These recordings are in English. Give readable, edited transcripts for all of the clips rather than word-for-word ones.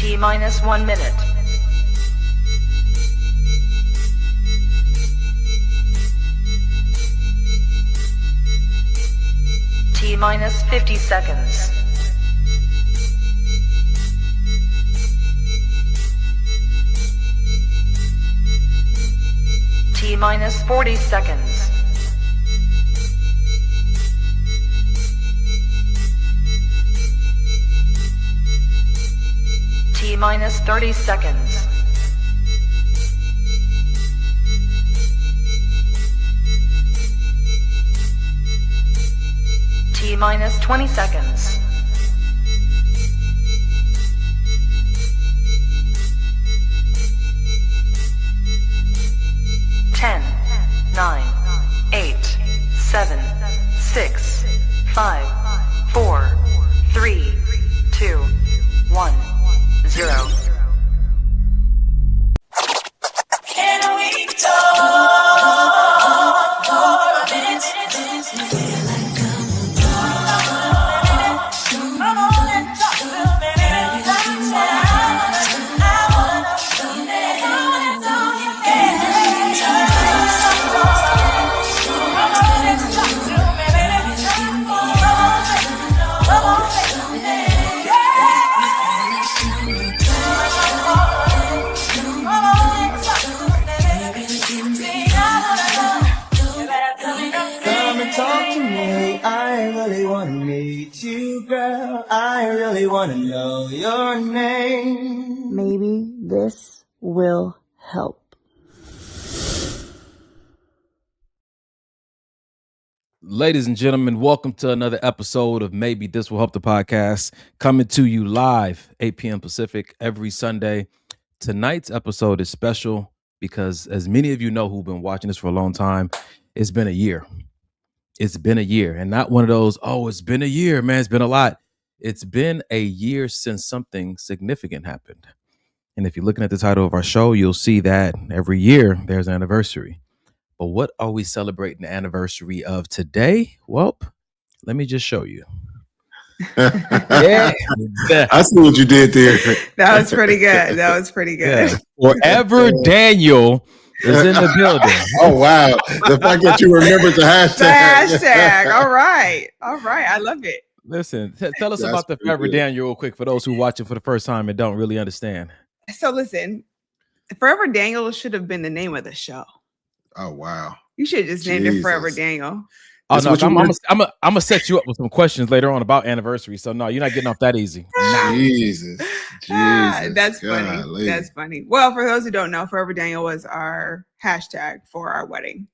T minus 1 minute. T minus 50 seconds. T minus 40 seconds. T minus 30 seconds. T minus 20 seconds. Ten, 9, 8, 7, 6, 5, 4, 3, 2, 1, 0. Can we talk for a minute? Come on and talk to me. That's what I wanna do. Come on and talk to me, baby. Come on, Come and talk to me. I really want to meet you, girl. I really want to know your name. Maybe this will help. Ladies and gentlemen, welcome to another episode of Maybe This Will Help the podcast, coming to you live 8 p.m. Pacific every Sunday. Tonight's episode is special because, as many of you know who've been watching this for a long time, it's been a year. It's been a year, and not one of those, oh, it's been a year, man, it's been a lot. It's been a year since something significant happened. And if you're looking at the title of our show, you'll see that every year there's an anniversary. But what are we celebrating the anniversary of today? Well, let me just show you. I see what you did there. That was pretty good. Yeah. Forever Daniel is in the building. Oh, wow. The fact that you remembered the hashtag. The hashtag. All right. I love it. Listen, tell us That's about the pretty Forever good. Daniel real quick for those who watch it for the first time and don't really understand. So listen, Forever Daniel should have been the name of the show. Oh, wow. You should have just named it Forever Jesus. Daniel. Oh, That's no, what you I'm want? gonna set you up with some questions later on about anniversaries. So no, you're not getting off that easy. Jesus. That's Golly. funny. That's funny. Well, for those who don't know, Forever Daniel was our hashtag for our wedding.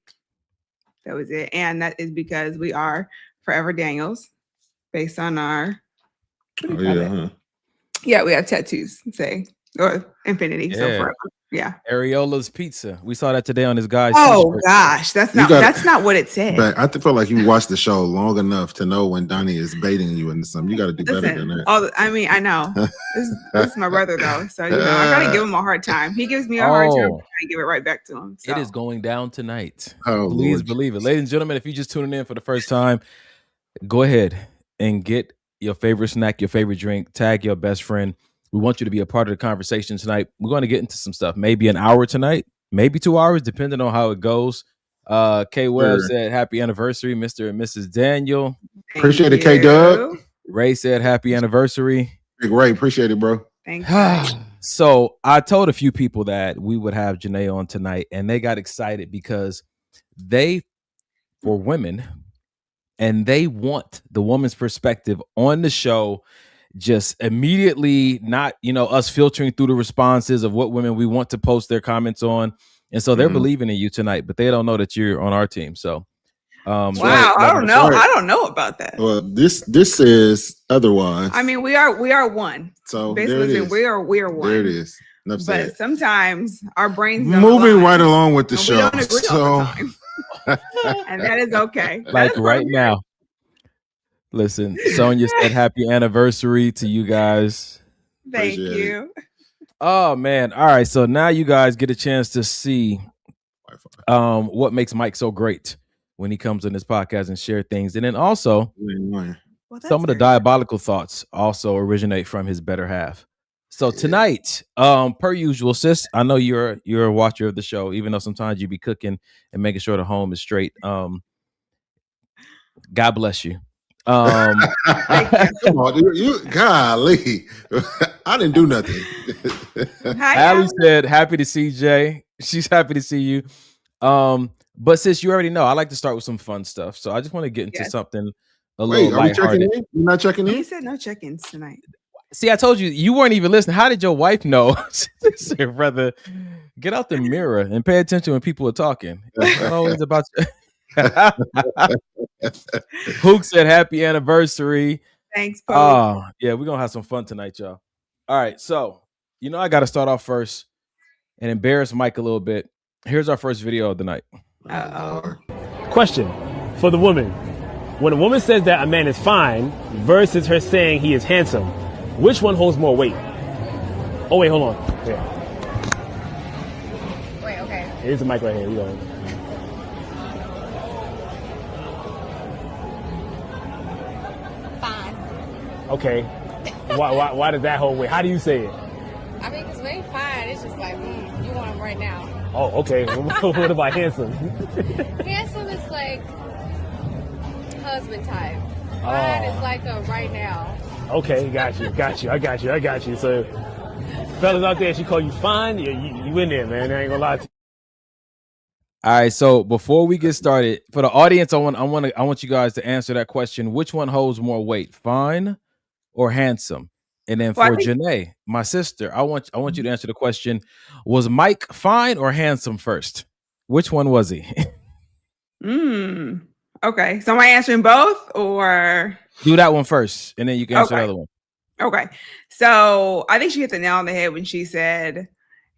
That was it. And that is because we are Forever Daniels based on our, what do you Oh, call yeah, it? huh? Yeah, we have tattoos, say, or infinity. So Yeah. forever. Yeah. Areola's Pizza. We saw that today on this guy's Oh t-shirt. gosh, that's You not gotta- that's not what it said. But I feel like you watched the show long enough to know when Donnie is baiting you into something. You got to do better than Listen, that. I know. This is my brother though, so I gotta give him a hard time. He gives me a hard time, Oh. I give it right back to him. So. It is going down tonight. Oh, Please Lord. believe it. Ladies and gentlemen, if you're just tuning in for the first time, go ahead and get your favorite snack, your favorite drink, tag your best friend. We want you to be a part of the conversation tonight. We're going to get into some stuff, maybe an hour tonight, maybe 2 hours, depending on how it goes. K Webb Sure. said happy anniversary, Mr. and Mrs. Daniel. Thank Appreciate it, you. K-Dub. Ray said happy anniversary. Big Ray, appreciate it, bro. Thank you. So I told a few people that we would have Janae on tonight, and they got excited because they, for women, and they want the woman's perspective on the show, just immediately, not, us filtering through the responses of what women we want to post their comments on. And so they're Mhm. believing in you tonight, but they don't know that you're on our team. So, Wow, right. I don't That's know. right. I don't know about that. Well, this says otherwise. I mean, we are one. so there Basically, it is. we are one. There it is. Enough said. But sometimes our brains don't Moving align, right along with the and show. we don't agree all So the time. And that is okay. That like is right okay. now, listen, Sonia said happy anniversary to you guys. Thank Appreciate it. you. Oh man. All right. So now you guys get a chance to see what makes Mike so great when he comes on this podcast and share things. And then also Well, some of the that's diabolical thoughts also originate from his better half. So tonight, per usual, sis, I know you're a watcher of the show, even though sometimes you be cooking and making sure the home is straight. God bless you. Thank Come on, dude, you golly. I didn't do nothing. Hi, Allie Allie. said, happy to see Jay. She's happy to see you. But sis, you already know I like to start with some fun stuff. So I just want to get into Yes. something a Wait, little are we checking lighthearted. in? You're not checking He in? said no check-ins tonight. See, I told you weren't even listening. How did your wife know? She said, brother, get out the mirror and pay attention when people are talking. It's not always about you. Hook said happy anniversary. Thanks, Pope. Oh, yeah, we're gonna have some fun tonight, y'all. All right, so I gotta start off first and embarrass Mike a little bit. Here's our first video of the night. Uh-oh. Question for the woman. When a woman says that a man is fine versus her saying he is handsome, which one holds more weight? Oh, wait, hold on. Here. Wait, okay. Here's the mic right here. You go. Fine. Okay. Why does that hold weight? How do you say it? I mean, because we ain't fine. It's just like, you want him right now. Oh, okay. What about handsome? Handsome is like husband type. Fine is like a right now. Okay, got you. I got you. So, fellas out there, she call you fine. You in there, man. I ain't gonna lie to you. All right, so before we get started, for the audience, I want you guys to answer that question: which one holds more weight, fine or handsome? And then for Janae, my sister, I want you to answer the question: was Mike fine or handsome first? Which one was he? Okay. So am I answering both or? Do that one first, and then you can answer the other one. Okay. So I think she hit the nail on the head when she said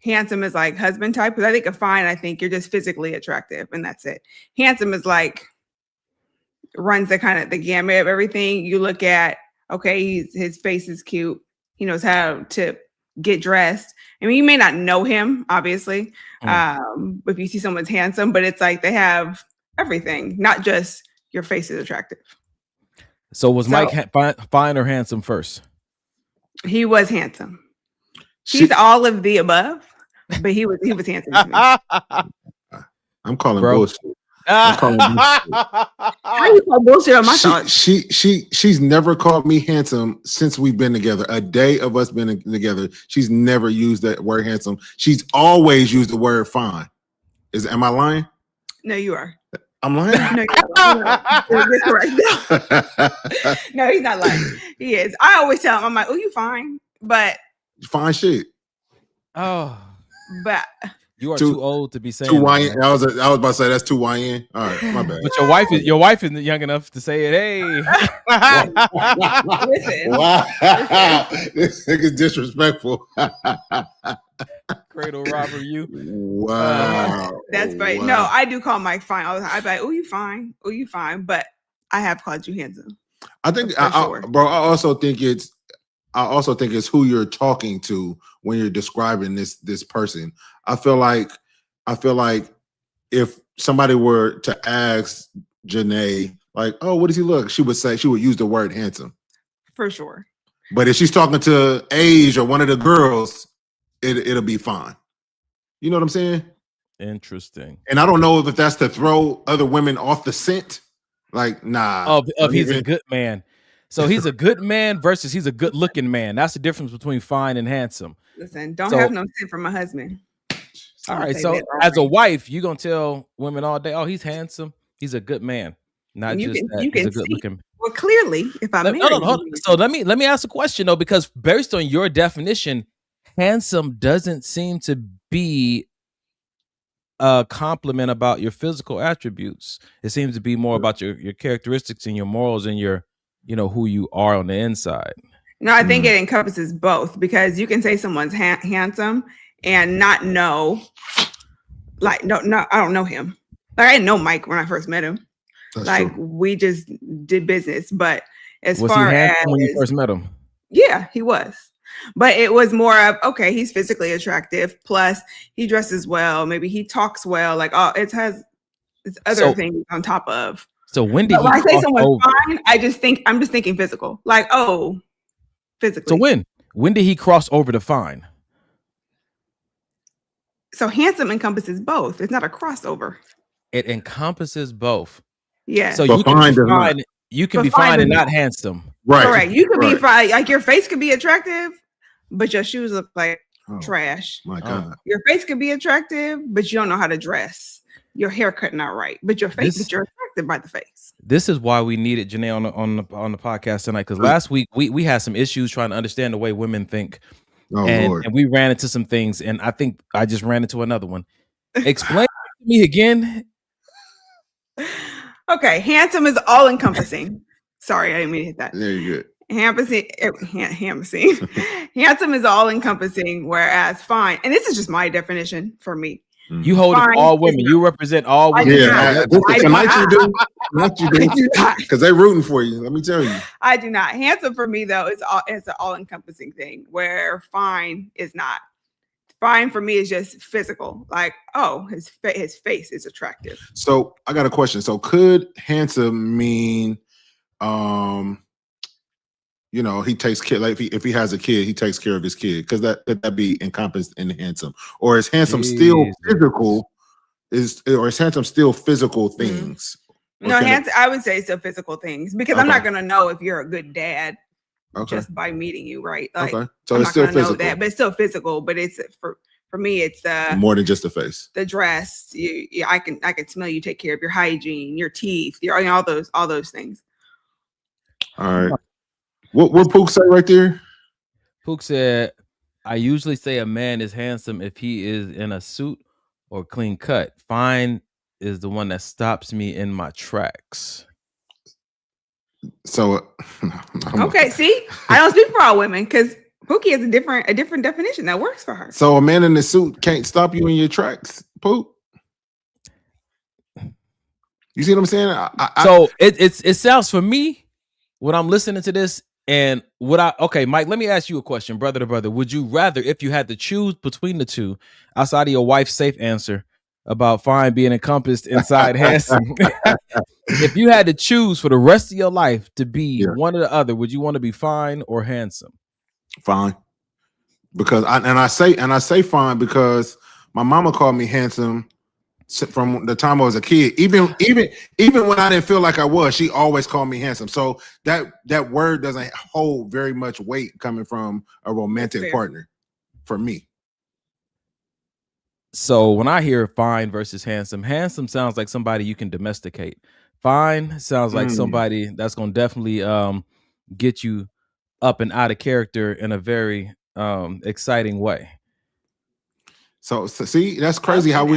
handsome is like husband type. Because I think of fine, I think you're just physically attractive, and that's it. Handsome is like runs the kind of the gamut of everything. You look at, okay, his face is cute. He knows how to get dressed. I mean, you may not know him, obviously, if you see someone's handsome, but it's like they have everything, not just your face is attractive. So was Mike fine or handsome first? He was handsome. He's all of the above, but he was handsome to me. I'm calling bullshit. How you call bullshit on my thoughts? She's never called me handsome since we've been together. A day of us being together, she's never used that word handsome. She's always used the word fine. Am I lying? No, you are. I'm lying? No, you're correct. No, he's not lying. He is. I always tell him, I'm like, oh, you fine. But fine shit. Oh. But you are too old to be saying too YN. I was about to say that's too YN. All right, my bad. But your wife isn't young enough to say it. Hey. Listen. Wow. This nigga's disrespectful. Cradle robber, you. Wow. That's right. Wow. No, I do call Mike fine all the time. I be like, oh, you fine. Oh, you fine. But I have called you handsome. I think, sure. bro. I also think it's who you're talking to when you're describing this person. I feel like if somebody were to ask Janae, like, oh, what does he look? She would use the word handsome. For sure. But if she's talking to Age or one of the girls, it'll be fine. You know what I'm saying? Interesting. And I don't know if that's to throw other women off the scent. Like, nah. Of he's a good man. So he's a good man versus he's a good looking man. That's the difference between fine and handsome. Listen, don't have no scent from my husband. All right. So as a wife, you're gonna tell women all day, oh, he's handsome. He's a good man. Not you just can, that you he's can a good looking man. Well, clearly, if I'm married. Hold on. So let me ask a question though, because based on your definition, handsome doesn't seem to be a compliment about your physical attributes. It seems to be more about your characteristics and your morals and your, who you are on the inside. No, I think it encompasses both, because you can say someone's handsome and not know, like, no, I don't know him. Like, I didn't know Mike when I first met him. That's like true. We just did business. But was far he handsome as when you first met him? Yeah, he was. But it was more of, okay, he's physically attractive. Plus, he dresses well. Maybe he talks well. Like, it's other things on top of. So when did when I say someone's fine, I'm just thinking physical. Like, oh, physically. So when? When did he cross over to fine? So handsome encompasses both. It's not a crossover. It encompasses both. Yeah. So But you can fine be does not. fine. You can But be fine fine does and not not. handsome. Right. Correct. You could be Right. fine. Like your face could be attractive, but your shoes look like Oh, trash. my God. Your face could be attractive, but you don't know how to dress. Your haircut not right, but your face, This- but you're attracted by the face. This is why we needed Janae on the podcast tonight, because last week we had some issues trying to understand the way women think. Oh, and Lord. we ran into some things, and I think I just ran into another one. Explain to me again. Okay, handsome is all encompassing. Sorry, I didn't mean to hit that. There you go. Handsome is all encompassing, whereas fine, and this is just my definition for me. You hold it for Fine all is women. not- You represent all I women. do Yeah, not. tonight you do. Tonight you I do not. Because they're rooting for you. Let me tell you. I do not. Handsome for me though is it's an all-encompassing thing, where fine is not. Fine for me is just physical. Like, oh, his face is attractive. So I got a question. So could handsome mean, he takes care, like if he has a kid, he takes care of his kid, because that be encompassed in handsome, or is handsome still Jesus. physical? Is handsome still physical things? Or No, can it- I would say it's a physical things, because I'm not Okay. gonna know if you're a good dad Okay. just by meeting you, right? Like, Okay. So I'm it's not still gonna know physical, that, but it's still physical. But it's for me, it's more than just the face. the dress. I can smell you take care of your hygiene, your teeth, all those things. All right. What Pook say right there? Pook said, I usually say a man is handsome if he is in a suit or clean cut. Fine is the one that stops me in my tracks. So Okay, see, I don't speak for all women because Pookie has a different definition that works for her. So a man in the suit can't stop you in your tracks, Pook. You see what I'm saying? So it sounds for me when I'm listening to this, and okay, Mike, let me ask you a question, brother to brother. Would you rather, if you had to choose between the two, outside of your wife's safe answer about fine being encompassed inside handsome, if you had to choose for the rest of your life to be one or the other, would you want to be fine or handsome? Fine. Because I say fine because my mama called me handsome from the time I was a kid. Even when I didn't feel like I was, she always called me handsome. So that word doesn't hold very much weight coming from a romantic partner for me. So when I hear fine versus handsome sounds like somebody you can domesticate. Fine sounds like somebody that's going to definitely get you up and out of character in a very exciting way. So see, that's crazy how we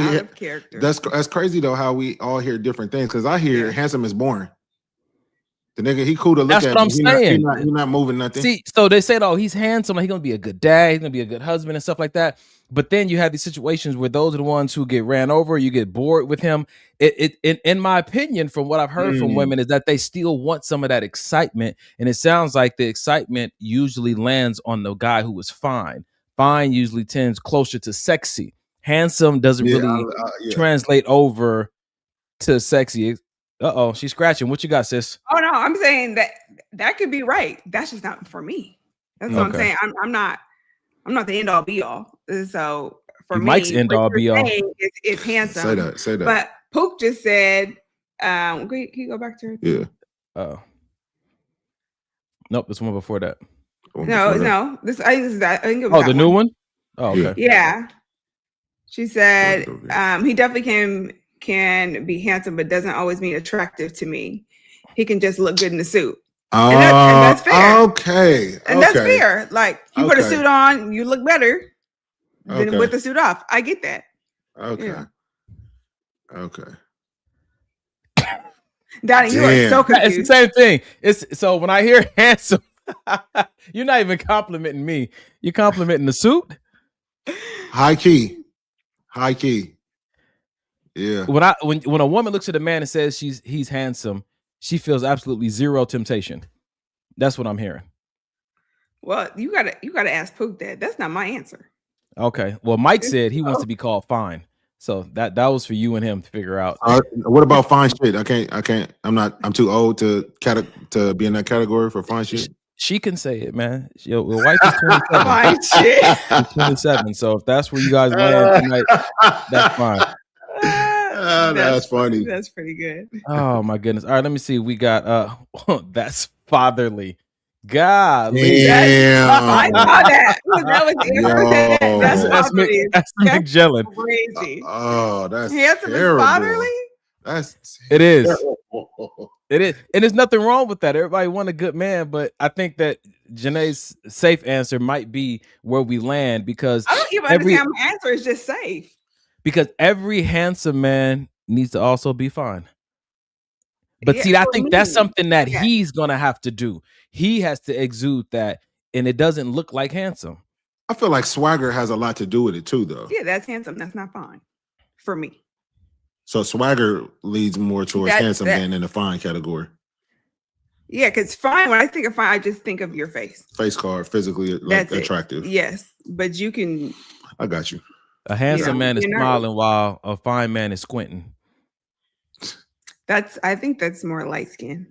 that's crazy though how we all hear different things, because I hear handsome is boring. The nigga, he cool to look at. That's what I'm saying. He not moving nothing. See, so they said, oh, he's handsome, like he's gonna be a good dad, he's gonna be a good husband and stuff like that. But then you have these situations where those are the ones who get ran over, you get bored with him. In my opinion, from what I've heard from women, is that they still want some of that excitement. And it sounds like the excitement usually lands on the guy who was fine. Fine usually tends closer to sexy. Handsome doesn't really translate over to sexy. Uh-oh, she's scratching. What you got, sis? Oh no, I'm saying that could be right. That's just not for me. That's what I'm saying. I'm not the end all be all. So for me, Mike's end all be all. It's handsome. Say that. But Pook just said, can you go back to her? Yeah. Oh. Nope, this one before that. No. This I think it was the new one? Oh, okay. Yeah. She said, he definitely can be handsome, but doesn't always mean attractive to me. He can just look good in the suit. And that's fair. Okay. And that's fair. Like, you put a suit on, you look better than with the suit off. I get that. Okay. Yeah. Okay. Donnie, you are so confused. It's the same thing. It's so when I hear handsome, you're not even complimenting me. You're complimenting the suit. High key. Yeah. When a woman looks at a man and says he's handsome, she feels absolutely zero temptation. That's what I'm hearing. Well, you gotta ask Pook that. That's not my answer. Okay. Well, Mike said he wants to be called fine. So that was for you and him to figure out. What about fine shit? I can't. I'm too old to be in that category for fine shit. She can say it, man. Your wife is 27. Fine shit. She's 27. So if that's where you guys land tonight, that's fine. That's funny. That's pretty good. Oh my goodness. All right, let me see. We got that's fatherly. Golly. Damn. I saw that. That was the Yo. That's That's fatherly. That's McGellin. Crazy. Oh, that's Handsome is terrible. fatherly? That's It is. terrible. It is. And there's nothing wrong with that. Everybody want a good man, but I think that Janae's safe answer might be where we land because I don't even every understand my answer is just safe. because every handsome man needs to also be fine. But Yeah, see, I for think that's me. something that Yeah. he's gonna have to do. He has to exude that, and it doesn't look like handsome. I feel like swagger has a lot to do with it too, though. Yeah, that's handsome. That's not fine for me. So swagger leads more towards That- handsome that- than in the fine category. Yeah, because fine. When I think of fine, I just think of your face. Face card, physically like That's it. attractive. Yes, but you can. I got you. A handsome Yeah, man is you're not- smiling while a fine man is squinting. I think that's more light skin.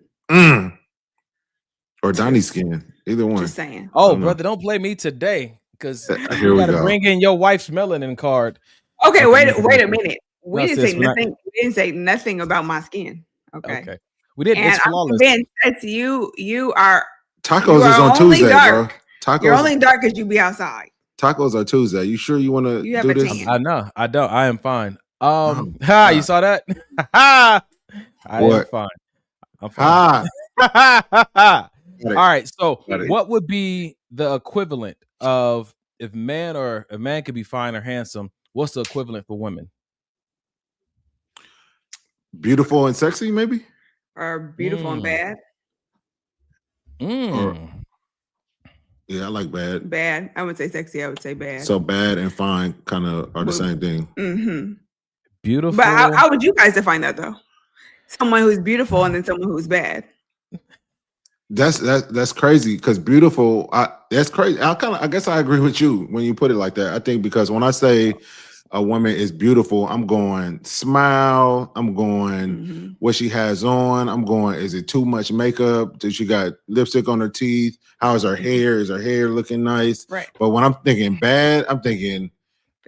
Or Donnie skin. Either one. Just saying. Oh, don't know. brother, don't play me today because Here you we got to go. bring in your wife's melanin card. Okay, Okay, wait a minute. We No, didn't sis, say we're not- nothing. We didn't say nothing about my skin. Okay. Okay, we did. And It's I'm flawless. convinced that you are Tacos you is are on only Tuesday, dark. bro. You're Tacos, only dark because you be outside. tacos are Tuesday. You sure you want to You have do a this? tan. I know. I don't. I am fine. Oh, You God. saw that? I am What? fine. I'm fine. Ah, All right. So, Got it. what would be the equivalent of if a man could be fine or handsome? What's the equivalent for women? beautiful and sexy, maybe. Or beautiful and Mm. bad. Mm. Yeah, I like bad. Bad. I would say sexy. I would say bad. So bad and fine kind of are the Well, same thing. Mm-hmm. Beautiful. But how would you guys define that though? Someone who's beautiful and then someone who's bad. That's crazy because beautiful. That's crazy. I guess I agree with you when you put it like that. I think because when I say a woman is beautiful, I'm going smile. I'm going Mm-hmm. what she has on. I'm going, is it too much makeup? Does she got lipstick on her teeth? How's her hair? Is her hair looking nice? Right. But when I'm thinking bad, I'm thinking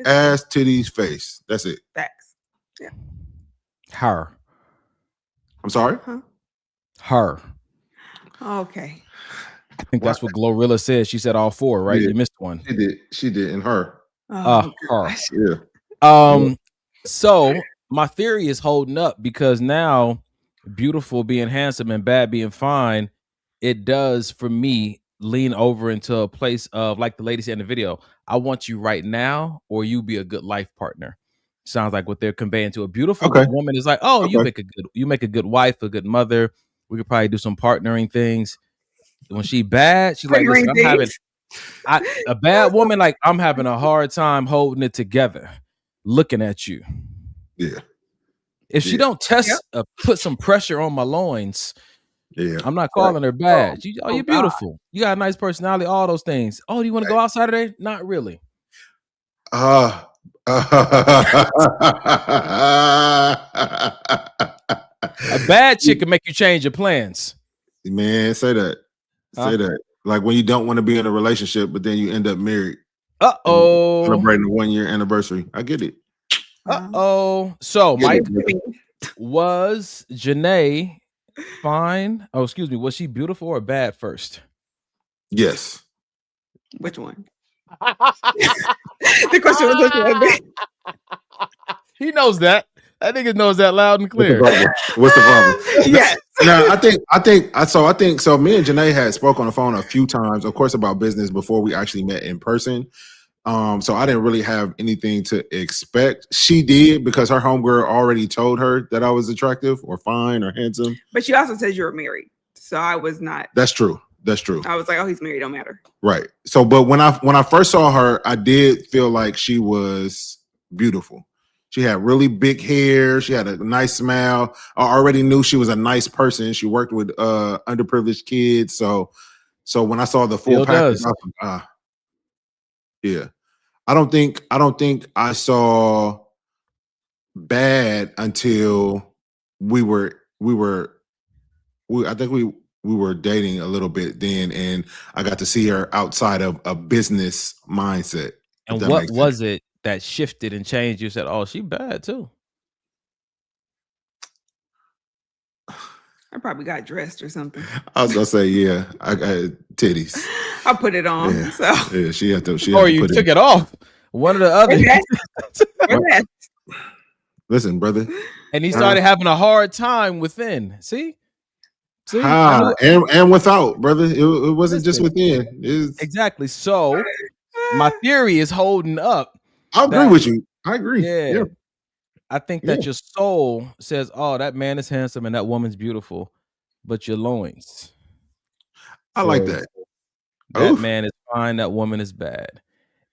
ass, titties, face. That's it. Facts. her. I'm sorry. Her. Okay. I think that's what Glorilla said. She said all four, right? Yeah. You missed one. She did. She did. And her. Oh, Her. gosh. Yeah. So my theory is holding up because now beautiful being handsome and bad being fine, it does for me lean over into a place of like the lady said in the video, I want you right now, or you be a good life partner. Sounds like what they're conveying to a beautiful Okay. woman is like, oh, you Okay. make a good wife, a good mother. We could probably do some partnering things. When she bad, she's like, listen, a bad woman, like I'm having a hard time holding it together, looking at you. Yeah. If she Yeah. don't put some pressure on my loins, Yeah. I'm not calling her bad. You're God. beautiful. You got a nice personality, all those things. Oh, do you want to go out Saturday? Not really. A bad chick can make you change your plans. Man, say that. Huh? Say that. Like when you don't want to be in a relationship, but then you end up married. Uh-oh. Celebrating the 1-year anniversary. I get it. Uh-oh. So, Get Mike, it. was Janae fine? Oh, excuse me. Was she beautiful or bad first? Yes. Which one? The question was which one? He knows that. That nigga knows that loud and clear. What's the problem? Yes. No, I think so. Me and Janae had spoke on the phone a few times, of course, about business before we actually met in person. So I didn't really have anything to expect. She did because her homegirl already told her that I was attractive or fine or handsome. But she also says you were married. So I was not. That's true. That's true. I was like, oh, he's married. Don't matter. Right. So, but when I first saw her, I did feel like she was beautiful. She had really big hair. She had a nice smile. I already knew she was a nice person. She worked with underprivileged kids. So when I saw the full Still package, does. I was like, yeah. I don't think I saw bad until we were dating a little bit then, and I got to see her outside of a business mindset. And what was it that shifted and changed? You said, "Oh, she bad too." I probably got dressed or something. I was gonna say, yeah, I got titties. I put it on. Yeah, So yeah, she had to. Or you took it off. One or the other. Listen, brother. And he started having a hard time within. See, and without, brother. It wasn't just within. Exactly. So my theory is holding up. I agree with you. I agree. Yeah. I think that your soul says, "Oh, that man is handsome and that woman's beautiful," but your loins. I like that. That man is fine. That woman is bad.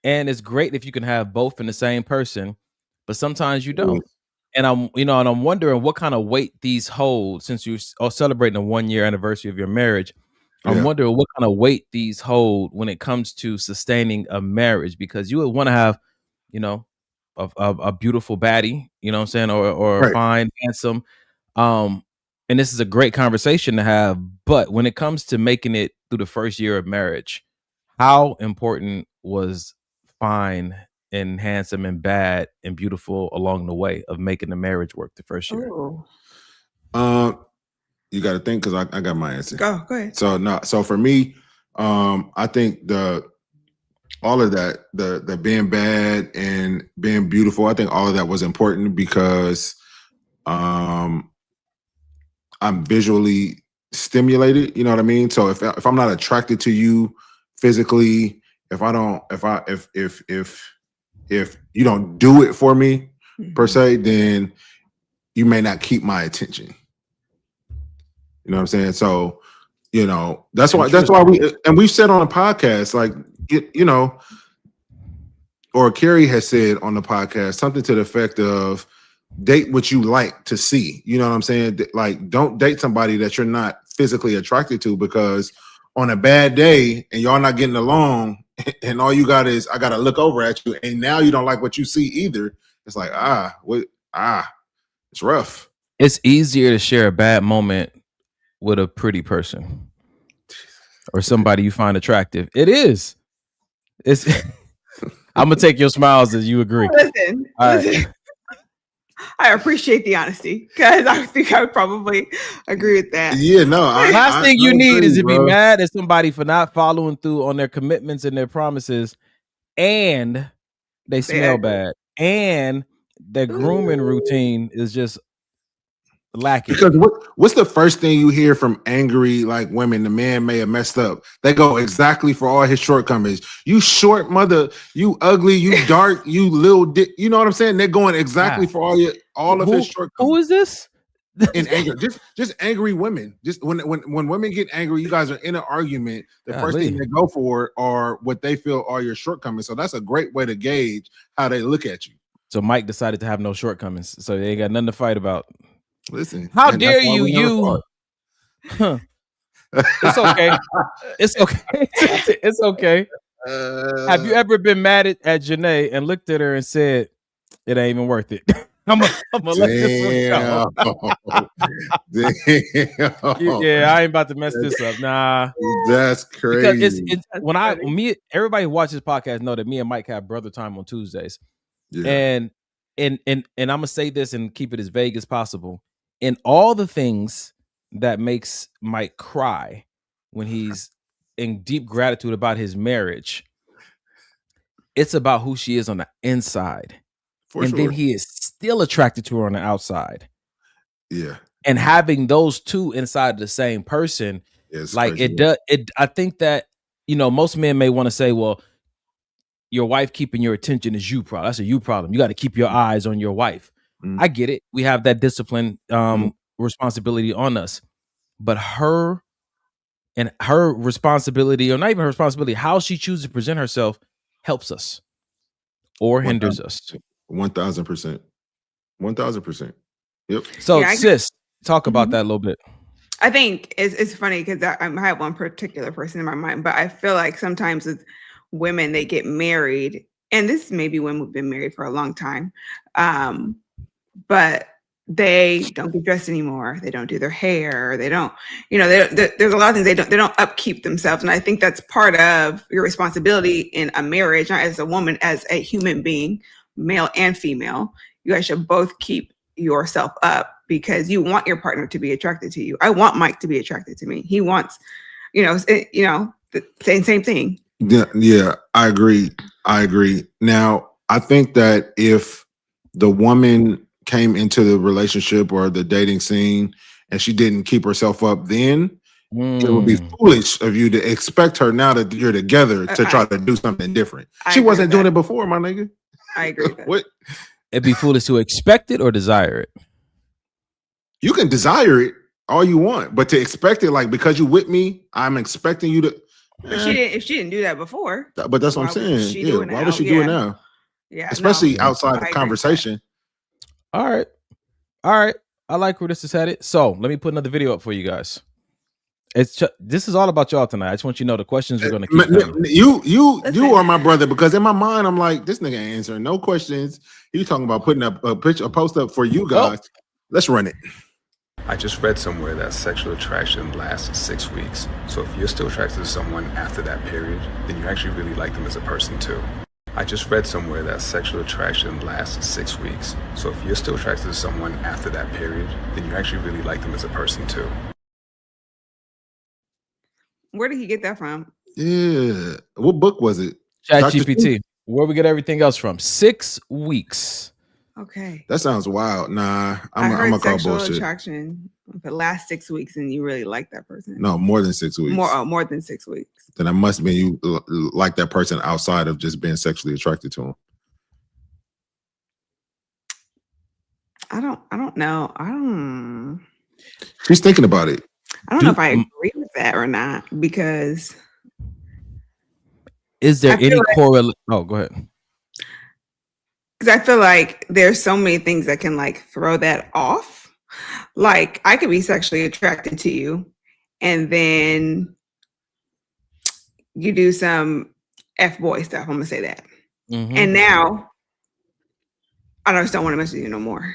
And it's great if you can have both in the same person, but sometimes you don't. And I'm wondering what kind of weight these hold since you are celebrating the 1-year anniversary of your marriage. I'm wondering what kind of weight these hold when it comes to sustaining a marriage, because you would want to have, a beautiful baddie, you know what I'm saying, or fine, handsome. And this is a great conversation to have. But when it comes to making it through the first year of marriage, how important was fine and handsome and bad and beautiful along the way of making the marriage work the first year? You got to think, because I got my answer. Go ahead. So for me, I think all of that, the being bad and being beautiful, I think all of that was important because I'm visually stimulated. You know what I mean? So if I'm not attracted to you physically, if you don't do it for me per se, then you may not keep my attention. You know what I'm saying? So, that's why we've said on a podcast, like, or Carrie has said on the podcast, something to the effect of date what you like to see. You know what I'm saying? Like, don't date somebody that you're not physically attracted to, because on a bad day and y'all not getting along and all you got is, I got to look over at you, and now you don't like what you see either. It's like, it's rough. It's easier to share a bad moment with a pretty person or somebody you find attractive. It is. It's I'm gonna take your smiles as you agree. Listen. I appreciate the honesty, because I think I would probably agree with that. Yeah, no. Last thing you need is to be mad at somebody for not following through on their commitments and their promises, and they smell bad, and their grooming routine is just lacking. Because what's the first thing you hear from angry women? The man may have messed up. They go exactly for all his shortcomings. You short mother, you ugly, you dark, you little dick. You know what I'm saying? They're going exactly for all of his shortcomings. Who is this? In anger, just angry women. Just when women get angry, you guys are in an argument. The first thing they go for are what they feel are your shortcomings. So that's a great way to gauge how they look at you. So Mike decided to have no shortcomings, so they ain't got nothing to fight about. Listen, how dare you? Huh. It's okay. It's okay. It's okay. Have you ever been mad at Janae and looked at her and said, "It ain't even worth it"? I'm gonna let this one go. Yeah, I ain't about to mess this up. Nah, that's crazy. Because everybody who watches this podcast know that me and Mike have brother time on Tuesdays, and I'm gonna say this and keep it as vague as possible. In all the things that makes Mike cry when he's in deep gratitude about his marriage, it's about who she is on the inside. Then he is still attracted to her on the outside. Yeah. And having those two inside the same person, I think that, most men may want to say, well, your wife keeping your attention is you problem. That's a you problem. You got to keep your eyes on your wife. I get it. We have that discipline responsibility on us. But her responsibility, or not even her responsibility, how she chooses to present herself helps us or hinders us. 1,000%. 1,000%. Yep. So sis, talk about that a little bit. I think it's funny because I have one particular person in my mind, but I feel like sometimes with women, they get married, and this may be women who've been married for a long time. But they don't get dressed anymore. They don't do their hair. They don't, there's a lot of things they don't upkeep themselves. And I think that's part of your responsibility in a marriage, not as a woman, as a human being, male and female. You guys should both keep yourself up because you want your partner to be attracted to you. I want Mike to be attracted to me. He wants, the same thing. Yeah, I agree. Now, I think that if the woman came into the relationship or the dating scene and she didn't keep herself up then, it would be foolish of you to expect her now that you're together to try to do something different. She wasn't doing it before, my nigga. I agree with that. What? It'd be foolish to expect it or desire it. You can desire it all you want, but to expect it, like, because you with me, I'm expecting you to. If she didn't do that before. But that's what I'm saying. Yeah, why would she do it now? Yeah. Especially outside of conversation. All right. I like where this is headed. So let me put another video up for you guys. This is all about y'all tonight. I just want you to know the questions we're gonna keep coming. You are my brother, because in my mind I'm like, this nigga ain't answering no questions. He's talking about putting up a post up for you guys. Let's run it. I just read somewhere that sexual attraction lasts 6 weeks. So if you're still attracted to someone after that period, then you actually really like them as a person too. I just read somewhere that sexual attraction lasts 6 weeks. So if you're still attracted to someone after that period, then you actually really like them as a person too. Where did he get that from? Yeah. What book was it? ChatGPT. Where we get everything else from. 6 weeks. Okay. That sounds wild. Nah, I'm gonna call sexual bullshit. attraction the last 6 weeks, and you really like that person. No, more than 6 weeks. More than 6 weeks. Then it must mean you like that person outside of just being sexually attracted to him. I don't know. She's thinking about it. I don't know if I agree with that or not, because is there any correlation? Oh, go ahead. Because I feel like there's so many things that can like throw that off. Like I could be sexually attracted to you, and then you do some F-boy stuff. I'm gonna say that. Mm-hmm. And now I just don't want to mess with you no more.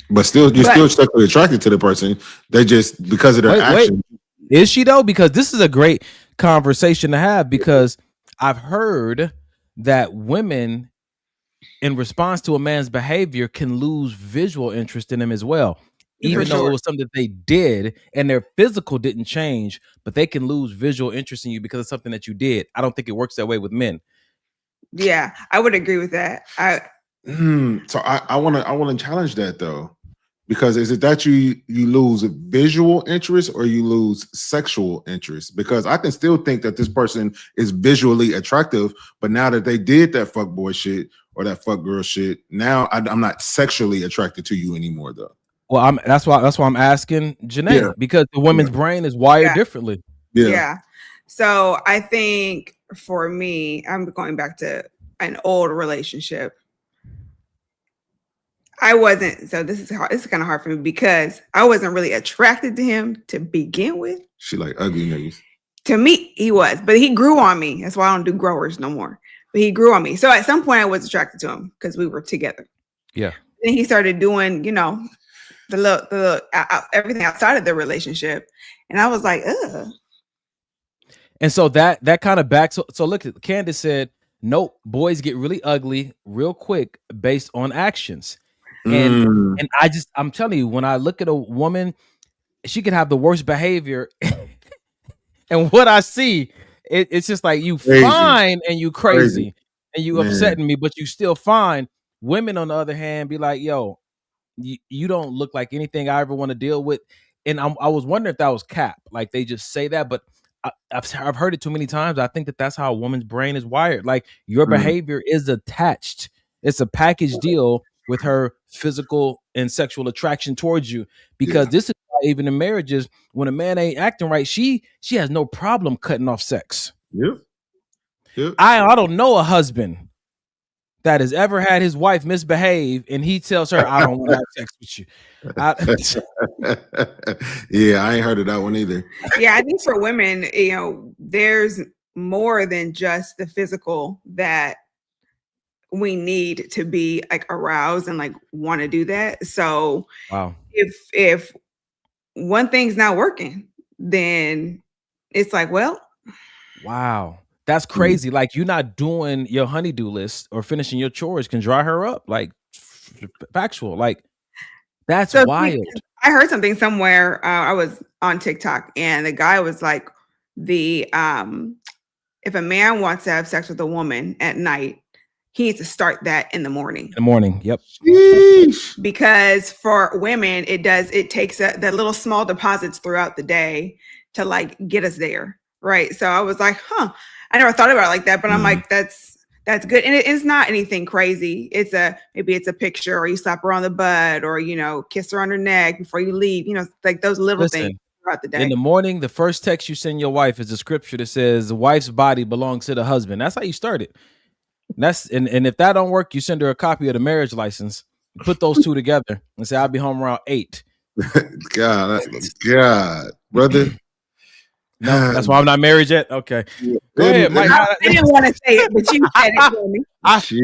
But still, you're still sexually attracted to the person. They just, because of their action. Is she though? Because this is a great conversation to have, because I've heard that women, in response to a man's behavior, can lose visual interest in him as well. Even though it was something that they did and their physical didn't change, but they can lose visual interest in you because of something that you did. I don't think it works that way with men. Yeah, I would agree with that. So I want to challenge that though, because is it that you lose visual interest or you lose sexual interest? Because I can still think that this person is visually attractive, but now that they did that fuckboy shit or that fuck girl shit, now I'm not sexually attracted to you anymore though. Well, that's why I'm asking Janae, because the woman's brain is wired differently. Yeah. So I think for me, I'm going back to an old relationship. I wasn't, so this is kind of hard for me because I wasn't really attracted to him to begin with. She like ugly niggas. To me, he was, but he grew on me. That's why I don't do growers no more. But he grew on me. So at some point I was attracted to him because we were together. Yeah. Then he started doing, the everything outside of the relationship. And I was like, ugh. And so that kind of backs. So look, Candace said, nope, boys get really ugly real quick based on actions. And I'm telling you, when I look at a woman, she can have the worst behavior. And what I see, it's just like you fine and you crazy and you upsetting me, but you still fine. Women, on the other hand, be like, yo, you don't look like anything I ever want to deal with. And I was wondering if that was cap. Like they just say that, but I've heard it too many times. I think that's how a woman's brain is wired. Like your behavior is attached. It's a package deal with her physical and sexual attraction towards you, because this is why even in marriages, when a man ain't acting right, she has no problem cutting off sex. Yep. I don't know a husband that has ever had his wife misbehave and he tells her, I don't want to have sex with you. Yeah, I ain't heard of that one either. Yeah, I think for women, there's more than just the physical that we need to be like aroused and like want to do that. So Wow. if one thing's not working, then it's like, well, wow, that's crazy. Like, you're not doing your honeydew list or finishing your chores can dry her up. Like, factual. Like, that's so wild. I heard something somewhere. I was on TikTok, and the guy was like, if a man wants to have sex with a woman at night, he needs to start that in the morning. In the morning, yep. Because for women, it takes the little small deposits throughout the day to like get us there, right? So I was like, I never thought about it like that, but I'm like, that's good, and it's not anything crazy. Maybe it's a picture, or you slap her on the butt, or kiss her on her neck before you leave. Like those little things throughout the day. In the morning, the first text you send your wife is a scripture that says the wife's body belongs to the husband. That's how you start it. And if that don't work, you send her a copy of the marriage license. Put those two together and say, I'll be home around 8. God, brother. No, that's why I'm not married yet. Okay. Go ahead, Mike. I didn't want to say it, but you said it for me.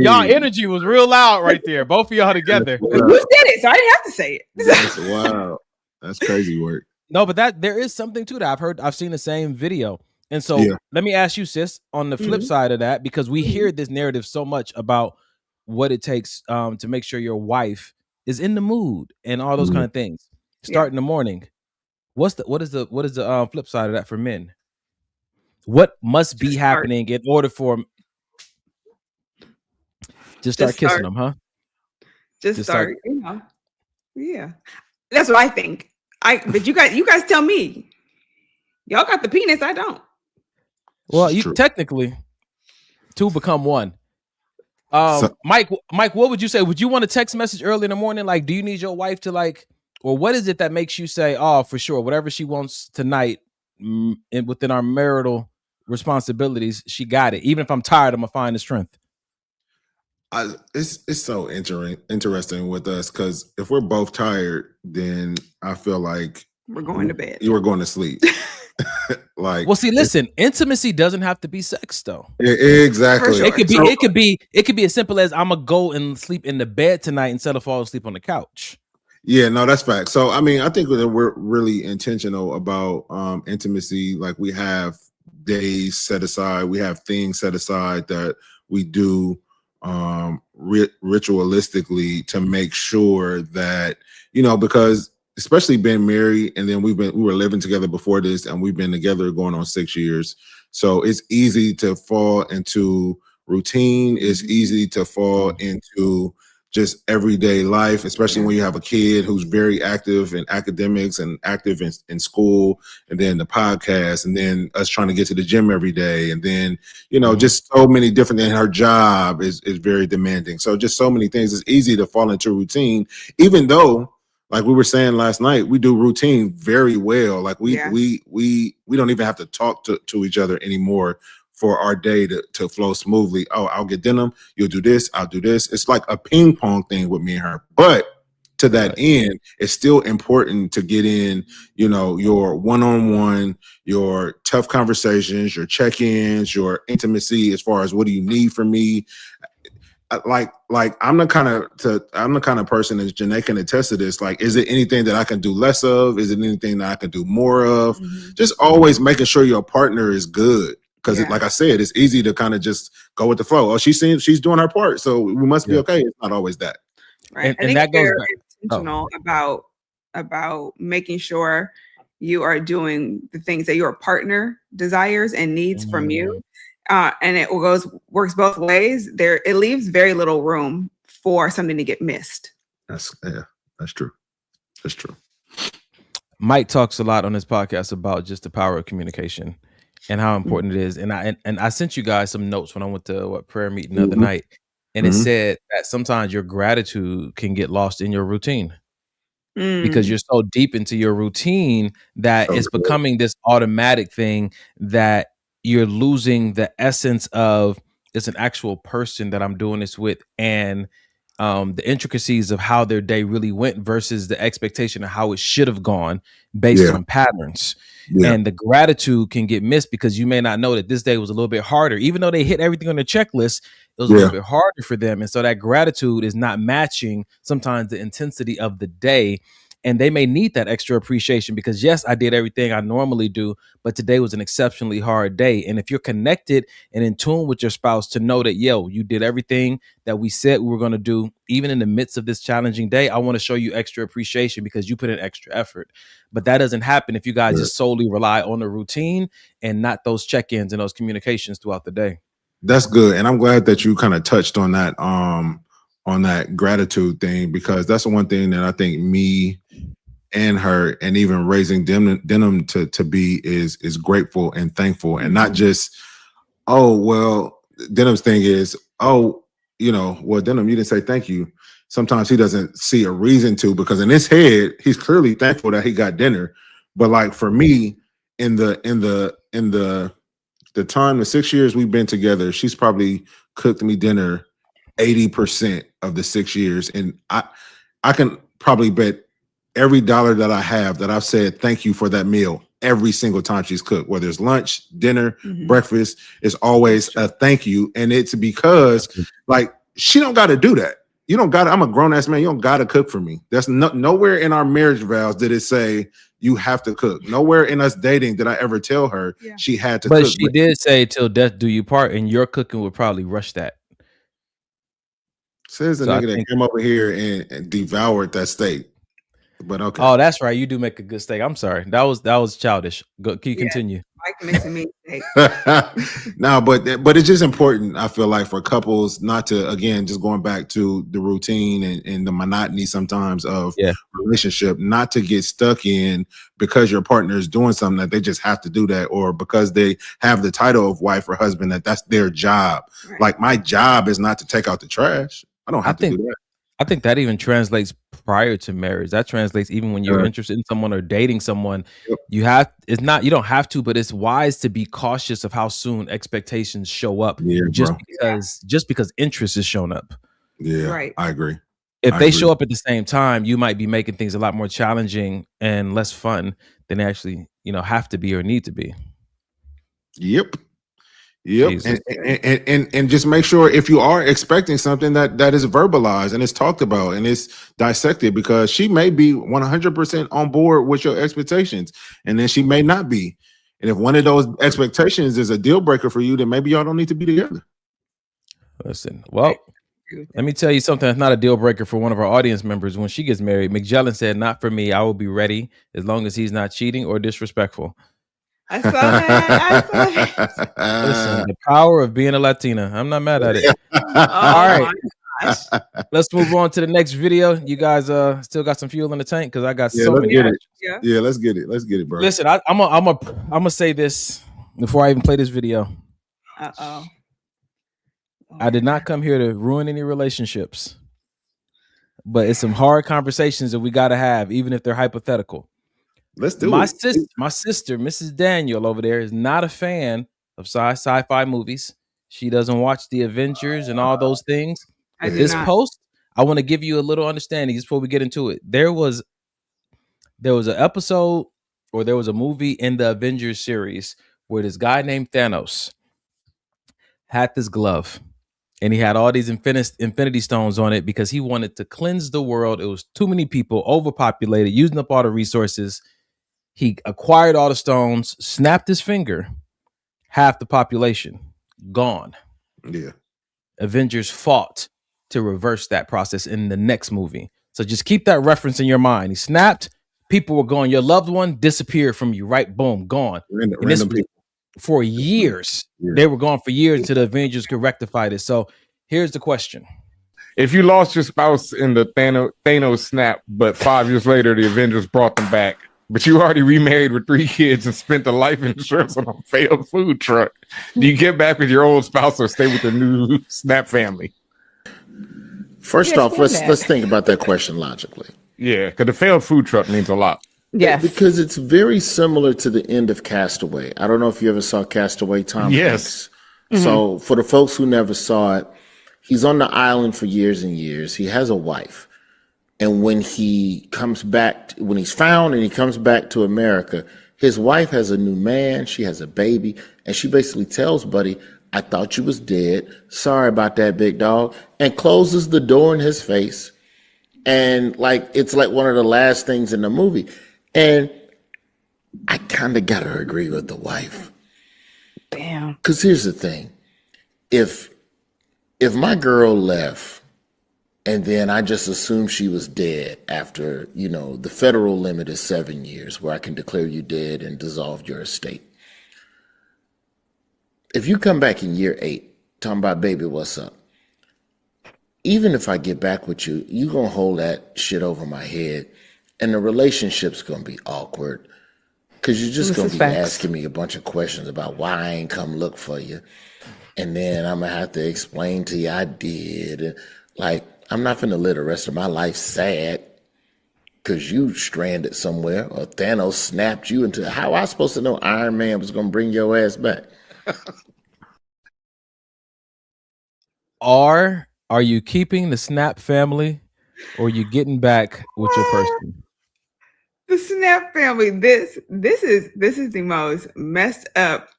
Y'all energy was real loud right there. Both of y'all together. You said it, so I didn't have to say it. Wow. That's crazy work. No, but there is something to that. I've seen the same video. And so let me ask you, sis, on the flip side of that, because we hear this narrative so much about what it takes to make sure your wife is in the mood and all those kind of things. Start in the morning. What is the flip side of that for men? What must be happening in order for just start kissing them, huh? Just start. Yeah. That's what I think. But you guys tell me. Y'all got the penis, I don't. Well, you technically two become one. Mike, what would you say? Would you want a text message early in the morning? Like, do you need your wife to like, or what is it that makes you say, oh, for sure, whatever she wants tonight and within our marital responsibilities, she got it. Even if I'm tired, I'm gonna find the strength. It's so interesting with us, because if we're both tired, then I feel like we're going to bed. You were going to sleep. Like, well, see, listen, intimacy doesn't have to be sex, though. Exactly. Sure. It could be as simple as I'm gonna go and sleep in the bed tonight instead of falling asleep on the couch. Yeah, no, that's fact. So, I mean, I think that we're really intentional about intimacy. Like, we have days set aside, we have things set aside that we do ritualistically to make sure that, because especially being married, and then we were living together before this, and we've been together going on 6 years. So it's easy to fall into routine. It's easy to fall into just everyday life, especially when you have a kid who's very active in academics and active in school, and then the podcast, and then us trying to get to the gym every day. And then, just so many different, and her job is very demanding. So just so many things. It's easy to fall into routine, even though, like we were saying last night, we do routine very well. Like we don't even have to talk to each other anymore for our day to flow smoothly. Oh, I'll get denim, you'll do this, I'll do this. It's like a ping pong thing with me and her. But to that end, it's still important to get in, your one-on-one, your tough conversations, your check-ins, your intimacy, as far as what do you need from me. Like I'm the kind of person, as Janae can attest to this. Like, is it anything that I can do less of? Is it anything that I can do more of? Just always making sure your partner is good. Because, like I said, it's easy to kind of just go with the flow. Oh, she's doing her part, so we must be okay. It's not always that. Right. And that goes intentional about making sure you are doing the things that your partner desires and needs from you. And it works both ways. It leaves very little room for something to get missed. That's true. That's true. Mike talks a lot on his podcast about just the power of communication and how important it is. And I sent you guys some notes when I went to prayer meeting the other night, and it said that sometimes your gratitude can get lost in your routine because you're so deep into your routine that it's becoming this automatic thing that you're losing the essence of it's an actual person that I'm doing this with, and the intricacies of how their day really went versus the expectation of how it should have gone based on patterns. And the gratitude can get missed because you may not know that this day was a little bit harder. Even though they hit everything on the checklist, it was a little bit harder for them. And so that gratitude is not matching sometimes the intensity of the day. And they may need that extra appreciation because, yes, I did everything I normally do, but today was an exceptionally hard day. And if you're connected and in tune with your spouse to know that, yo, you did everything that we said we were going to do, even in the midst of this challenging day, I want to show you extra appreciation because you put in extra effort. But that doesn't happen if you guys just solely rely on the routine and not those check-ins and those communications throughout the day. That's good. And I'm glad that you kind of touched on that gratitude thing, because that's the one thing that I think me and her and even raising Denim to be is grateful and thankful, and not just, oh, well, Denim's thing is, oh, you know, well, Denim, you didn't say thank you. Sometimes he doesn't see a reason to, because in his head, he's clearly thankful that he got dinner. But like for me, in the time, the 6 years we've been together, she's probably cooked me dinner 80% of the 6 years. And I can probably bet every dollar that I have that I've said thank you for that meal every single time she's cooked, whether it's lunch, dinner, breakfast, it's always a thank you. And it's because like she don't got to do that. You don't got to, I'm a grown ass man. You don't got to cook for me. That's nowhere in our marriage vows did it say you have to cook. Nowhere in us dating did I ever tell her she had to cook. But she did say till death do you part, and your cooking would probably rush that. Says the nigga that came over here and devoured that steak. But okay. Oh, that's right. You do make a good steak. I'm sorry. That was childish. Can you continue? Mike makes me steak. No, but it's just important, I feel like, for couples not to, again, just going back to the routine and the monotony sometimes of relationship, not to get stuck in because your partner is doing something that they just have to do that, or because they have the title of wife or husband that's their job. Right. Like my job is not to take out the trash. I don't have to do that. I think that even translates prior to marriage. That translates even when you're interested in someone or dating someone. You don't have to, but it's wise to be cautious of how soon expectations show up just because interest is shown up. Yeah, right. I agree. If they show up at the same time, you might be making things a lot more challenging and less fun than they actually, have to be or need to be. Yep. And just make sure if you are expecting something that is verbalized and it's talked about and it's dissected, because she may be 100% on board with your expectations and then she may not be. And if one of those expectations is a deal breaker for you, then maybe y'all don't need to be together. Listen, well, let me tell you something that's not a deal breaker for one of our audience members. When she gets married, McJellen said, "Not for me. I will be ready as long as he's not cheating or disrespectful." I saw that. Listen, the power of being a Latina. I'm not mad at it. All right. Let's move on to the next video. You guys still got some fuel in the tank? Because I got so many. Yeah, let's get it. Let's get it, bro. Listen, I'm gonna say this before I even play this video. I did not come here to ruin any relationships, but it's some hard conversations that we got to have, even if they're hypothetical. Let's do my it. My sister, Mrs. Daniel over there, is not a fan of sci-fi movies. She doesn't watch the Avengers and all those things. This post, I want to give you a little understanding just before we get into it. There was an episode, or there was a movie in the Avengers series where this guy named Thanos had this glove, and he had all these infinity stones on it because he wanted to cleanse the world. It was too many people, overpopulated, using up all the resources. He acquired all the stones, snapped his finger, half the population gone. Yeah. Avengers fought to reverse that process in the next movie. So just keep that reference in your mind. He snapped, people were gone. Your loved one disappeared from you, right? Boom, gone. Random people. For years. Yeah. They were gone for years until the Avengers could rectify this. So here's the question. If you lost your spouse in the Thanos snap, but 5 years later, the Avengers brought them back, but you already remarried with 3 kids and spent the life insurance on a failed food truck, do you get back with your old spouse or stay with the new snap family? First off, let's think about that question logically. Yeah, because the failed food truck means a lot. Yeah, because it's very similar to the end of Castaway. I don't know if you ever saw Castaway, Tom. Yes. Hanks. So for the folks who never saw it, He's on the island for years and years. He has a wife. And when he comes back, when he's found and he comes back to America, his wife has a new man. She has a baby. And she basically tells Buddy, I thought you was dead. Sorry about that, big dog. And closes the door in his face. And like, it's like one of the last things in the movie. And I kind of got to agree with the wife. Damn. Because here's the thing. If my girl left and then I just assumed she was dead after, the federal limit is 7 years where I can declare you dead and dissolve your estate. If you come back in year 8, talking about, baby, what's up? Even if I get back with you, you're going to hold that shit over my head and the relationship's going to be awkward because you're just going to be asking me a bunch of questions about why I ain't come look for you. And then I'm going to have to explain to you I did. And like, I'm not going to live the rest of my life sad because you stranded somewhere or Thanos snapped you into. How I supposed to know Iron Man was going to bring your ass back? Are you keeping the Snap family or are you getting back with your person? The Snap family. This is the most messed up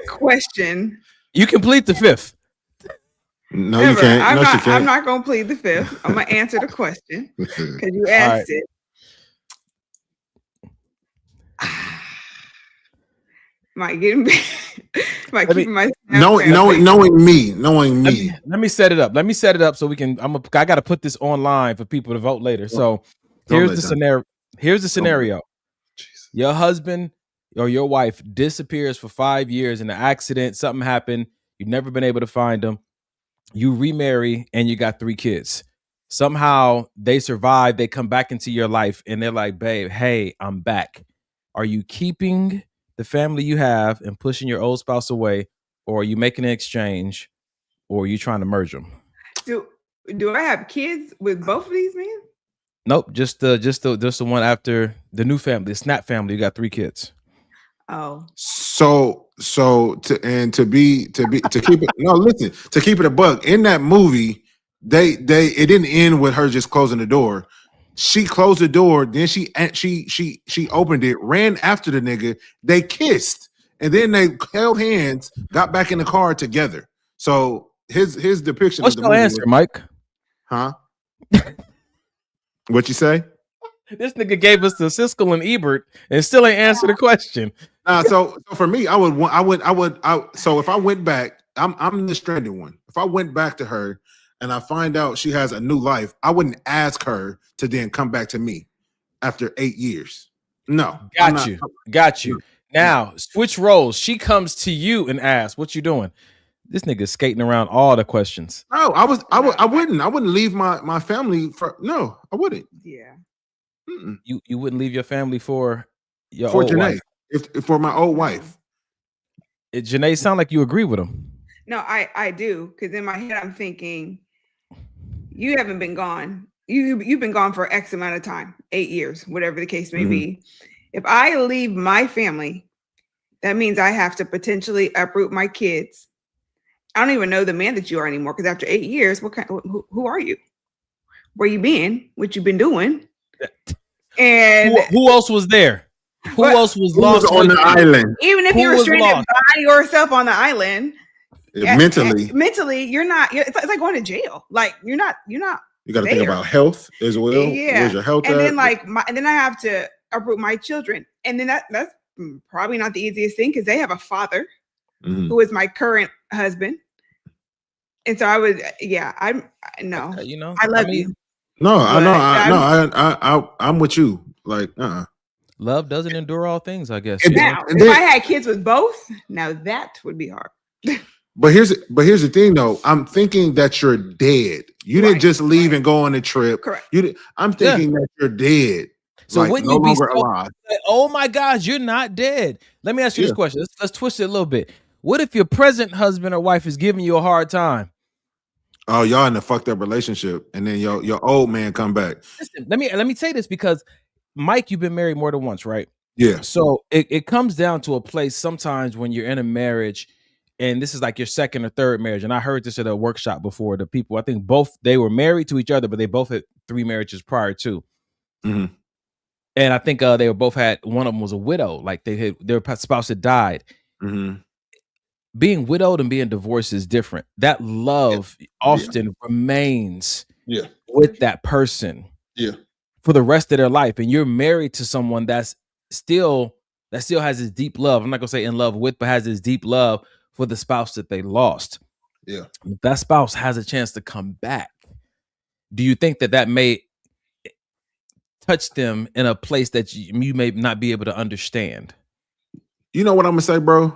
question. You can plead the fifth. No, you can't. I'm not going to plead the fifth. I'm going to answer the question because you asked it. Might get him. Might keep my knowing me. Let me set it up so we can. I got to put this online for people to vote later. So here's the scenario. Here's the scenario. Your husband or your wife disappears for 5 years in an accident. Something happened. You've never been able to find them. You remarry and you got 3 kids. Somehow they survive. They come back into your life and they're like, babe, hey, I'm back. Are you keeping the family you have and pushing your old spouse away, or are you making an exchange, or are you trying to merge them? Do I have kids with both of these men? Nope, just the one after the new family, the Snap family. You got 3 kids. Oh. So to keep it to keep it a bug in that movie, it didn't end with her just closing the door. She closed the door, then she opened it, ran after the nigga. They kissed, and then they held hands, got back in the car together. So his depiction What's of the your movie answer, was, Mike? Huh? What you say? This nigga gave us the Siskel and Ebert and still ain't answered the question. So for me, so if I went back, I'm the stranded one. If I went back to her and I find out she has a new life, I wouldn't ask her to then come back to me after 8 years. No. Got you. Now, switch roles. She comes to you and asks, what you doing? This nigga's skating around all the questions. No, I wouldn't leave my family for. No, I wouldn't. Yeah. Mm-mm. You wouldn't leave your family for your for old Janae, wife. if for my old wife. Janae, sound like you agree with him. No, I do, because in my head I'm thinking, you haven't been gone. You've been gone for X amount of time, 8 years, whatever the case may be. If I leave my family, that means I have to potentially uproot my kids. I don't even know the man that you are anymore, because after 8 years, who are you? Where you been? What you been doing? And who else was there? Who else was lost on the island? Even if you were stranded by yourself on the island, mentally, you're not. It's like going to jail. Like you're not. You got to think about health as well. Yeah. Where's your health and at? then and then I have to uproot my children, and then that's probably not the easiest thing because they have a father who is my current husband, and so I would. Yeah, I love you. No, I'm with you. Like, love doesn't endure all things, I guess. Now, if I had kids with both, now that would be hard. But here's the thing, though. I'm thinking that you're dead. You didn't just leave and go on a trip. Correct. I'm thinking that you're dead. So like, wouldn't no you be longer alive. Like, oh my gosh, you're not dead. Let me ask you this question. Let's twist it a little bit. What if your present husband or wife is giving you a hard time? Oh, y'all in a fucked up relationship, and then your old man come back. Listen, let me say this because Mike, you've been married more than once, right? Yeah. So it comes down to a place sometimes when you're in a marriage and this is like your second or third marriage, and I heard this at a workshop before. The people, I think both they were married to each other, but they both had 3 marriages prior to. Mhm. And I think they were both had, one of them was a widow, like their spouse had died. Mhm. Being widowed and being divorced is different. That love often remains Yeah. with that person Yeah. for the rest of their life, and you're married to someone that still has this deep love. I'm not gonna say in love with, but has this deep love for the spouse that they lost. Yeah. If that spouse has a chance to come back, do you think that may touch them in a place that you may not be able to understand? You know what I'm gonna say, bro?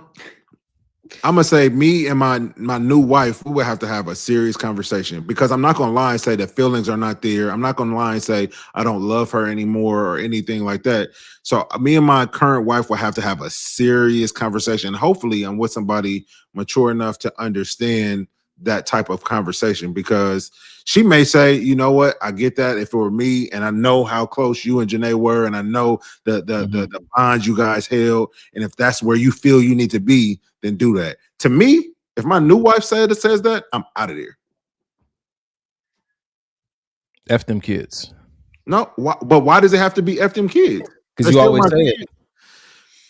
I'm gonna say me and my new wife, we would have to have a serious conversation, because I'm not gonna lie and say that feelings are not there. I'm not gonna lie and say I don't love her anymore or anything like that. So me and my current wife will have to have a serious conversation. Hopefully, I'm with somebody mature enough to understand that type of conversation, because she may say, you know what, I get that if it were me, and I know how close you and Janae were, and I know the bonds you guys held, and if that's where you feel you need to be, then do that. To me, if my new wife says that, I'm out of there. F them kids. No, but why does it have to be F them kids? Because you always say it.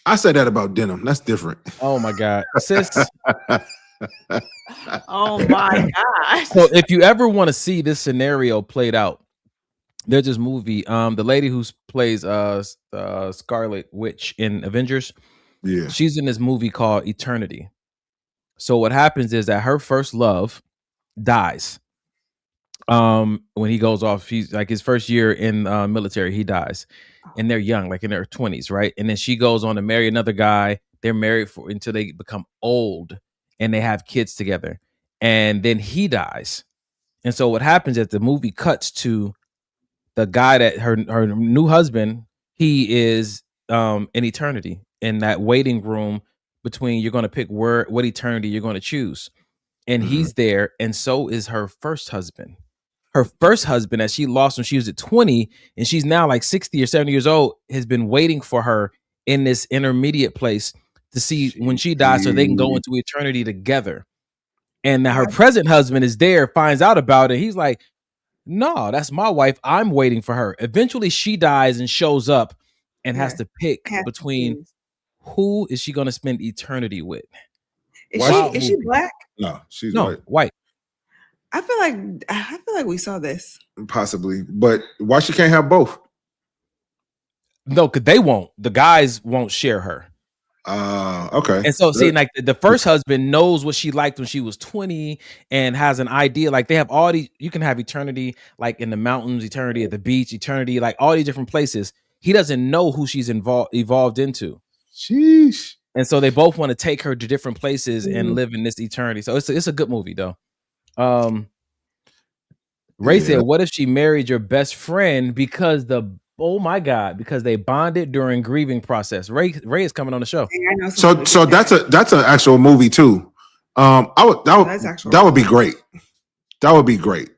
I said that about denim. That's different. Oh my God, sis. Oh my gosh. So if you ever want to see this scenario played out, there's this movie. The lady who plays Scarlet Witch in Avengers, she's in this movie called Eternity. So what happens is that her first love dies. When he goes off, he's like his first year in military, he dies, and they're young, like in their 20s, right? And then she goes on to marry another guy. They're married until they become old, and they have kids together. And then he dies. And so what happens is the movie cuts to the guy that her new husband, he is in eternity, in that waiting room between, you're going to pick what eternity you're going to choose. And he's there, and so is her first husband. Her first husband, that she lost when she was at 20, and she's now like 60 or 70 years old, has been waiting for her in this intermediate place to see when she dies, so they can go into eternity together. And now her present husband is there, finds out about it. He's like, no, that's my wife. I'm waiting for her. Eventually she dies and shows up and has to pick between who is she going to spend eternity with. Is she black? No, she's white. I feel like we saw this. Possibly, but why she can't have both? No, because they won't. The guys won't share her. Okay. And so, see, like the first husband knows what she liked when she was 20 and has an idea. Like they have all these, you can have eternity, like in the mountains, eternity at the beach, eternity, like all these different places. He doesn't know who she's evolved into. Sheesh. And so they both want to take her to different places and live in this eternity. So it's a good movie though. Ray said, what if she married your best friend because because they bonded during grieving process? Ray is coming on the show. So that's an actual movie too. That would be great. That would be great.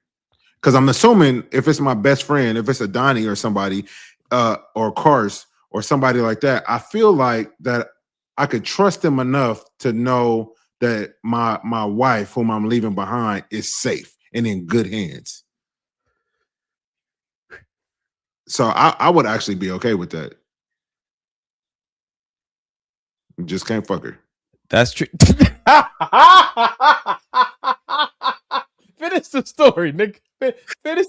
Because I'm assuming if it's my best friend, if it's a Donnie or somebody, or Cars or somebody like that, I feel like that I could trust them enough to know that my wife, whom I'm leaving behind, is safe and in good hands. So I would actually be okay with that. You just can't fuck her. That's true. Finish the story, nigga. Finish.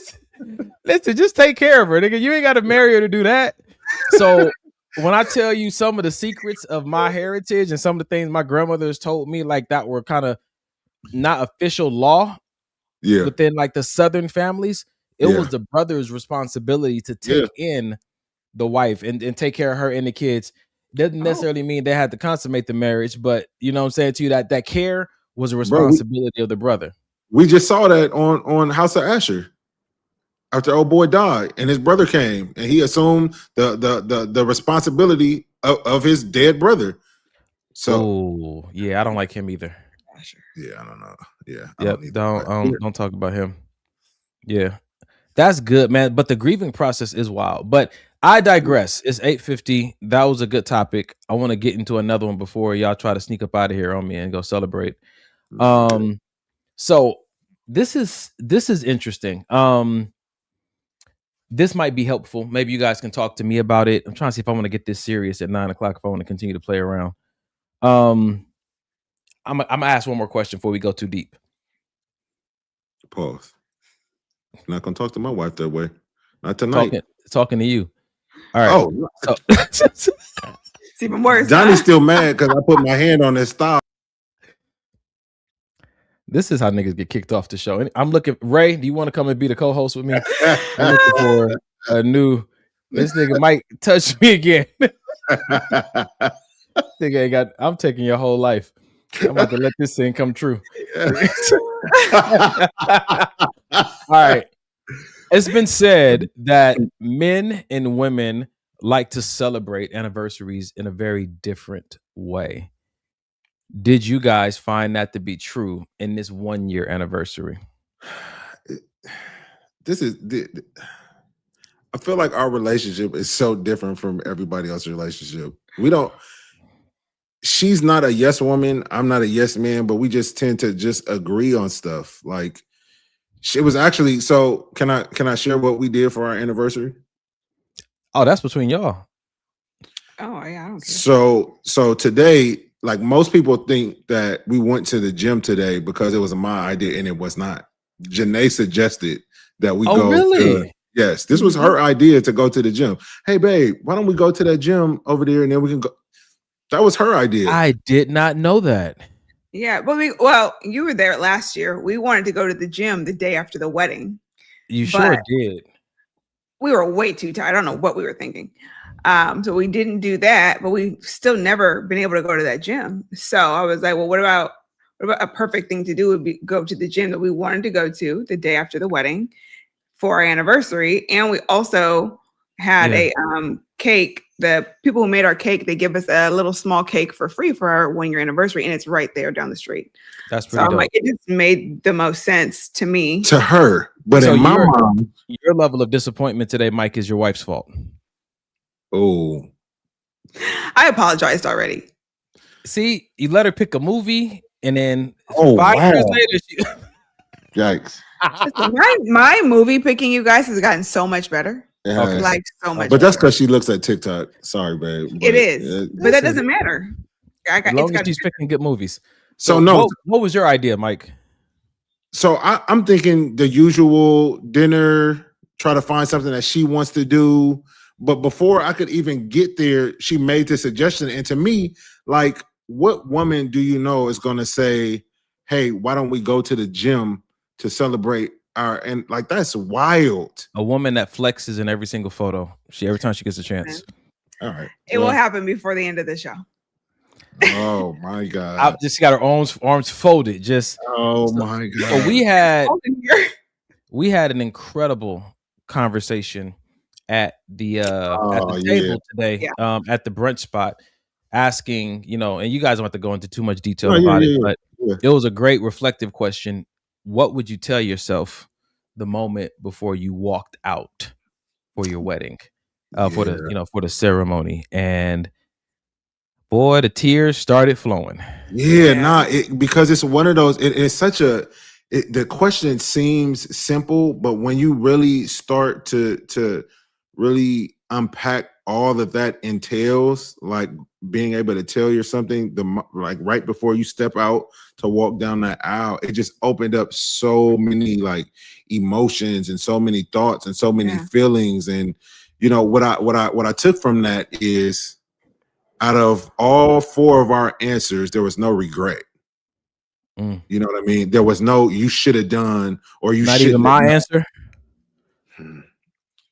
Listen, just take care of her, nigga. You ain't got to marry her to do that. So when I tell you some of the secrets of my heritage and some of the things my grandmothers told me, like that were kind of not official law within like the Southern families, it was the brother's responsibility to take in the wife and take care of her and the kids. Doesn't necessarily mean they had to consummate the marriage, but you know what I'm saying to you, that care was a responsibility of the brother. We just saw that on House of Asher. After old boy died and his brother came and he assumed the responsibility of his dead brother. So yeah, I don't like him either. Yeah, I don't know. Yeah. Don't talk about him. Yeah. That's good, man. But the grieving process is wild. But I digress. It's 8:50. That was a good topic. I want to get into another one before y'all try to sneak up out of here on me and go celebrate. So this is interesting. This might be helpful. Maybe you guys can talk to me about it. I'm trying to see if I want to get this serious at 9:00. If I want to continue to play around. I'm gonna ask one more question before we go too deep. Pause. I'm not gonna talk to my wife that way. Not tonight. Talking to you. All right. Oh, so, It's even worse. Johnny's still mad because I put my hand on his thigh. This is how niggas get kicked off the show. I'm looking. Ray, do you want to come and be the co-host with me? I'm looking for a new. This nigga might touch me again. Nigga ain't got. I'm taking your whole life. I'm about to let this thing come true. All right. It's been said that men and women like to celebrate anniversaries in a very different way. Did you guys find that to be true in this 1 year anniversary? I feel like our relationship is so different from everybody else's relationship. We don't. She's not a yes woman. I'm not a yes man, but we just tend to just agree on stuff. Like, it was actually. So can I share what we did for our anniversary? Oh, that's between y'all. Oh yeah, I don't care. So today, like, most people think that we went to the gym today because it was my idea, and it was not. Janae suggested that we go. Really? Yes, this was her idea to go to the gym. Hey, babe, why don't we go to that gym over there and then we can go? That was her idea. I did not know that. Yeah, but you were there last year. We wanted to go to the gym the day after the wedding. You sure did. We were way too tired. I don't know what we were thinking. So we didn't do that, but we still never been able to go to that gym. So I was like, well, what about a perfect thing to do would be go to the gym that we wanted to go to the day after the wedding for our anniversary. And we also had a cake. The people who made our cake, they give us a little small cake for free for our 1 year anniversary, and it's right there down the street. That's pretty dope. Like, it just made the most sense to me. To her. But so in my mom, your level of disappointment today, Mike, is your wife's fault. Oh. I apologized already. See, you let her pick a movie, and then 5 years later, yikes. my movie picking, you guys, has gotten so much better. Okay. Like, so much but that's better. because she looks at TikTok. Sorry, babe. It is. But that doesn't matter. As long as she's picking good movies. So what was your idea, Mike? So I'm thinking the usual dinner, try to find something that she wants to do. But before I could even get there, she made the suggestion. And to me, like, what woman do you know is going to say, hey, why don't we go to the gym to celebrate and like, that's wild. A woman that flexes in every single photo. Every time she gets a chance. All right. It will happen before the end of the show. Oh my God. Just got her arms folded. My God. We had an incredible conversation at the table today, at the brunch spot, asking, and you guys don't have to go into too much detail about it, but it was a great reflective question. What would you tell yourself the moment before you walked out for your wedding, for the ceremony? And boy, the tears started flowing. Because it's one of those. It's such a. The question seems simple, but when you really start to really unpack all that entails, like being able to tell you something, like right before you step out to walk down that aisle, it just opened up so many like emotions and so many thoughts and so many feelings. And what I took from that is, out of all 4 of our answers, there was no regret. You know what I mean? There was no you should have done, or you not even my answer.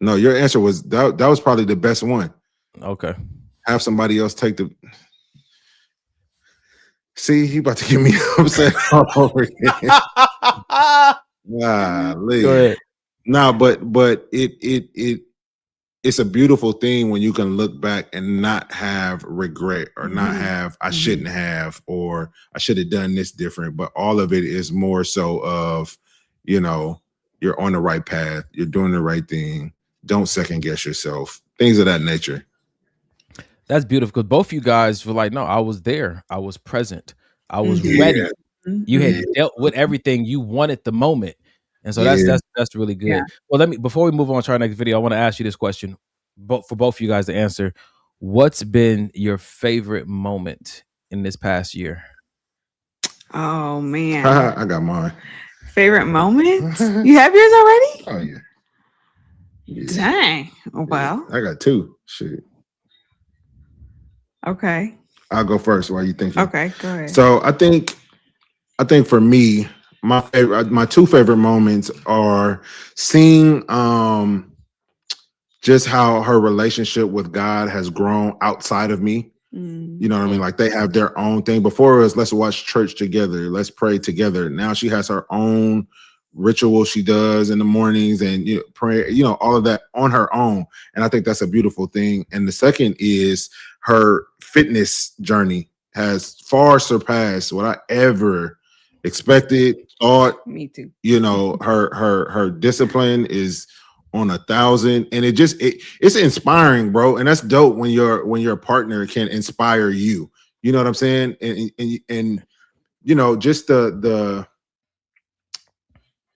No, your answer was that was probably the best one. Okay. Have somebody else take the. See, he about to get me upset all over again. Golly. Go ahead. No, but it's a beautiful thing when you can look back and not have regret, or not have I shouldn't have, or I should have done this different. But all of it is more so of, you're on the right path. You're doing the right thing. Don't second guess yourself. things of that nature. That's beautiful because both you guys were like, no, I was there. I was present. I was Mhm. ready. Mhm. You had Mhm. dealt with everything. You wanted the moment. And so Yeah. that's really Yeah. good. Well, before we move on to our next video, I want to ask you this question, for both you guys to answer. What's been your favorite moment in this past year? Oh man. I got mine. Favorite moment? You have yours already? Oh yeah. Dang. Well, I got two. Shit. okay. I'll go first while you thinking. Okay, go ahead. So I think for me, my two favorite moments are seeing just how her relationship with God has grown outside of me. You know what I mean? Like they have their own thing. Before it was let's watch church together, let's pray together. Now she has her own ritual she does in the mornings and pray, all of that on her own. And I think that's a beautiful thing. And the second is her fitness journey has far surpassed what I ever expected, thought. Me too. Her discipline is on 1,000, and it's inspiring, bro. And that's dope when your partner can inspire you. You know what I'm saying? And just the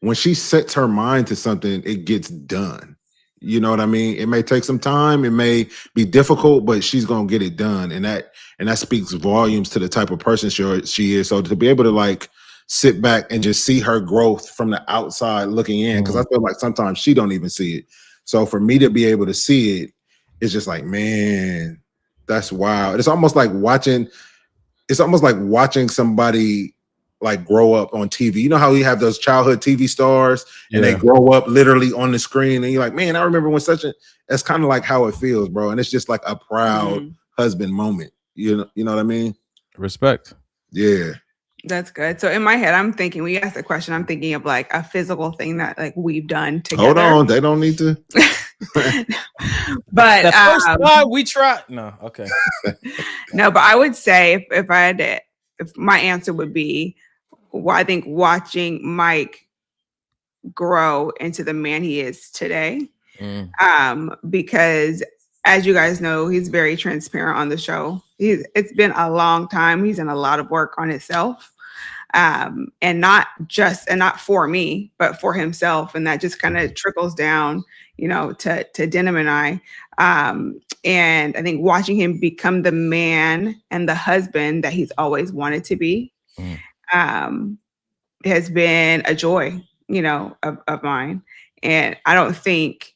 when she sets her mind to something, it gets done. You know what I mean? It may take some time, it may be difficult, but she's gonna get it done, and that speaks volumes to the type of person she is. So to be able to like sit back and just see her growth from the outside looking in, because I feel like sometimes she don't even see it. So for me to be able to see it, it's just like, man, that's wild. It's almost like watching somebody like grow up on TV. You know how you have those childhood TV stars and they grow up literally on the screen, and you're like, man, I remember when that's kind of like how it feels, bro. And it's just like a proud husband moment. You know what I mean? Respect. Yeah. That's good. So in my head, I'm thinking, when you ask the question, I'm thinking of like a physical thing that like we've done together. Hold on, they don't need to. But the first time we tried. No, okay. No, but I would say if I had to, if my answer would be, well, I think watching Mike grow into the man he is today, because as you guys know, he's very transparent on the show. It's been a long time. He's done a lot of work on himself. And not for me, but for himself. And that just kind of trickles down, to Denim and I. And I think watching him become the man and the husband that he's always wanted to be, has been a joy, of mine. And I don't think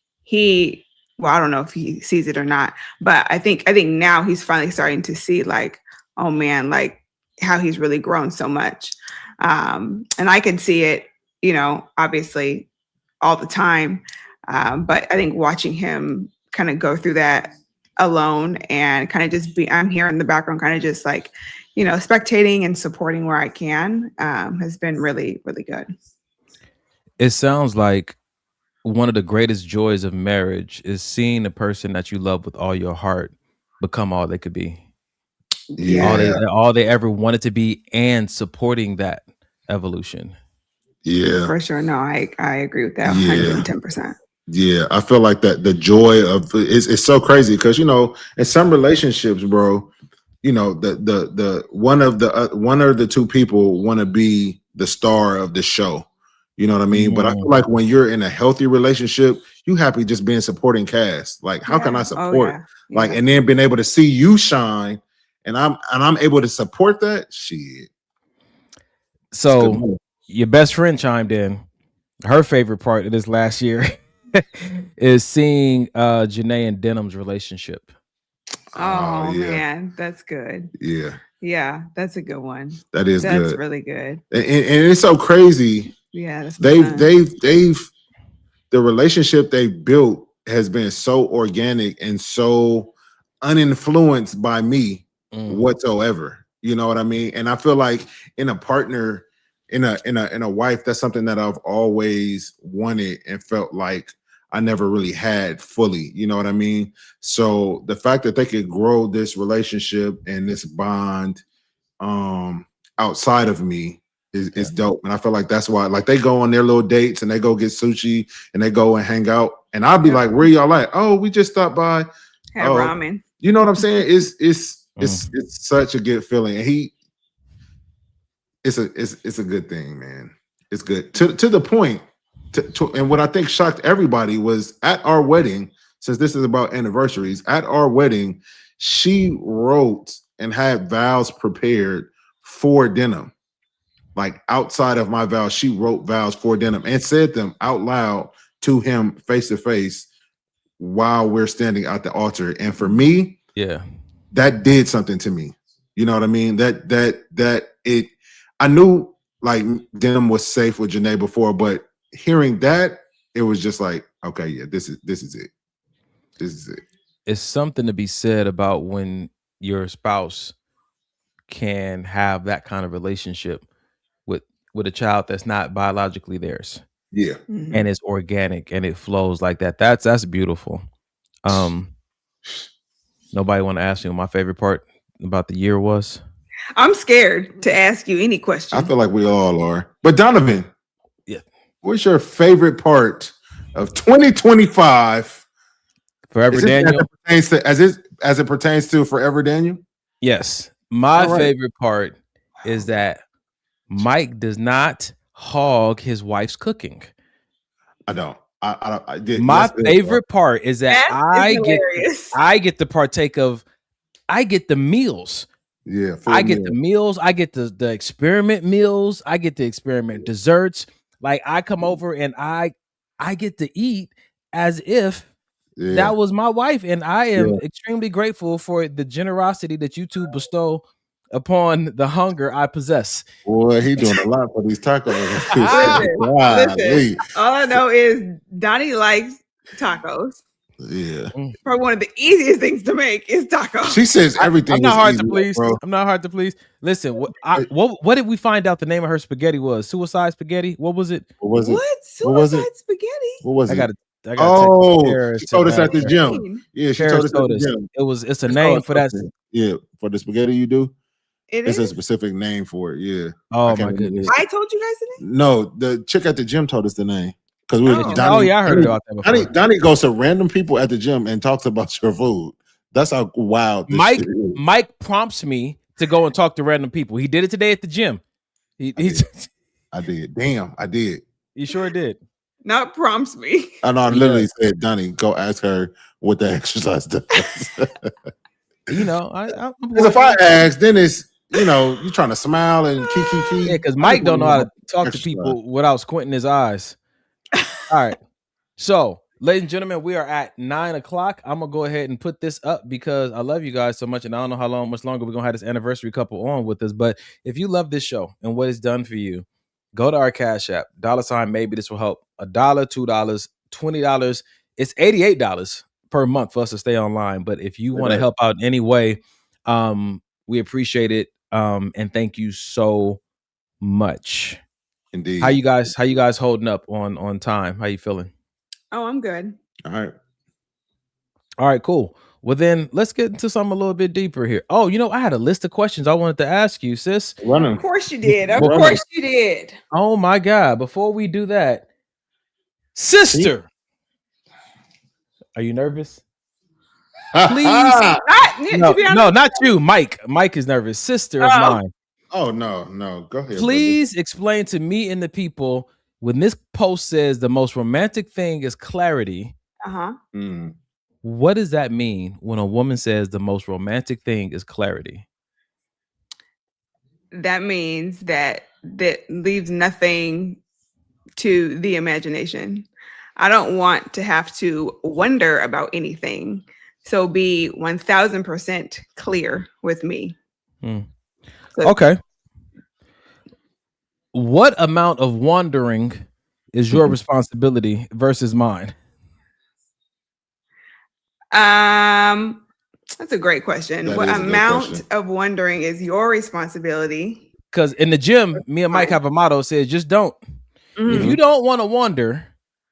I don't know if he sees it or not, but I think now he's finally starting to see like, oh man, like how he's really grown so much. And I can see it, obviously all the time. But I think watching him kind of go through that alone and kind of just I'm here in the background, kind of just like, spectating and supporting where I can, has been really, really good. It sounds like one of the greatest joys of marriage is seeing the person that you love with all your heart become all they could be. Yeah. All they ever wanted to be, and supporting that evolution. Yeah. For sure. No, I agree with that 110%. Yeah, I feel like that the joy of it's so crazy because in some relationships, bro, the one or the two people want to be the star of the show. You know what I mean? But I feel like when you're in a healthy relationship, you happy just being supporting cast. Like, how can I support? Like, and then being able to see you shine, and I'm able to support that shit. So your best friend chimed in. Her favorite part of this last year is seeing Janae and Denim's relationship. Oh man, that's good. Yeah, that's a good one. That's good. That's really good. And it's so crazy. Yeah, they've the relationship they've built has been so organic and so uninfluenced by me whatsoever. You know what I mean? And I feel like in a partner, in a wife, that's something that I've always wanted and felt like I never really had fully. You know what I mean? So the fact that they could grow this relationship and this bond outside of me is dope. And I feel like that's why, like, they go on their little dates and they go get sushi and they go and hang out. And I'll be like, where y'all at? Oh, we just stopped by. Have ramen. You know what I'm saying? It's such a good feeling. And it's a good thing, man. It's good. To the point, and what I think shocked everybody was at our wedding, since this is about anniversaries, at our wedding, she wrote and had vows prepared for Denim. Like, outside of my vows, she wrote vows for Denim and said them out loud to him face to face while we're standing at the altar. And for me, that did something to me. You know what I mean? I knew like Denim was safe with Janae before, but hearing that, it was just like, okay, yeah, this is it. This is it. It's something to be said about when your spouse can have that kind of relationship with a child that's not biologically theirs. Yeah. And it's organic and it flows like that. That's beautiful. Nobody want to ask you what my favorite part about the year was? I'm scared to ask you any question. I feel like we all are. But Donovan, what's your favorite part of 2025? Forever Daniel? As it pertains to Forever Daniel? Yes. My favorite part is that Mike does not hog his wife's cooking. I don't. I did. My favorite part is that I get to partake of. I get the meals. Yeah, I get the meals. I get the experiment meals. I get the experiment desserts. Like, I come over and I get to eat as if that was my wife, and I am extremely grateful for the generosity that you two bestow upon the hunger I possess. Boy, he doing a lot for these tacos. Listen, all I know is Donnie likes tacos. Yeah. Probably one of the easiest things to make is tacos. She says everything. I'm not is hard easy, to please. bro. I'm not hard to please. Listen, what did we find out the name of her spaghetti was? Suicide spaghetti? What was it? What was it? What? Suicide spaghetti? What was it? I got she told us at the gym. Yeah, she told us at the gym. It's a name for that. Yeah, for the spaghetti you do. It's a specific name for it. Yeah. Oh my goodness. I told you guys the name? No, the chick at the gym told us the name. Because we were Donnie, I heard about that before. Donnie goes to random people at the gym and talks about your food. That's how wild this shit is. Mike prompts me to go and talk to random people. He did it today at the gym. I did. Damn, I did. You sure did. Not prompts me. I know. I literally said, Donnie, go ask her what the exercise does. You know, because if I ask, then it's, you know, you trying to smile and kiki. Yeah, because Mike don't know how to talk to people without squinting his eyes. All right. So, ladies and gentlemen, we are at 9:00. I'm gonna go ahead and put this up because I love you guys so much, and I don't know much longer we're gonna have this anniversary couple on with us. But if you love this show and what it's done for you, go to our Cash App, $ maybe this will help. $1, $2, $20. It's $88 per month for us to stay online. But if you want to help out in any way, we appreciate it. And thank you so much. Indeed. How you guys holding up on time? How you feeling? Oh, I'm good. All right, cool. Well, then let's get into something a little bit deeper here. Oh, you know, I had a list of questions I wanted to ask you, sis. Of course you did. Of course you did. Oh my God. Before we do that, sister, are you nervous? Please. Not you. Mike. Mike is nervous. Sister of mine. Oh, no. Go ahead. Please explain to me and the people when this post says the most romantic thing is clarity. What does that mean when a woman says the most romantic thing is clarity? That means that leaves nothing to the imagination. I don't want to have to wonder about anything. So be 1000% clear with me. Okay. What amount of wandering is your responsibility versus mine? That's a great question. What amount of wandering is your responsibility? Because in the gym, me and Mike have a motto says, just don't. If you don't want to wander,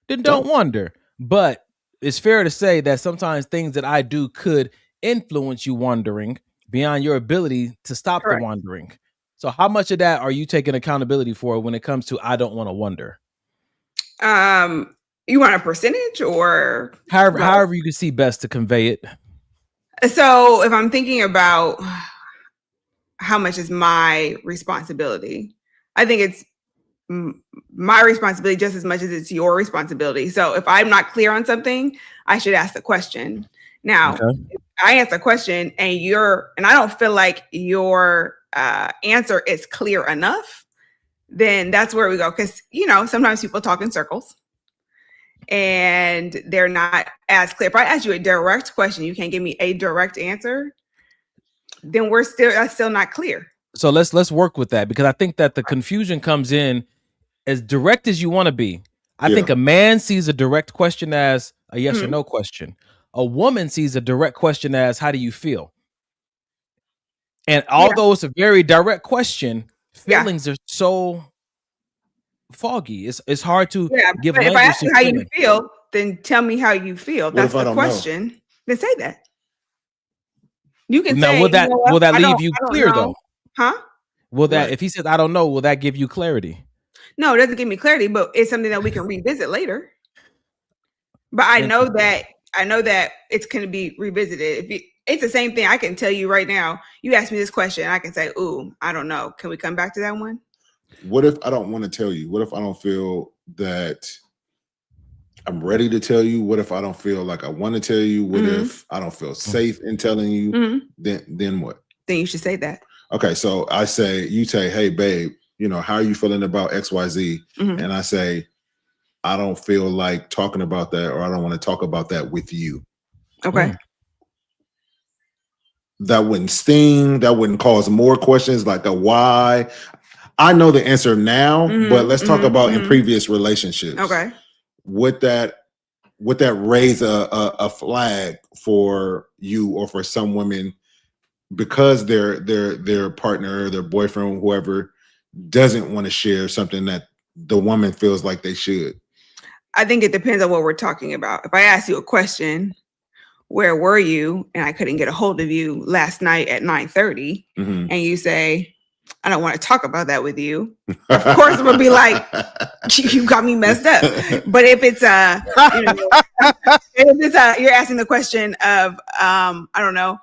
then don't wander. But it's fair to say that sometimes things that I do could influence you wandering beyond your ability to stop the wandering. So how much of that are you taking accountability for when it comes to I don't want to wonder? You want a percentage or However you can see best to convey it. So if I'm thinking about how much is my responsibility, I think it's my responsibility just as much as it's your responsibility. So if I'm not clear on something, I should ask the question. Now, if I ask a question and I don't feel like your answer is clear enough, then that's where we go. Because, sometimes people talk in circles and they're not as clear. If I ask you a direct question, you can't give me a direct answer, then that's still not clear. So let's work with that, because I think that the confusion comes in as direct as you want to be. I think a man sees a direct question as a yes or no question. A woman sees a direct question as how do you feel? And although it's a very direct question, feelings are so foggy. It's hard to give but language if I ask you to how feeling. you feel, then tell me how you feel. That's the question. Then say that. You can Now, say, will that leave you clear though? Huh? Will that if he says I don't know, will that give you clarity? No, it doesn't give me clarity, but it's something that we can revisit later. But I know that it's going to be revisited. It's the same thing. I can tell you right now. You ask me this question, I can say, "Ooh, I don't know. Can we come back to that one?" What if I don't want to tell you? What if I don't feel that I'm ready to tell you? What if I don't feel like I want to tell you? What if I don't feel safe in telling you? Then what? Then you should say that. Okay, so you say, hey, babe, how are you feeling about XYZ? And I say, I don't feel like talking about that, or I don't want to talk about that with you. Okay. That wouldn't sting. That wouldn't cause more questions like a why. I know the answer now, but let's talk about in previous relationships. Okay. Would that raise a flag for you or for some women because their partner, their boyfriend, whoever doesn't want to share something that the woman feels like they should? I think it depends on what we're talking about. If I ask you a question, where were you? And I couldn't get a hold of you last night at 9:30, and you say, I don't want to talk about that with you. Of course, we'll be like, you got me messed up. But if it's you're asking the question of, I don't know,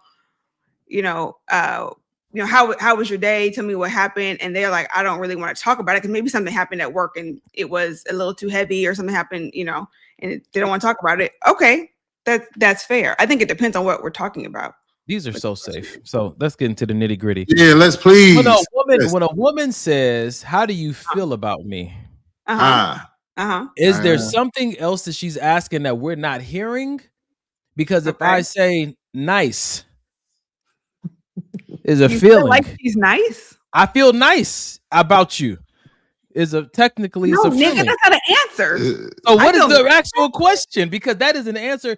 how was your day? Tell me what happened. And they're like, I don't really want to talk about it because maybe something happened at work and it was a little too heavy or something happened, and they don't want to talk about it. Okay, that's fair. I think it depends on what we're talking about. These are so safe. So let's get into the nitty gritty. Yeah, let's please. When a woman says, how do you feel about me? Is there something else that she's asking that we're not hearing? Because if I say nice, is a feeling. Feel like she's nice? I feel nice about you. Is a technically no, it's a nigga, feeling. That's not an answer. So what is the actual question? Because that is an answer.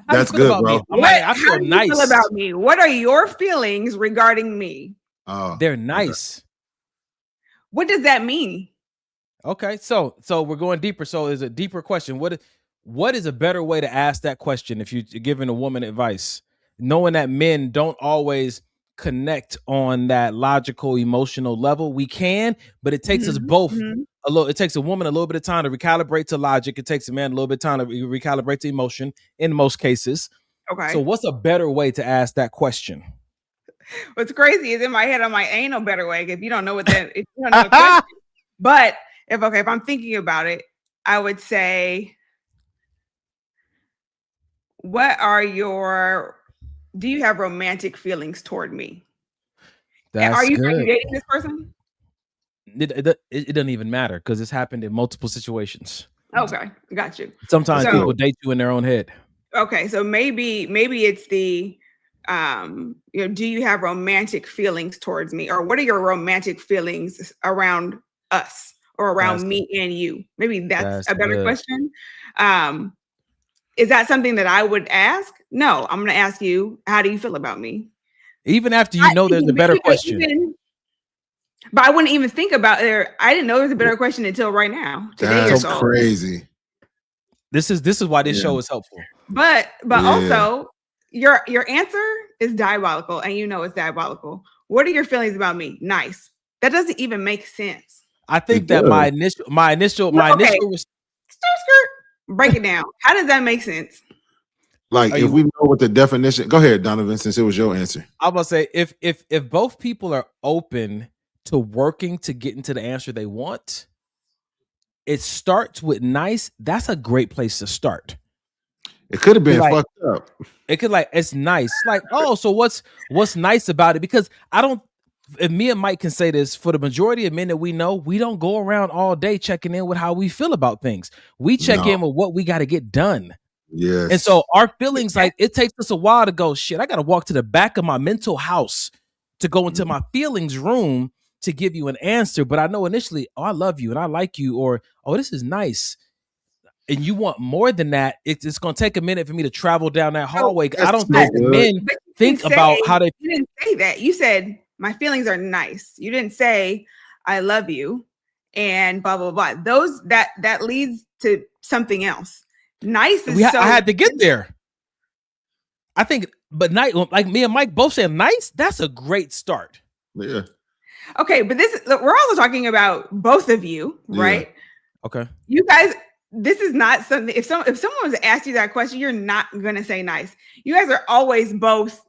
How That's do you feel good, about bro. me? I feel how do nice. you feel about me? What are your feelings regarding me? They're nice. Okay. What does that mean? Okay, so we're going deeper. So it's a deeper question. What is a better way to ask that question if you're giving a woman advice, knowing that men don't always connect on that logical, emotional level? We can, but it takes us both a little. It takes a woman a little bit of time to recalibrate to logic. It takes a man a little bit of time to recalibrate to emotion in most cases. Okay. So what's a better way to ask that question? What's crazy is in my head, I'm like, ain't no better way. If you don't know what that, if you don't know the question. But if I'm thinking about it, I would say, do you have romantic feelings toward me? That's are you good. dating this person? It doesn't even matter because it's happened in multiple situations. Okay, got you. Sometimes people date you in their own head. Okay, so maybe it's the do you have romantic feelings towards me, or what are your romantic feelings around us or around me and you? Maybe that's a better question. Is that something that I would ask? No, I'm going to ask you, how do you feel about me? Even after there's a better question. But I wouldn't even think about there. I didn't know there's a better question until right now. That's crazy. This is why this show is helpful. But also your answer is diabolical, and it's diabolical. What are your feelings about me? Nice. That doesn't even make sense. I think that my initial break it down. How does that make sense? Like if we know what the definition, go ahead, Donovan, since it was your answer. I was gonna say if both people are open to working to get into the answer they want, it starts with nice. That's a great place to start. It could have been fucked up. It could it's nice. Like, oh, so what's nice about it? Because if me and Mike can say this, for the majority of men that we know, we don't go around all day checking in with how we feel about things. We check in with what we got to get done. Yes. And so our feelings, like, it takes us a while to go, shit, I got to walk to the back of my mental house to go into my feelings room to give you an answer. But I know initially, oh, I love you and I like you, or, oh, this is nice. And you want more than that. It's going to take a minute for me to travel down that hallway. I don't think men think about how they. You didn't say that. You said my feelings are nice. You didn't say I love you and blah blah blah. That leads to something else. Nice is I had to get there. I think, but like me and Mike both saying nice. That's a great start. Yeah. Okay, but we're also talking about both of you, right? Yeah. Okay. You guys. This is not something. If someone was to ask you that question, you're not going to say nice. You guys are always both.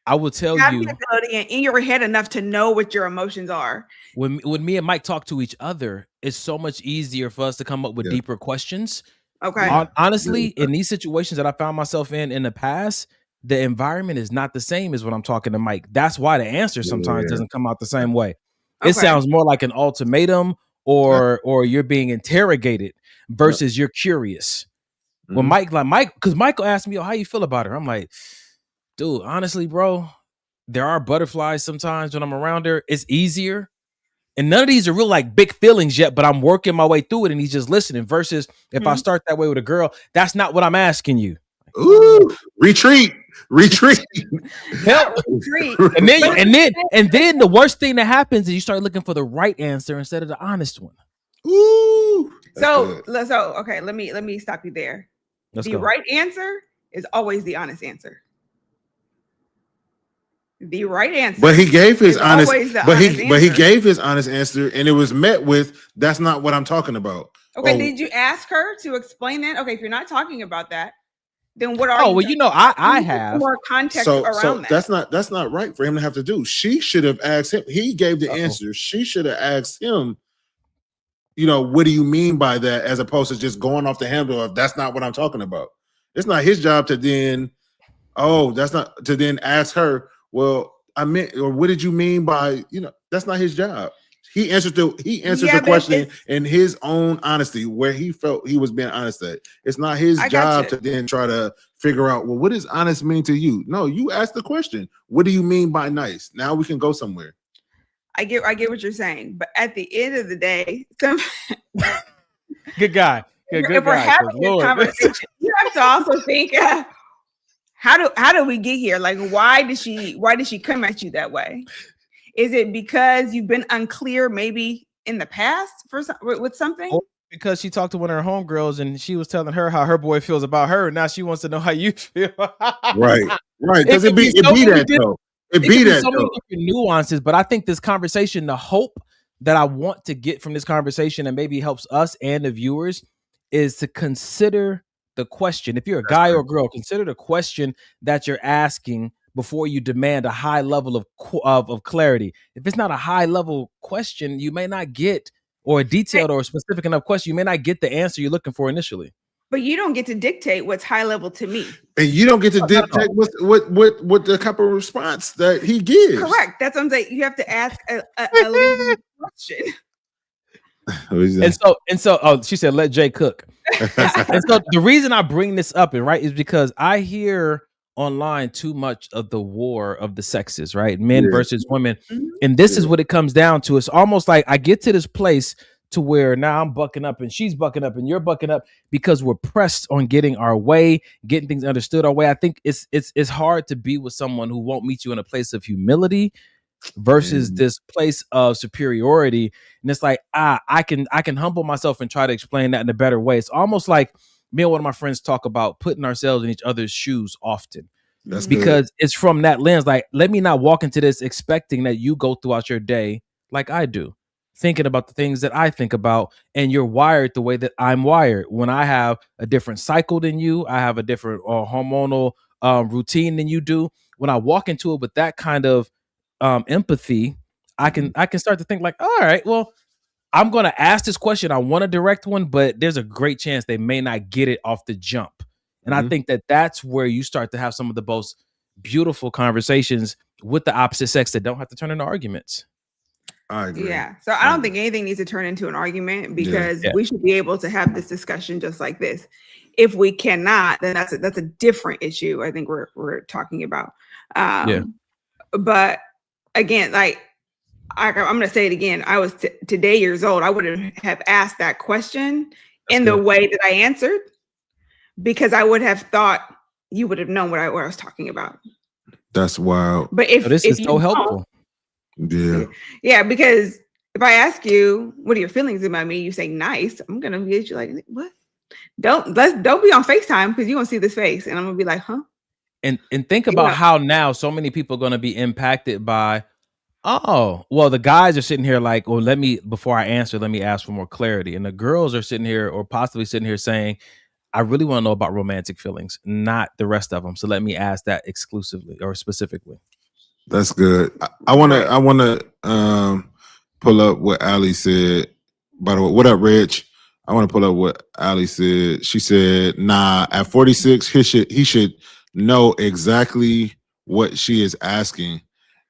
I will tell have you, the ability in your head enough to know what your emotions are. When me and Mike talk to each other, it's so much easier for us to come up with deeper questions. Okay. Honestly, in these situations that I found myself in the past, the environment is not the same as when I'm talking to Mike. That's why the answer sometimes doesn't come out the same way. Okay. It sounds more like an ultimatum or you're being interrogated versus you're curious. When Mike, because Michael asked me, oh, how you feel about her? I'm like, dude, honestly, bro, there are butterflies sometimes when I'm around her. It's easier. And none of these are real like big feelings yet, but I'm working my way through it and he's just listening. Versus if I start that way with a girl, that's not what I'm asking you. Ooh, retreat. Help. And then the worst thing that happens is you start looking for the right answer instead of the honest one. Ooh. So okay, let me stop you there. Let's the go. right answer is always the honest answer. The right answer. But he gave his honest. But he gave his honest answer, and it was met with, "That's not what I'm talking about." Okay, did you ask her to explain that? Okay, if you're not talking about that, then what are you? Oh, well, you know, I have more context around that. That's not right for him to have to do. She should have asked him. He gave the answer. She should have asked him, you know, what do you mean by that, as opposed to just going off the handle of that's not what I'm talking about. It's not his job to then, to then ask her, well, I meant, or what did you mean by, you know, that's not his job. He answered the question in his own honesty, where he felt he was being honest at. It's not his job to then try to figure out, well, what does honest mean to you? No, you asked the question. What do you mean by nice? Now we can go somewhere. I get what you're saying, but at the end of the day, good guy. If we're having a conversation, you have to also think, how do we get here? Like, why did she come at you that way? Is it because you've been unclear maybe in the past with something? Or because she talked to one of her homegirls and she was telling her how her boy feels about her, and now she wants to know how you feel. Right. Does it be that though? It be that so many different nuances, but I think this conversation, the hope that I want to get from this conversation, and maybe helps us and the viewers, is to consider the question. If you're a guy or a girl, consider the question that you're asking before you demand a high level of clarity. If it's not a high level question, you may not get, or a detailed or specific enough question, you may not get the answer you're looking for initially. But you don't get to dictate what's high level to me. And you don't get to dictate what the type of response that he gives. Correct. That's what I'm saying. You have to ask a leading question. And so she said, let Jay cook. And so the reason I bring this up, is because I hear online too much of the war of the sexes, right? Men versus women. And this is what it comes down to. It's almost like I get to this place to where now I'm bucking up and she's bucking up and you're bucking up because we're pressed on getting our way, getting things understood our way. I think it's hard to be with someone who won't meet you in a place of humility versus this place of superiority. And it's like, I can humble myself and try to explain that in a better way. It's almost like me and one of my friends talk about putting ourselves in each other's shoes often. That's because it's from that lens. Like, let me not walk into this expecting that you go throughout your day like I do, thinking about the things that I think about, and you're wired the way that I'm wired. When I have a different cycle than you, I have a different hormonal routine than you do. When I walk into it with that kind of empathy, I can start to think like, all right, well, I'm going to ask this question. I want a direct one, but there's a great chance they may not get it off the jump. And I think that that's where you start to have some of the most beautiful conversations with the opposite sex that don't have to turn into arguments. I agree. Yeah. So I don't think anything needs to turn into an argument, because we should be able to have this discussion just like this. If we cannot, then that's a different issue. I think we're talking about. But again, like I'm going to say it again. I was today years old. I would have asked that question in the way that I answered, because I would have thought you would have known what I was talking about. That's wild. But if this is so helpful. Yeah, because if I ask you, what are your feelings about me? You say nice. I'm gonna get you like, what? Don't be on FaceTime, because you're gonna see this face, and I'm gonna be like, huh? And think about how now so many people are gonna be impacted by, oh, well, the guys are sitting here like, well, before I answer, let me ask for more clarity. And the girls are sitting here, or possibly sitting here saying, I really want to know about romantic feelings, not the rest of them. So let me ask that exclusively or specifically. That's good. I want to pull up what Ali said. By the way, what up, Rich? I want to pull up what Ali said. She said, "Nah, at 46, he should know exactly what she is asking."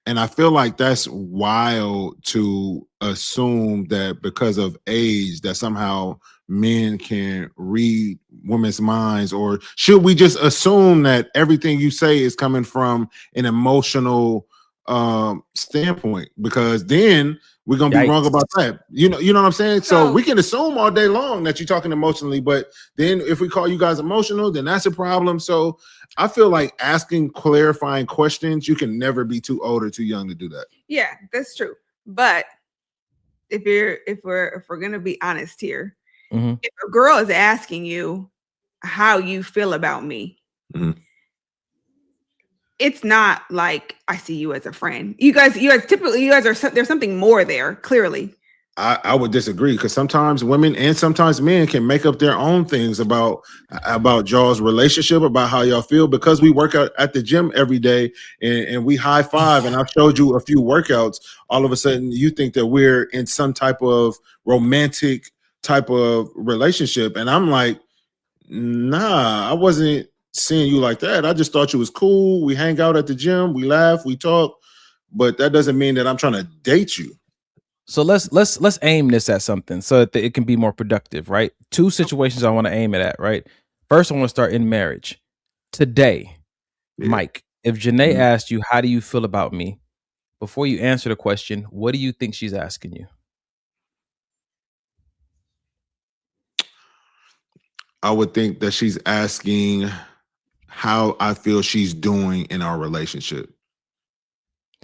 And I feel like that's wild to assume that because of age that somehow men can read women's minds, or should we just assume that everything you say is coming from an emotional standpoint? Because then we're gonna be wrong about that. You know what I'm saying? So we can assume all day long that you're talking emotionally, but then if we call you guys emotional, then that's a problem. So I feel like asking clarifying questions, you can never be too old or too young to do that. Yeah, that's true. But if we're gonna be honest here, if a girl is asking you how you feel about me, it's not like I see you as a friend. You guys typically there's something more there, clearly. I would disagree, because sometimes women and sometimes men can make up their own things about y'all's relationship, about how y'all feel, because we work out at the gym every day and we high five and I've showed you a few workouts. All of a sudden you think that we're in some type of romantic type of relationship. And I'm like, nah, I wasn't seeing you like that. I just thought you was cool. We hang out at the gym, we laugh, we talk, but that doesn't mean that I'm trying to date you. So let's aim this at something so that it can be more productive, right? Two situations I want to aim it at, right? First, I want to start in marriage. Today, Mike, if Janae asked you, how do you feel about me? Before you answer the question, what do you think she's asking you? I would think that she's asking how I feel she's doing in our relationship.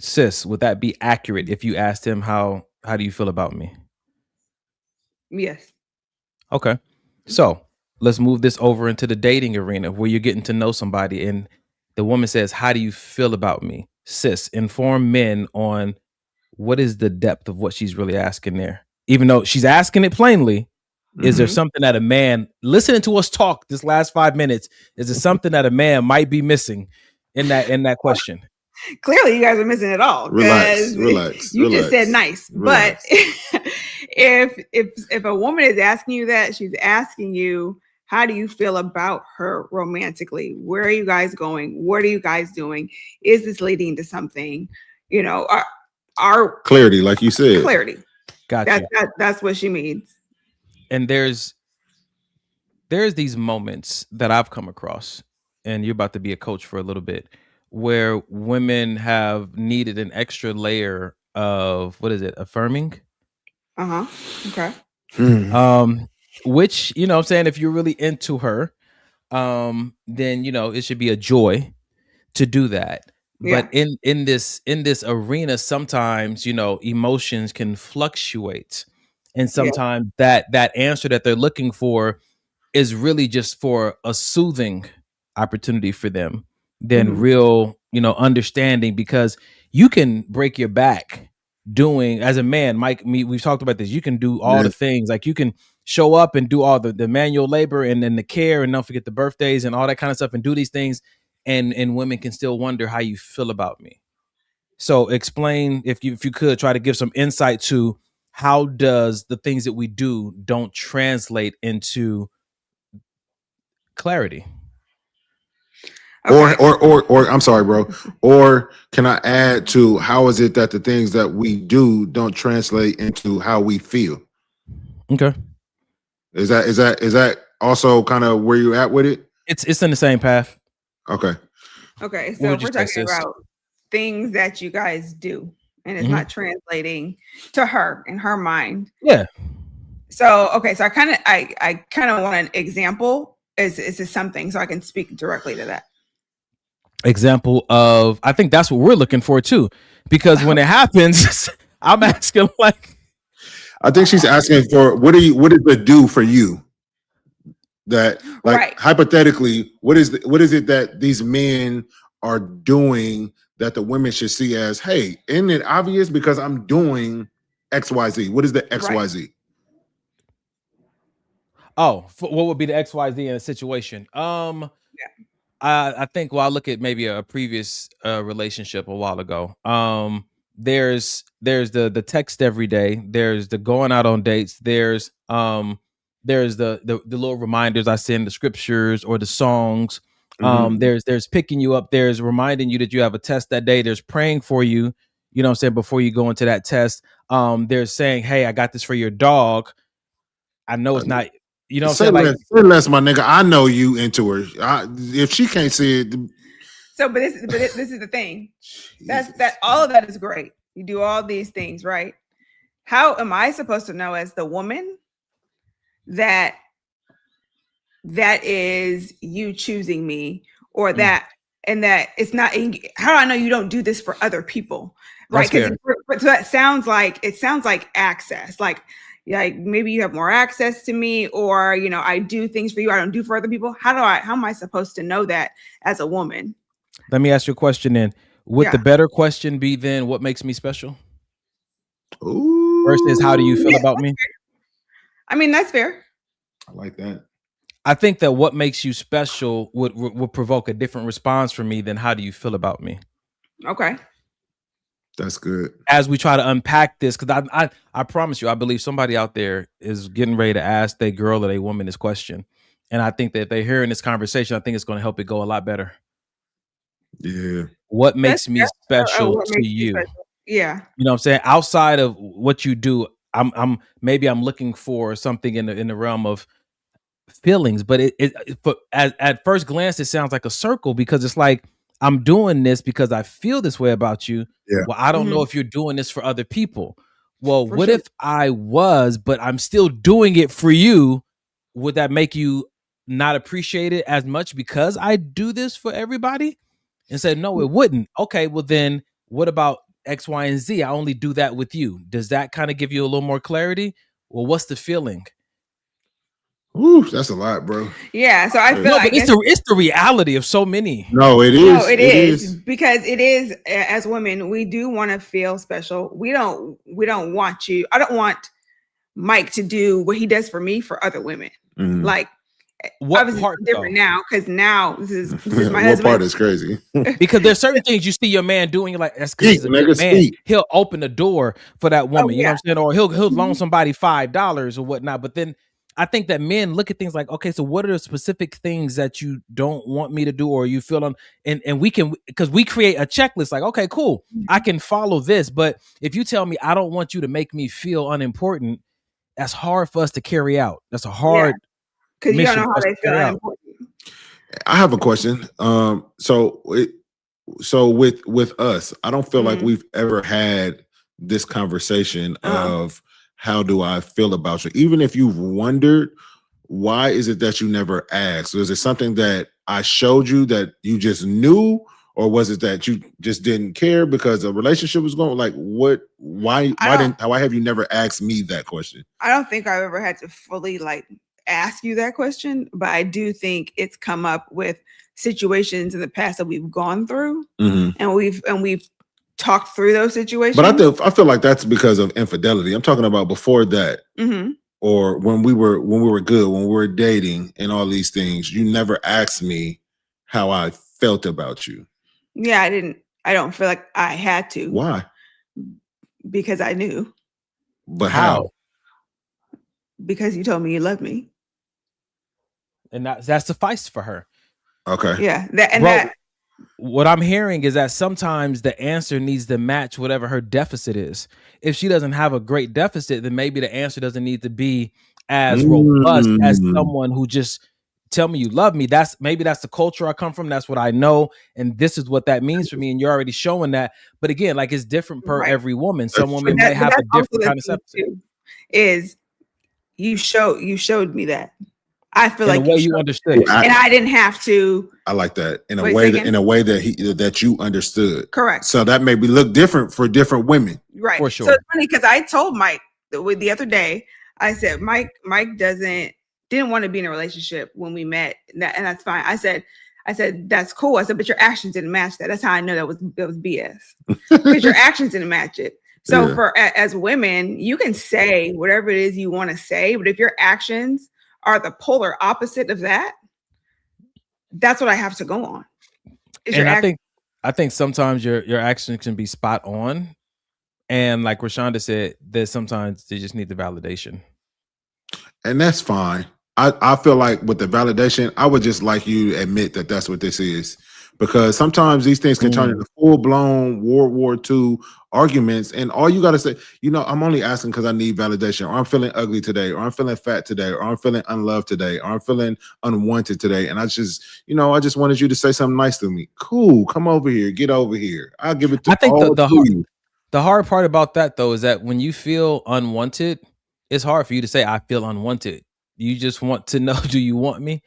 Sis, would that be accurate if you asked him how do you feel about me? Yes. Okay. So let's move this over into the dating arena where you're getting to know somebody and the woman says, how do you feel about me? Sis, inform men on what is the depth of what she's really asking there. Even though she's asking it plainly, is there something that a man, listening to us talk this last 5 minutes, is there something that a man might be missing in that question? Clearly you guys are missing it all. Relax. You just said nice. Relax. But if a woman is asking you that, she's asking you, how do you feel about her romantically? Where are you guys going? What are you guys doing? Is this leading to something? You know, our clarity, like you said. Clarity. Gotcha. That's what she means. And there's these moments that I've come across, and you're about to be a coach for a little bit, where women have needed an extra layer of, what is it, affirming? Okay. Which, you know what I'm saying, if you're really into her, then, you know, it should be a joy to do that. Yeah. But in this arena, sometimes, you know, emotions can fluctuate. And sometimes that answer that they're looking for is really just for a soothing opportunity for them than real, you know, understanding, because you can break your back doing as a man, Mike, me, we've talked about this. You can do all the things, like you can show up and do all the manual labor and then the care, and don't forget the birthdays and all that kind of stuff, and do these things, and women can still wonder how you feel about me. So explain, if you could, try to give some insight to how does the things that we do don't translate into clarity. Okay. Or I'm sorry, bro. Or can I add to how is it that the things that we do don't translate into how we feel? Okay. Is that also kind of where you're at with it? It's in the same path. Okay. Okay. What So would you we're say, talking sis? about things that you guys do, and it's Mhm. not translating to her in her mind. Yeah. So okay. So I kind of want an example. Is this something so I can speak directly to that? Example of, I think that's what we're looking for too, because when it happens, I'm asking like, I think she's asking for what does it do for you? That, like, Right. hypothetically, what is it that these men are doing that the women should see as, hey, isn't it obvious because I'm doing XYZ? What is the XYZ? oh, what would be the XYZ in a situation? I think, well, I look at maybe a previous relationship a while ago. There's the text every day. There's the going out on dates. There's the little reminders I send, the scriptures or the songs. There's picking you up. There's reminding you that you have a test that day. There's praying for you. You know what I'm saying, before you go into that test. There's saying, hey, I got this for your dog. I know it's not. You know what I'm saying? Like, Say less, my nigga. I know you into her. If she can't see it, So, but this is the thing. That all of that is great. You do all these things, right? How am I supposed to know as the woman that is you choosing me, or that and that it's not? How do I know you don't do this for other people, right? Because so that sounds like access, like maybe you have more access to me, or I do things for you I don't do for other people. How am I supposed to know that as a woman? let me ask you a question then. Would the better question be then, what makes me special? Ooh. Versus how do you feel about me? I mean, that's fair. I like that. I think that what makes you special would provoke a different response from me than how do you feel about me? Okay. That's good. As we try to unpack this, because I promise you, I believe somebody out there is getting ready to ask their girl or their woman this question. And I think that if they're hearing this conversation, I think it's going to help it go a lot better. Yeah. What makes me special to you? Yeah. You know what I'm saying? Outside of what you do, I'm looking for something in the realm of feelings, but at first glance it sounds like a circle, because it's like, I'm doing this because I feel this way about you. Yeah. Well, I don't know if you're doing this for other people. Well, what if I was, but I'm still doing it for you? Would that make you not appreciate it as much because I do this for everybody? And said, no, it wouldn't. Okay, well then what about X, Y, and Z? I only do that with you. Does that kind of give you a little more clarity? Well, what's the feeling? Ooh, that's a lot, bro. Yeah, so I feel like it's the reality of so many. No, it is. No, it is because it is. As women, we do want to feel special. We don't want you. I don't want Mike to do what he does for me for other women. Mm-hmm. Like, what obviously part it's different now, because now this is my what husband. part is crazy? Because there's certain things you see your man doing, you're like, that's because he's a good man. He'll open the door for that woman. You know what I'm saying? Or he'll loan somebody $5 or whatnot. But then I think that men look at things like, okay, so what are the specific things that you don't want me to do, or you feel and we can, because we create a checklist like, okay, cool, I can follow this. But if you tell me I don't want you to make me feel unimportant, that's hard for us to carry out. That's a hard because you don't know how mission they feel unimportant. I have a question. So with us, I don't feel like we've ever had this conversation of how do I feel about you? Even if you've wondered, why is it that you never asked? Was it something that I showed you that you just knew, or was it that you just didn't care because the relationship was going? Like, what? Why have you never asked me that question? I don't think I've ever had to fully ask you that question, but I do think it's come up with situations in the past that we've gone through, and we've talked through those situations. But I feel like that's because of infidelity. I'm talking about before that, or when we were good, when we were dating, and all these things. You never asked me how I felt about you. Yeah, I don't feel like I had to. Why? Because I knew. But how? Because you told me you loved me. And that sufficed for her. Okay. Yeah. What I'm hearing is that sometimes the answer needs to match whatever her deficit is. If she doesn't have a great deficit, then maybe the answer doesn't need to be as robust as someone who just tell me you love me. That's the culture I come from. That's what I know. And this is what that means for me. And you're already showing that. But again, like it's different per every woman. Some women may have a different kind of deficit. Is you showed me that. I feel in like a way you understood it. And I didn't have to. I like that in a way that you understood. Correct. So that maybe look different for different women. Right. For sure. So it's funny because I told Mike the other day, I said, Mike didn't want to be in a relationship when we met. And that's fine. I said, that's cool. I said, but your actions didn't match that. That's how I know that was BS. Because your actions didn't match it. So as women, you can say whatever it is you want to say, but if your actions are the polar opposite of that, that's what I have to go on. I think sometimes your actions can be spot on. And like Rashonda said, that sometimes they just need the validation. And that's fine. I feel like with the validation, I would just like you to admit that that's what this is. Because sometimes these things can turn into full-blown World War II arguments. And all you got to say, I'm only asking because I need validation, or I'm feeling ugly today, or I'm feeling fat today, or I'm feeling unloved today, or I'm feeling unwanted today. And I just wanted you to say something nice to me. Cool. Come over here. Get over here. I'll give it to you. The hard part about that, though, is that when you feel unwanted, it's hard for you to say, I feel unwanted. You just want to know, do you want me?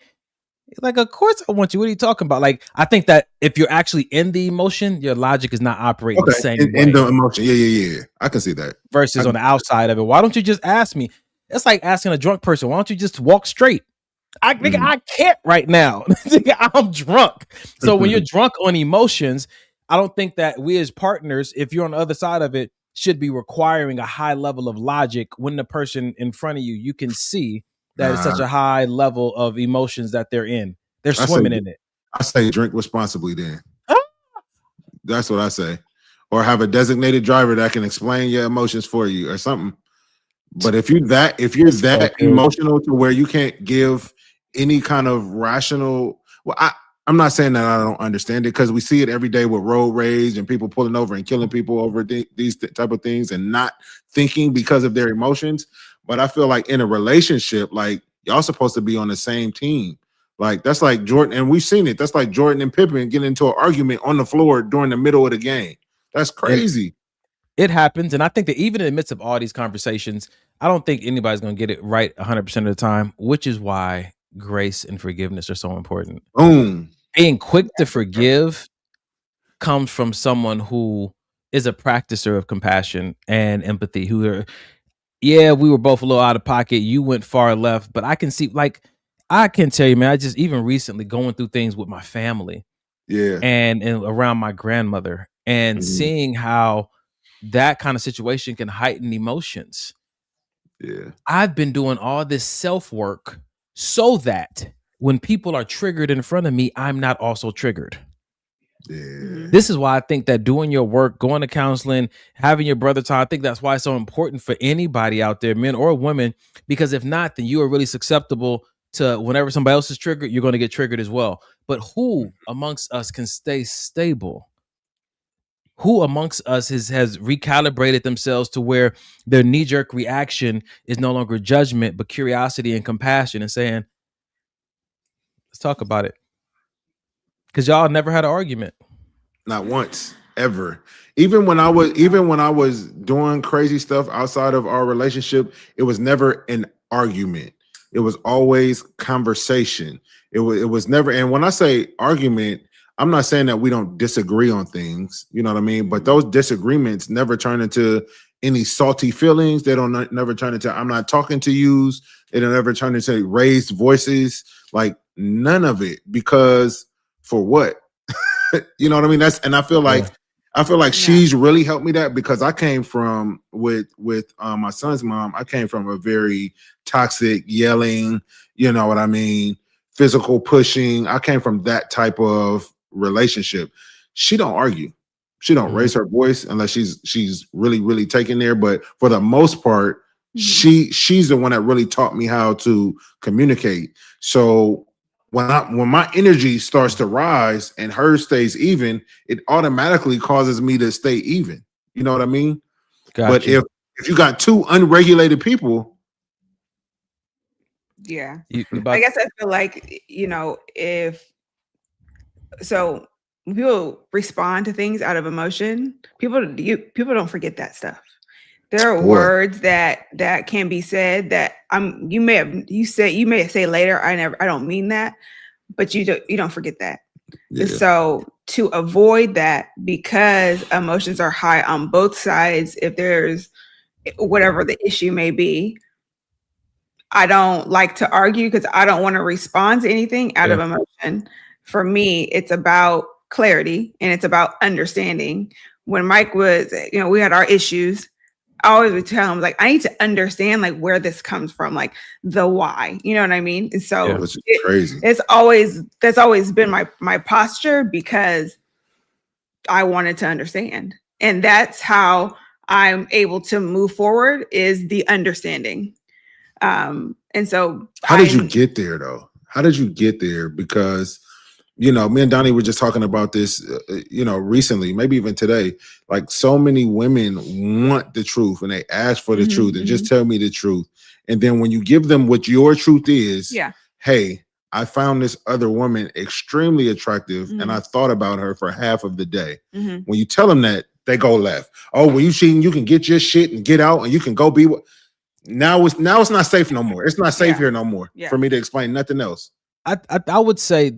Like, of course I want you. What are you talking about? Like, I think that if you're actually in the emotion, your logic is not operating the same way. In the emotion. Yeah. I can see that. Versus on the outside of it. Why don't you just ask me? It's like asking a drunk person, why don't you just walk straight? I can't right now. I'm drunk. So when you're drunk on emotions, I don't think that we as partners, if you're on the other side of it, should be requiring a high level of logic when the person in front of you can see that it's such a high level of emotions that they're in. They're swimming in it. I say drink responsibly then. That's what I say. Or have a designated driver that can explain your emotions for you or something. But if you're that emotional to where you can't give any kind of rational, I'm not saying that I don't understand it, because we see it every day with road rage and people pulling over and killing people over these type of things and not thinking because of their emotions. But I feel like in a relationship, like y'all supposed to be on the same team. Like that's like Jordan, and we've seen it. That's like Jordan and Pippen getting into an argument on the floor during the middle of the game. That's crazy. It happens. And I think that even in the midst of all these conversations, I don't think anybody's going to get it right 100% of the time, which is why grace and forgiveness are so important. Being quick to forgive comes from someone who is a practicer of compassion and empathy, we were both a little out of pocket. You went far left, but I can see, I can tell you, man, I just even recently going through things with my family. Yeah. And around my grandmother and seeing how that kind of situation can heighten emotions. Yeah. I've been doing all this self-work so that when people are triggered in front of me, I'm not also triggered. Yeah. This is why I think that doing your work, going to counseling, having your brother time, I think that's why it's so important for anybody out there, men or women, because if not, then you are really susceptible to whenever somebody else is triggered, you're going to get triggered as well. But who amongst us can stay stable? Who amongst us has recalibrated themselves to where their knee-jerk reaction is no longer judgment, but curiosity and compassion, and saying, let's talk about it. Because y'all never had an argument. Not once, ever. Even when I was doing crazy stuff outside of our relationship, it was never an argument. It was always conversation. It was never. And when I say argument, I'm not saying that we don't disagree on things. You know what I mean? But those disagreements never turn into any salty feelings. They don't never turn into I'm not talking to you. They don't ever turn into raised voices. Like none of it. Because for what? You know what I mean? And I feel like I feel like she's really helped me that because I came from with my son's mom. I came from a very toxic, yelling, you know what I mean, physical pushing. I came from that type of relationship. She don't argue. She don't raise her voice unless she's really, really taken there. But for the most part, she's the one that really taught me how to communicate. So when my energy starts to rise and hers stays even, it automatically causes me to stay even. You know what I mean? But if you got two unregulated people, I guess I feel like, you know, when people respond to things out of emotion, people don't forget that stuff. There are words that can be said that you may say later, I don't mean that, but you don't forget that. Yeah. So to avoid that, because emotions are high on both sides, if there's whatever the issue may be, I don't like to argue because I don't want to respond to anything out of emotion. For me, it's about clarity and it's about understanding. When Mike was, you know, we had our issues, I always would tell him, like, I need to understand, like, where this comes from, like the why, you know what I mean? And so which is crazy. that's always been my posture, because I wanted to understand. And that's how I'm able to move forward, is the understanding. And so how did you get there though? How did you get there? Because, you know, me and Donnie were just talking about this, you know, recently, maybe even today. Like, so many women want the truth and they ask for the truth and just tell me the truth. And then when you give them what your truth is, hey, I found this other woman extremely attractive and I thought about her for half of the day. When you tell them that, they go left. Oh, when you cheating, you can get your shit and get out and you can go be what. Now it's not safe no more. It's not safe here no more for me to explain nothing else. I would say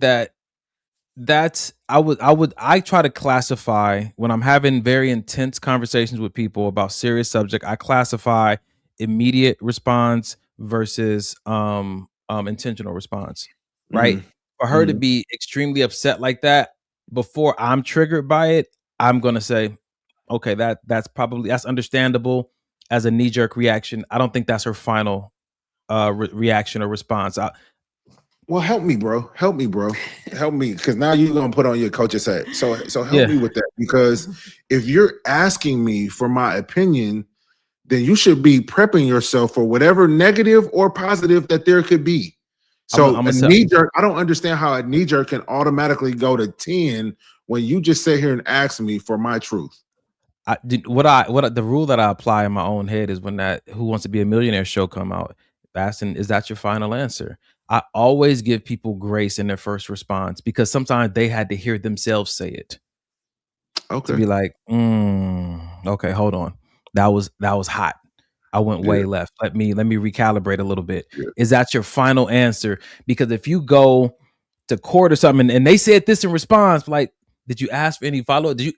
I try to classify when I'm having very intense conversations with people about serious subject. I classify immediate response versus intentional response. Right? For her to be extremely upset like that before I'm triggered by it, I'm gonna say, okay, that's understandable as a knee-jerk reaction. I don't think that's her final reaction or response. Well, help me, bro. Help me, because now you're gonna put on your coach's hat. So help me with that, because if you're asking me for my opinion, then you should be prepping yourself for whatever negative or positive that there could be. So a knee-jerk, I don't understand how a knee-jerk can automatically go to 10 when you just sit here and ask me for my truth. The rule that I apply in my own head is when that Who Wants to Be a Millionaire show come out, asking, is that your final answer? I always give people grace in their first response, because sometimes they had to hear themselves say it. Okay. To be like, okay, hold on. That was hot. I went way left. Let me recalibrate a little bit. Is that your final answer? Because if you go to court or something and they said this in response, like, did you ask for any follow-up? Did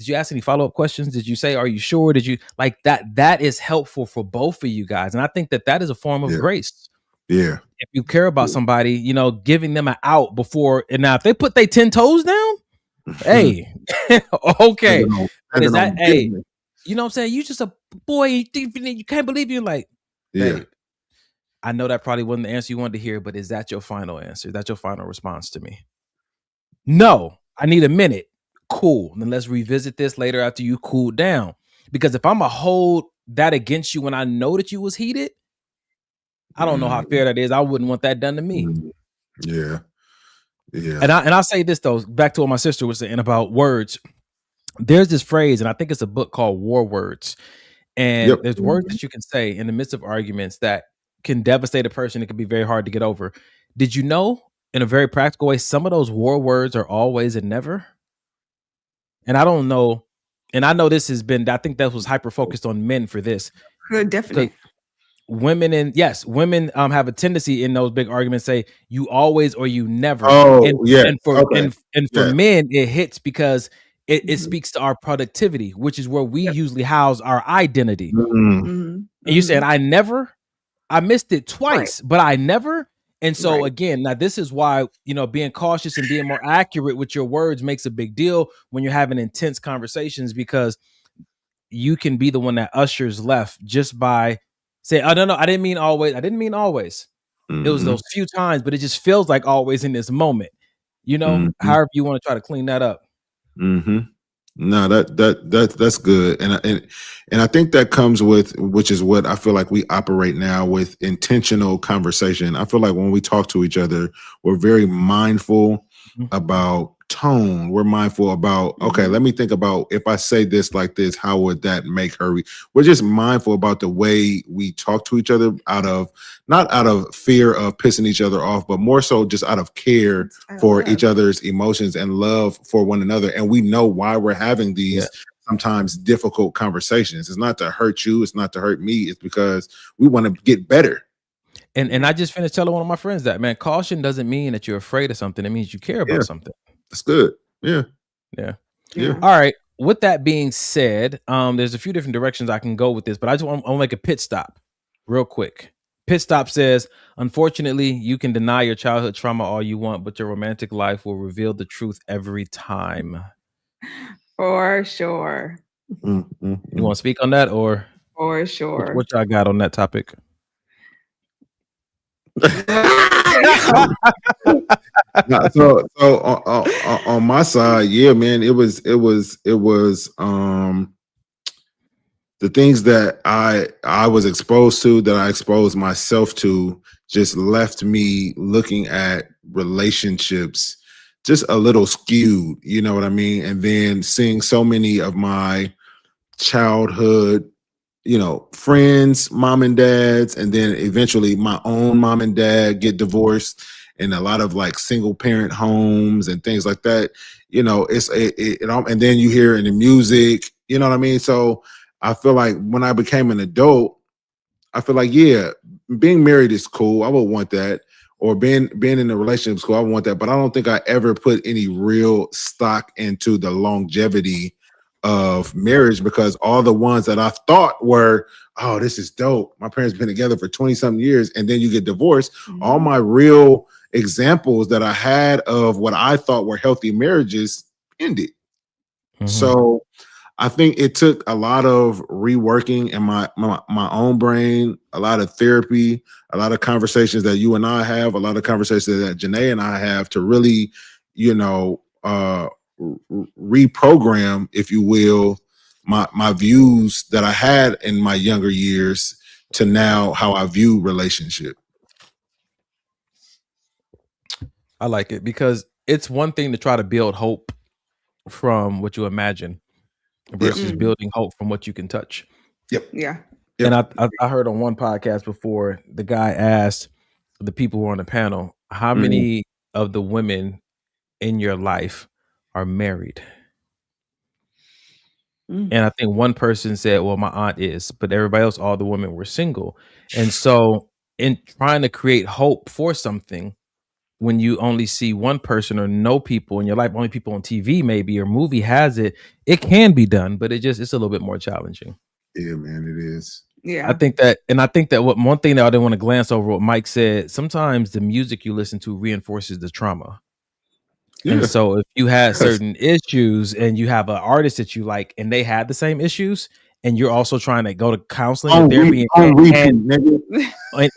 you ask any follow-up questions? Did you say, are you sure? Did you like that? That is helpful for both of you guys. And I think that is a form of grace. Yeah. If you care about somebody, you know, giving them an out before, and now if they put their 10 toes down, hey, okay. But is that, hey, you know what I'm saying? You just a boy, you can't believe you're like, babe, I know that probably wasn't the answer you wanted to hear, but is that your final answer? Is that your final response to me? No, I need a minute. Cool. Then let's revisit this later after you cooled down. Because if I'm going to hold that against you when I know that you was heated, I don't know how fair that is. I wouldn't want that done to me. Yeah. And I'll say this though, back to what my sister was saying about words. There's this phrase, and I think it's a book called War Words. And there's words that you can say in the midst of arguments that can devastate a person. It can be very hard to get over. Did you know, in a very practical way, some of those war words are always and never? And I don't know. And I know this has been, I think that was hyper focused on men for this. Definitely. Women have a tendency in those big arguments say you always or you never. And for men it hits because it speaks to our productivity, which is where we usually house our identity. And you said I missed it twice, but I never. And so Right. again, now this is why, being cautious and being more accurate with your words makes a big deal when you're having intense conversations, because you can be the one that ushers left just by saying, "Oh, no, I didn't mean always. I didn't mean always. It was those few times, but it just feels like always in this moment." However you want to try to clean that up. Mm-hmm. No, that's good, and I think that comes with, which is what I feel like we operate now with, intentional conversation. I feel like when we talk to each other, we're very mindful about tone. We're mindful about, okay, let me think about, if I say this like this, how would that make her? We're just mindful about the way we talk to each other, not out of fear of pissing each other off, but more so just out of care for each other's emotions and love for one another. And we know why we're having these sometimes difficult conversations. It's not to hurt you. It's not to hurt me. It's because we want to get better. And I just finished telling one of my friends that, man, caution doesn't mean that you're afraid of something. It means you care about something. That's good. Yeah. All right. With that being said, there's a few different directions I can go with this, but I want to make a pit stop real quick. Pit stop says, unfortunately, you can deny your childhood trauma all you want, but your romantic life will reveal the truth every time. For sure. You want to speak on that, or for sure? What y'all got on that topic? So on my side, yeah, man, it was the things that I was exposed to, that I exposed myself to, just left me looking at relationships just a little skewed, you know what I mean? And then seeing so many of my childhood, friends, mom and dads, and then eventually my own mom and dad get divorced, and a lot of like single parent homes and things like that. And then you hear in the music, you know what I mean? So I feel like when I became an adult, I feel like, yeah, being married is cool. I would want that. Or being in a relationship is cool. I would want that. But I don't think I ever put any real stock into the longevity of marriage, because all the ones that I thought were, oh, this is dope, my parents been together for 20 something years, and then you get divorced. All my real examples that I had of what I thought were healthy marriages ended. So I think it took a lot of reworking in my own brain, a lot of therapy, a lot of conversations that you and I have, a lot of conversations that Janae and I have, to really, reprogram, if you will, my views that I had in my younger years to now how I view relationship. I like it, because it's one thing to try to build hope from what you imagine versus building hope from what you can touch. Yeah. And I heard on one podcast before, the guy asked the people who were on the panel, how many of the women in your life are married? And I think one person said, well, my aunt is, but everybody else, all the women were single. And so in trying to create hope for something, when you only see one person or no people in your life, only people on TV maybe or movie has it, it can be done, but it's a little bit more challenging. Yeah, man, it is. Yeah. I think that one thing that I didn't want to glance over what Mike said, sometimes the music you listen to reinforces the trauma. Yeah. And so if you had certain issues and you have an artist that you like and they had the same issues, and you're also trying to go to counseling and therapy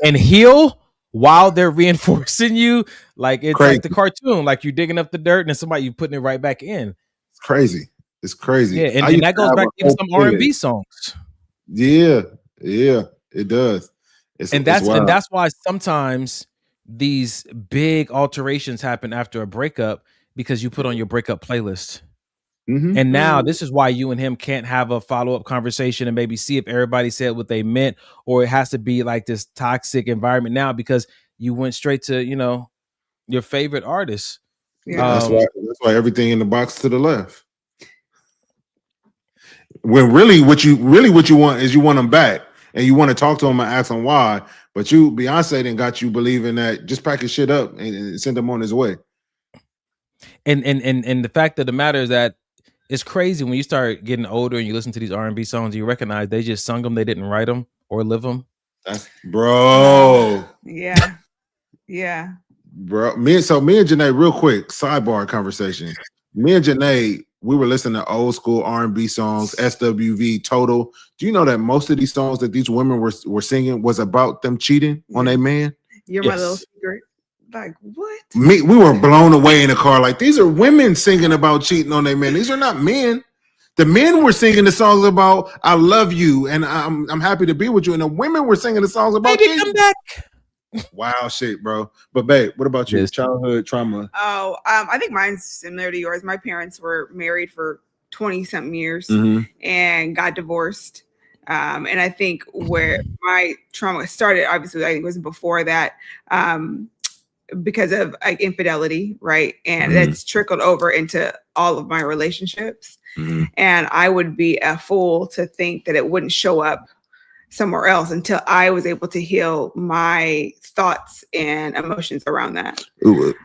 and heal while they're reinforcing you, like it's crazy. Like the cartoon, like you're digging up the dirt and somebody you putting it right back in. It's crazy. It's crazy. Yeah, and that goes back to even some R&B songs. Yeah, it does. That's why sometimes these big alterations happen after a breakup, because you put on your breakup playlist. And now this is why you and him can't have a follow-up conversation and maybe see if everybody said what they meant, or it has to be like this toxic environment now because you went straight to, your favorite artist. Yeah. That's why everything in the box to the left. When really what you want is you want them back, and you want to talk to them and ask them why. But Beyonce then got you believing that just pack his shit up and send him on his way. And the fact of the matter is that it's crazy when you start getting older and you listen to these R&B songs, you recognize they just sung them, they didn't write them or live them. That's bro. Yeah. Yeah. Bro, me and Janae, real quick, sidebar conversation. Me and Janae, we were listening to old school R&B songs, SWV, Total. Do you know that most of these songs that these women were singing was about them cheating on a man? You're my little secret. Like, what? We were blown away in the car. Like, these are women singing about cheating on their men. These are not men. The men were singing the songs about "I love you" and "I'm happy to be with you," and the women were singing the songs about Baby, come back. Wow, shit, bro. But babe, what about you? Yes. Childhood trauma? Oh, I think mine's similar to yours. My parents were married for 20-something years and got divorced. And I think where my trauma started, obviously, I think it was before that, because of like infidelity, right? And that's trickled over into all of my relationships. And I would be a fool to think that it wouldn't show up somewhere else until I was able to heal my thoughts and emotions around that.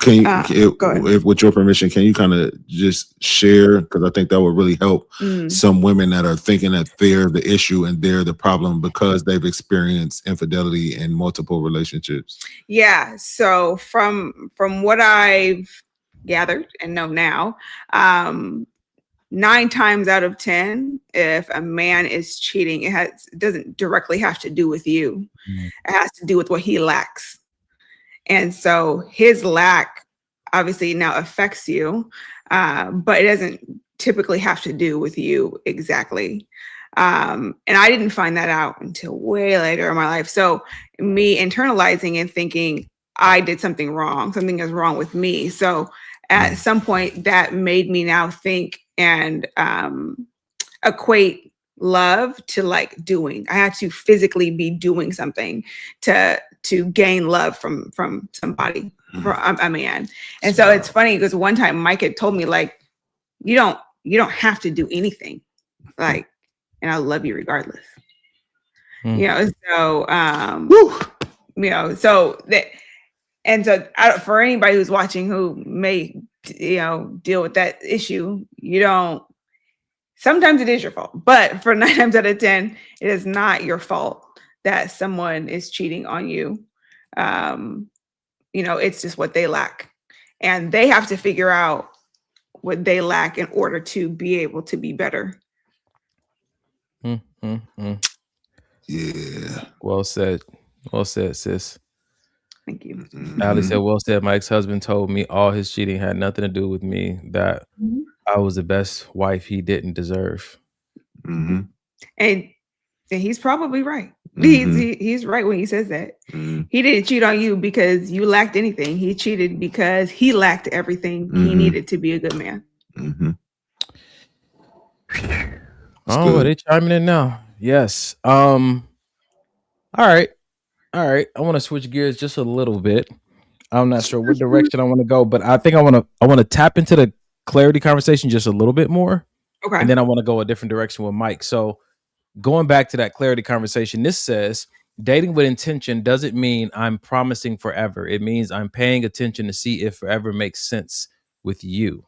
Can you, if with your permission, can you kind of just share? Because I think that would really help some women that are thinking that they're the issue and they're the problem because they've experienced infidelity in multiple relationships. Yeah. So from what I've gathered and know now, 9 times out of 10, if a man is cheating, it doesn't directly have to do with you. It has to do with what he lacks. And so his lack obviously now affects you, but it doesn't typically have to do with you exactly. And I didn't find that out until way later in my life. So me internalizing and thinking I did something wrong, something is wrong with me. So at some point that made me now think and equate love to like doing. I had to physically be doing something to gain love from somebody, from a man. And so it's funny because one time Mike had told me like, you don't have to do anything, like, and I love you regardless. You know, so you know, so that, and so for anybody who's watching who may, you know, deal with that issue, sometimes it is your fault, but for 9 times out of 10, it is not your fault that someone is cheating on you. You know, it's just what they lack, and they have to figure out what they lack in order to be able to be better. Yeah. Well said. Well said, sis. Thank you. Ali said, well said. My ex-husband told me all his cheating had nothing to do with me, that I was the best wife he didn't deserve. And he's probably right. He's right when he says that. He didn't cheat on you because you lacked anything. He cheated because he lacked everything he needed to be a good man. Oh, they chiming in now. Yes. All right. I want to switch gears just a little bit. I'm not sure what direction I want to go, but I think I want to tap into the clarity conversation just a little bit more. Okay. And then I want to go a different direction with Mike. So going back to that clarity conversation, this says dating with intention doesn't mean I'm promising forever. It means I'm paying attention to see if forever makes sense with you.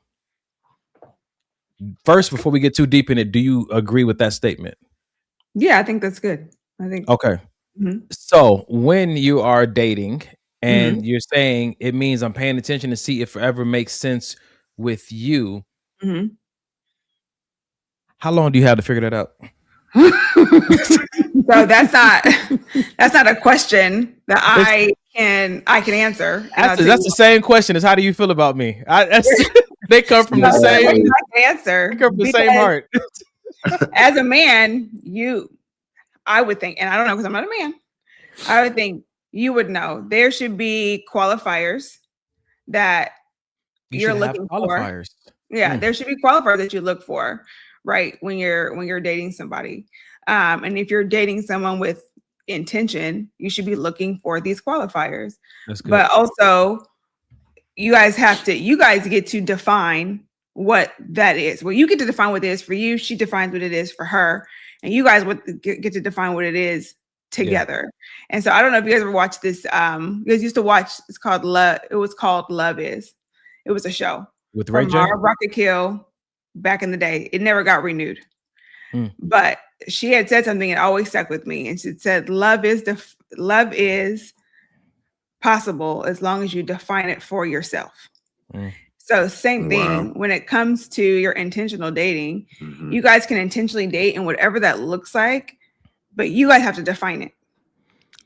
First, before we get too deep in it, do you agree with that statement? Yeah, I think that's good. I think. Okay. So when you are dating and you're saying it means I'm paying attention to see if forever makes sense with you, how long do you have to figure that out? So that's not a question that I can answer. That's the same question as how do you feel about me? They come from the same answer. They come from the same heart. As a man, I would think, and I don't know because I'm not a man, I would think you would know there should be qualifiers that you're looking for. Yeah, there should be qualifiers that you look for, right? When you're dating somebody. And if you're dating someone with intention, you should be looking for these qualifiers. That's good. But also you guys get to define what that is. Well, you get to define what it is for you. She defines what it is for her. And you guys would get to define what it is together. Yeah. And so I don't know if you guys ever watched this. You guys used to watch, it's called Love. It was called Love Is. It was a show. With Ray J? Rocket Kill back in the day. It never got renewed. But she had said something that always stuck with me. And she said, love is possible as long as you define it for yourself. Mm. So same thing Wow. when it comes to your intentional dating, Mhm. you guys can intentionally date and whatever that looks like, but you guys have to define it.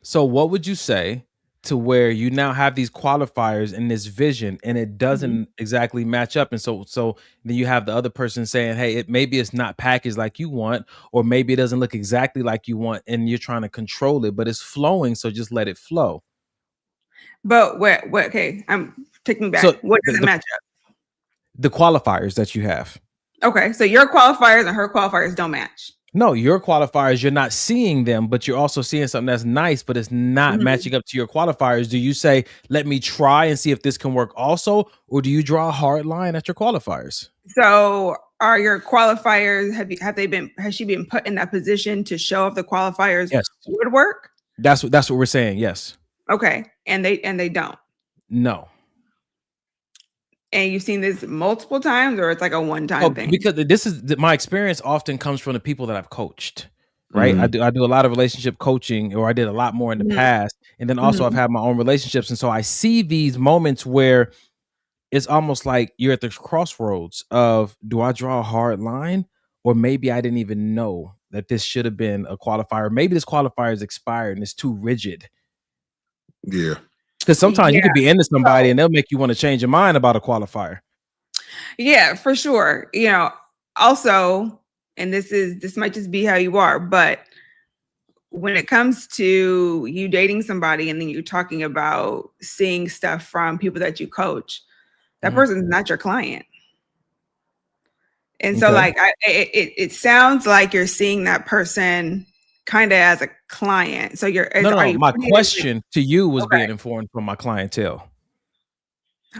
So what would you say to where you now have these qualifiers in this vision and it doesn't exactly match up? And so then you have the other person saying, hey, maybe it's not packaged like you want, or maybe it doesn't look exactly like you want, and you're trying to control it, but it's flowing, so just let it flow. But what okay, I'm taking back. So What doesn't match up? The qualifiers that you have. Okay, so your qualifiers and her qualifiers don't match. No, your qualifiers, you're not seeing them, but you're also seeing something that's nice, but it's not matching up to your qualifiers. Do you say, let me try and see if this can work also? Or do you draw a hard line at your qualifiers? So are your qualifiers, has she been put in that position to show if the qualifiers Yes. would work? That's what we're saying. Yes. Okay. And they don't. No. And you've seen this multiple times, or it's like a one-time thing? Because this is my experience often comes from the people that I've coached, right? Mhm. I do a lot of relationship coaching, or I did a lot more in the past. And then also I've had my own relationships. And so I see these moments where it's almost like you're at the crossroads of, do I draw a hard line? Or maybe I didn't even know that this should have been a qualifier. Maybe this qualifier is expired and it's too rigid. Yeah. Because sometimes you Yeah. could be into somebody and they'll make you want to change your mind about a qualifier. Yeah, for sure. You know, also, and this might just be how you are, but when it comes to you dating somebody and then you're talking about seeing stuff from people that you coach, that person's not your client. And so like it sounds like you're seeing that person kind of as a client. So My question to you was being informed from my clientele.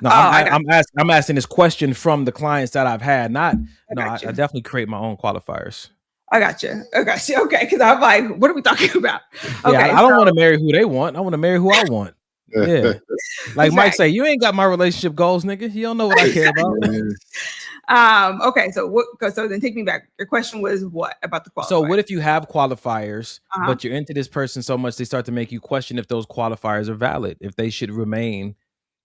No, I'm asking this question from the clients that I've had. I definitely create my own qualifiers. I got you. Okay, because I'm like, what are we talking about? Okay, I don't want to marry who they want. I want to marry who I want. Yeah, like Mike say, you ain't got my relationship goals, nigga. You don't know what I care about. Okay, so then take me back. Your question was what about the qualifiers? So what if you have qualifiers, but you're into this person so much they start to make you question if those qualifiers are valid, if they should remain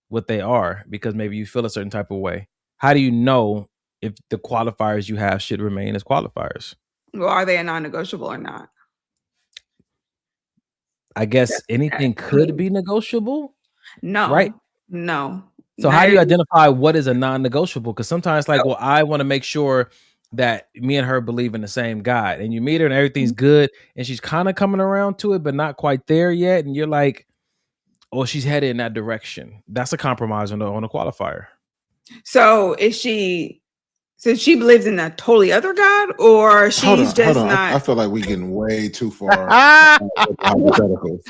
what they are, because maybe you feel a certain type of way. How do you know if the qualifiers you have should remain as qualifiers? Well, are they a non-negotiable or not? I guess anything could be negotiable. No, right? No. So how do you identify what is a non-negotiable? Because sometimes like, well, I want to make sure that me and her believe in the same God, and you meet her and everything's good and she's kind of coming around to it, but not quite there yet. And you're like, oh, she's headed in that direction. That's a compromise on a qualifier. So she believes in a totally other God, or she's just not? I feel like we're getting way too far. Hypotheticals.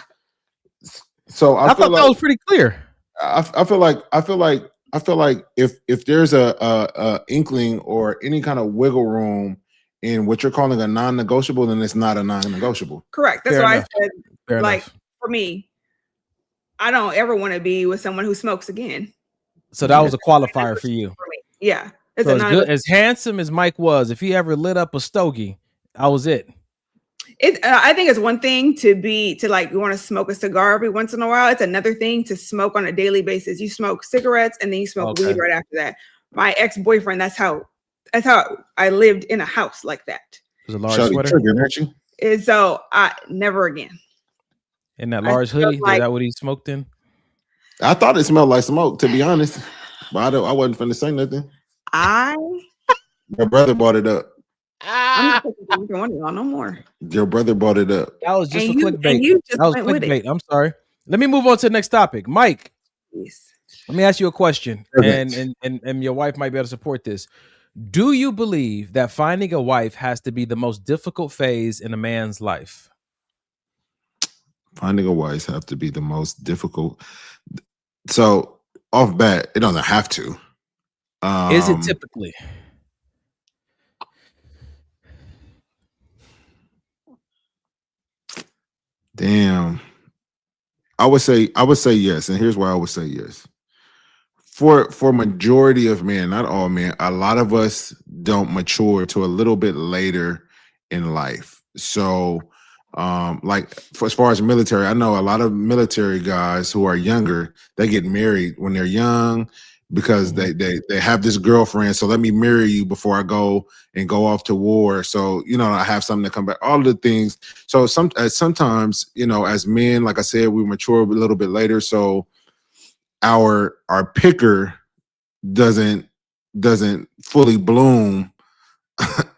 So I feel thought like that was pretty clear. I feel like if there's a inkling or any kind of wiggle room in what you're calling a non-negotiable, then it's not a non-negotiable. Correct. That's why I said, Fair like, enough. for me, I don't ever want to be with someone who smokes again. So that was a qualifier for you. For me. Yeah. It's So a as good, as handsome as Mike was, if he ever lit up a stogie, that was it. I think it's one thing to you want to smoke a cigar every once in a while. It's another thing to smoke on a daily basis. You smoke cigarettes and then you smoke weed right after that. My ex-boyfriend, that's how I lived in a house like that. Was a large sweater, aren't you? And so I never again. In that large hoodie, is that what he smoked in? I thought it smelled like smoke, to be honest, but I wasn't finna say nothing. Your brother brought it up. I'm not taking one of y'all no more. Your brother brought it up. That was just clickbait. That was clickbait. I'm sorry. Let me move on to the next topic. Mike, let me ask you a question, and your wife might be able to support this. Do you believe that finding a wife has to be the most difficult phase in a man's life? Finding a wife have to be the most difficult. So off bat, it doesn't have to. Is it typically? Damn. I would say yes, and here's why I would say yes. For majority of men, not all men, a lot of us don't mature to a little bit later in life. So Like as far as military, I know a lot of military guys who are younger, they get married when they're young because they have this girlfriend. So let me marry you before I go off to war. So, I have something to come back, all of the things. So sometimes, as men, like I said, we mature a little bit later. So our picker doesn't fully bloom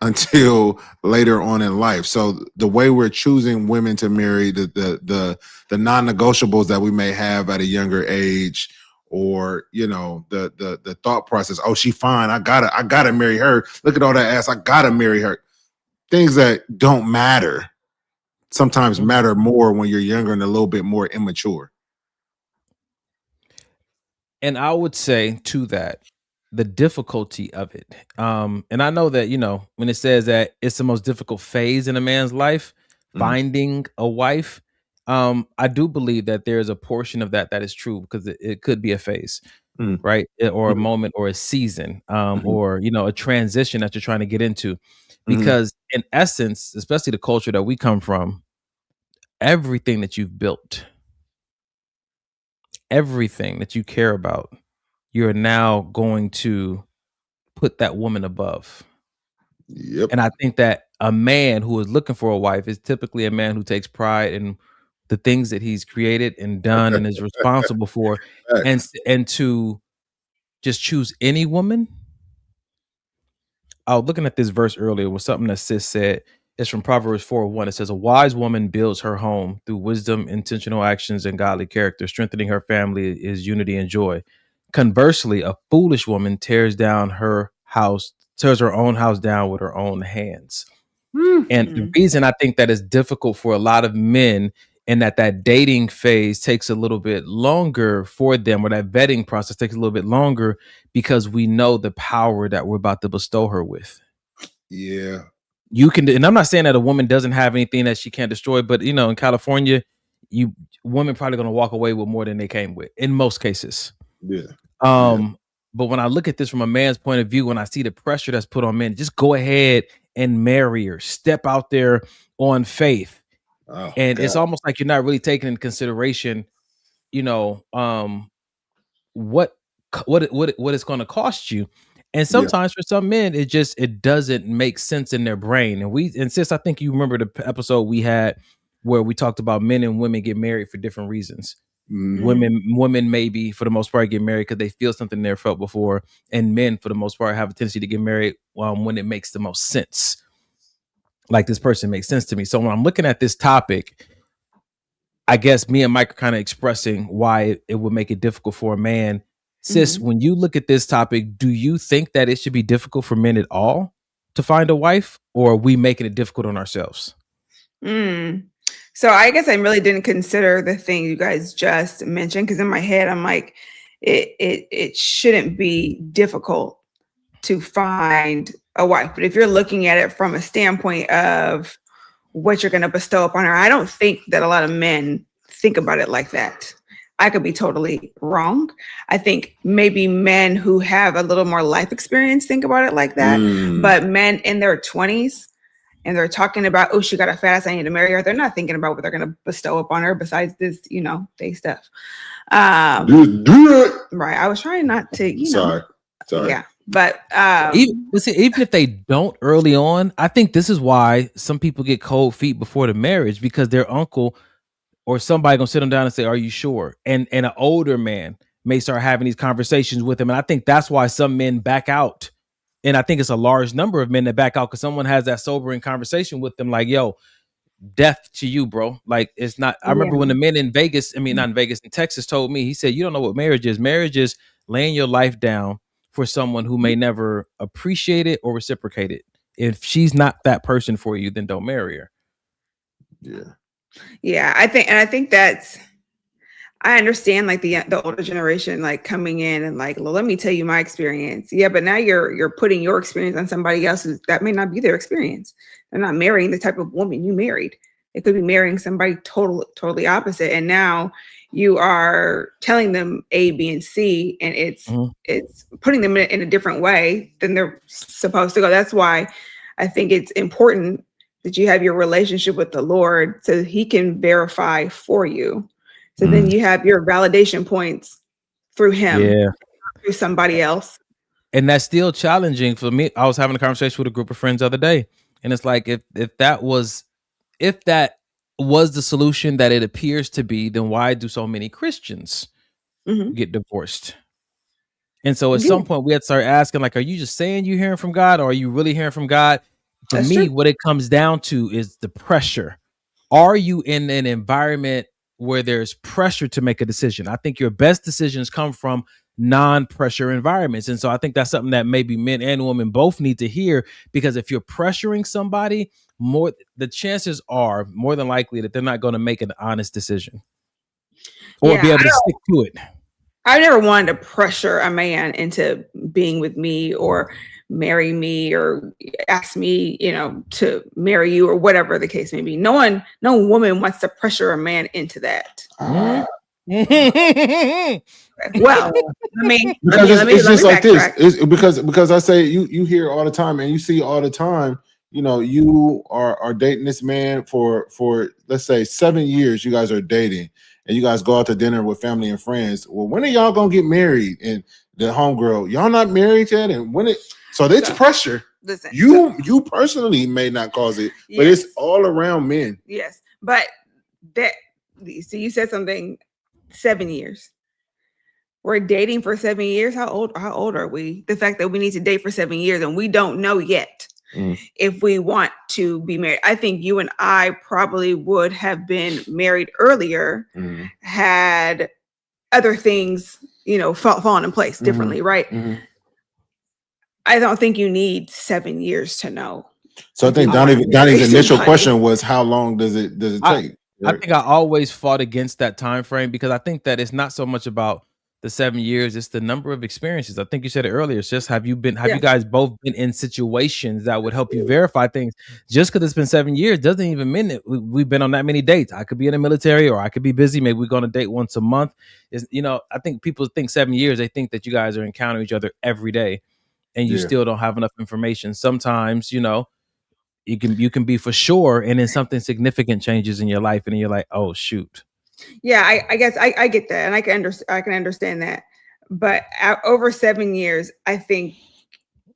until later on in life. So the way we're choosing women to marry, the non-negotiables that we may have at a younger age, or the thought process, oh, she fine, I gotta marry her. Look at all that ass, I gotta marry her. Things that don't matter sometimes matter more when you're younger and a little bit more immature. And I would say to that, the difficulty of it. And I know that, when it says that it's the most difficult phase in a man's life, finding a wife, I do believe that there's a portion of that is true, because it could be a phase, right? Or a moment, or a season, or, a transition that you're trying to get into. Because in essence, especially the culture that we come from, everything that you've built, everything that you care about, you're now going to put that woman above. Yep. And I think that a man who is looking for a wife is typically a man who takes pride in the things that he's created and done and is responsible for. And to just choose any woman. I was looking at this verse earlier, was something that Sis said. It's from Proverbs 4:1. It says, a wise woman builds her home through wisdom, intentional actions, and godly character. Strengthening her family is unity and joy. Conversely, a foolish woman tears her own house down with her own hands. And the reason I think that is difficult for a lot of men, and that dating phase takes a little bit longer for them, or that vetting process takes a little bit longer, because we know the power that we're about to bestow her with. Yeah. You can, and I'm not saying that a woman doesn't have anything that she can't destroy, but in California, women probably going to walk away with more than they came with in most cases. Yeah. But when I look at this from a man's point of view, when I see the pressure that's put on men, just go ahead and marry her, step out there on faith. And it's almost like you're not really taking into consideration, what it's going to cost you. And sometimes for some men, it doesn't make sense in their brain. And Sis, I think you remember the episode we had where we talked about men and women get married for different reasons. Women maybe for the most part get married because they feel something they never felt before, and men for the most part have a tendency to get married when it makes the most sense. Like, this person makes sense to me. So when I'm looking at this topic, I guess me and Mike are kind of expressing why it would make it difficult for a man. Sis, when you look at this topic, do you think that it should be difficult for men at all to find a wife, or are we making it difficult on ourselves? So I guess I really didn't consider the thing you guys just mentioned, because in my head I'm like, it shouldn't be difficult to find a wife. But if you're looking at it from a standpoint of what you're going to bestow upon her, I don't think that a lot of men think about it like that. I could be totally wrong. I think maybe men who have a little more life experience think about it like that. But men in their 20s, and they're talking about, oh, she got a fat ass, I need to marry her, they're not thinking about what they're going to bestow upon her besides this, day stuff. Do it. Right. I was trying not to, Sorry. Yeah. But even if they don't early on, I think this is why some people get cold feet before the marriage, because their uncle or somebody gonna sit them down and say, are you sure? And an older man may start having these conversations with him. And I think that's why some men back out. And I think it's a large number of men that back out because someone has that sobering conversation with them, like, yo, death to you, bro. Like, it's not. I remember when the men in Vegas, not in Vegas, in Texas, told me, he said, you don't know what marriage is. Marriage is laying your life down for someone who may never appreciate it or reciprocate it. If she's not that person for you, then don't marry her. Yeah, I think that's, I understand like the older generation like coming in and like, well, let me tell you my experience. Yeah, but now you're putting your experience on somebody else's that may not be their experience. They're not marrying the type of woman you married. They could be marrying somebody totally opposite. And now you are telling them A, B, and C, and it's putting them in a different way than they're supposed to go. That's why I think it's important that you have your relationship with the Lord so he can verify for you. So then you have your validation points through him, Yeah. through somebody else. And that's still challenging for me. I was having a conversation with a group of friends the other day, and it's like if that was the solution that it appears to be, then why do so many Christians get divorced? And so at some point we had to start asking, like, are you just saying you're hearing from God, or are you really hearing from God? For That's me, true. what it comes down to is the pressure. Are you in an environment where there's pressure to make a decision? I think your best decisions come from non-pressure environments. And so I think that's something that maybe men and women both need to hear, because if you're pressuring somebody, the chances are more than likely that they're not going to make an honest decision or be able to stick to it. I never wanted to pressure a man into being with me or marry me or ask me, to marry you or whatever the case may be. No woman wants to pressure a man into that. Well, Because it's just like this. It's because I say you hear all the time and you see all the time. You are dating this man for let's say 7 years. You guys are dating, and you guys go out to dinner with family and friends. Well, when are y'all gonna get married? And the homegirl, y'all not married yet. And so it's pressure. Listen, you personally may not cause it, but it's all around men. Yes, but you said something. 7 years. We're dating for 7 years. How old are we? The fact that we need to date for 7 years and we don't know yet if we want to be married. I think you and I probably would have been married earlier had other things, fallen in place differently, right? I don't think you need 7 years to know. So I think Donnie's initial question was, how long does it take? I think I always fought against that time frame, because I think that it's not so much about the 7 years, it's the number of experiences. I think you said it earlier. It's just have you guys both been in situations that would help you verify things? Just because it's been 7 years doesn't even mean that we've been on that many dates. I could be in the military, or I could be busy. Maybe we're going to date once a month. I think people think 7 years, they think that you guys are encountering each other every day, and you still don't have enough information. Sometimes, you can be for sure, and then something significant changes in your life, and then you're like, oh shoot. Yeah, I guess I get that, and I can understand that. But over 7 years, I think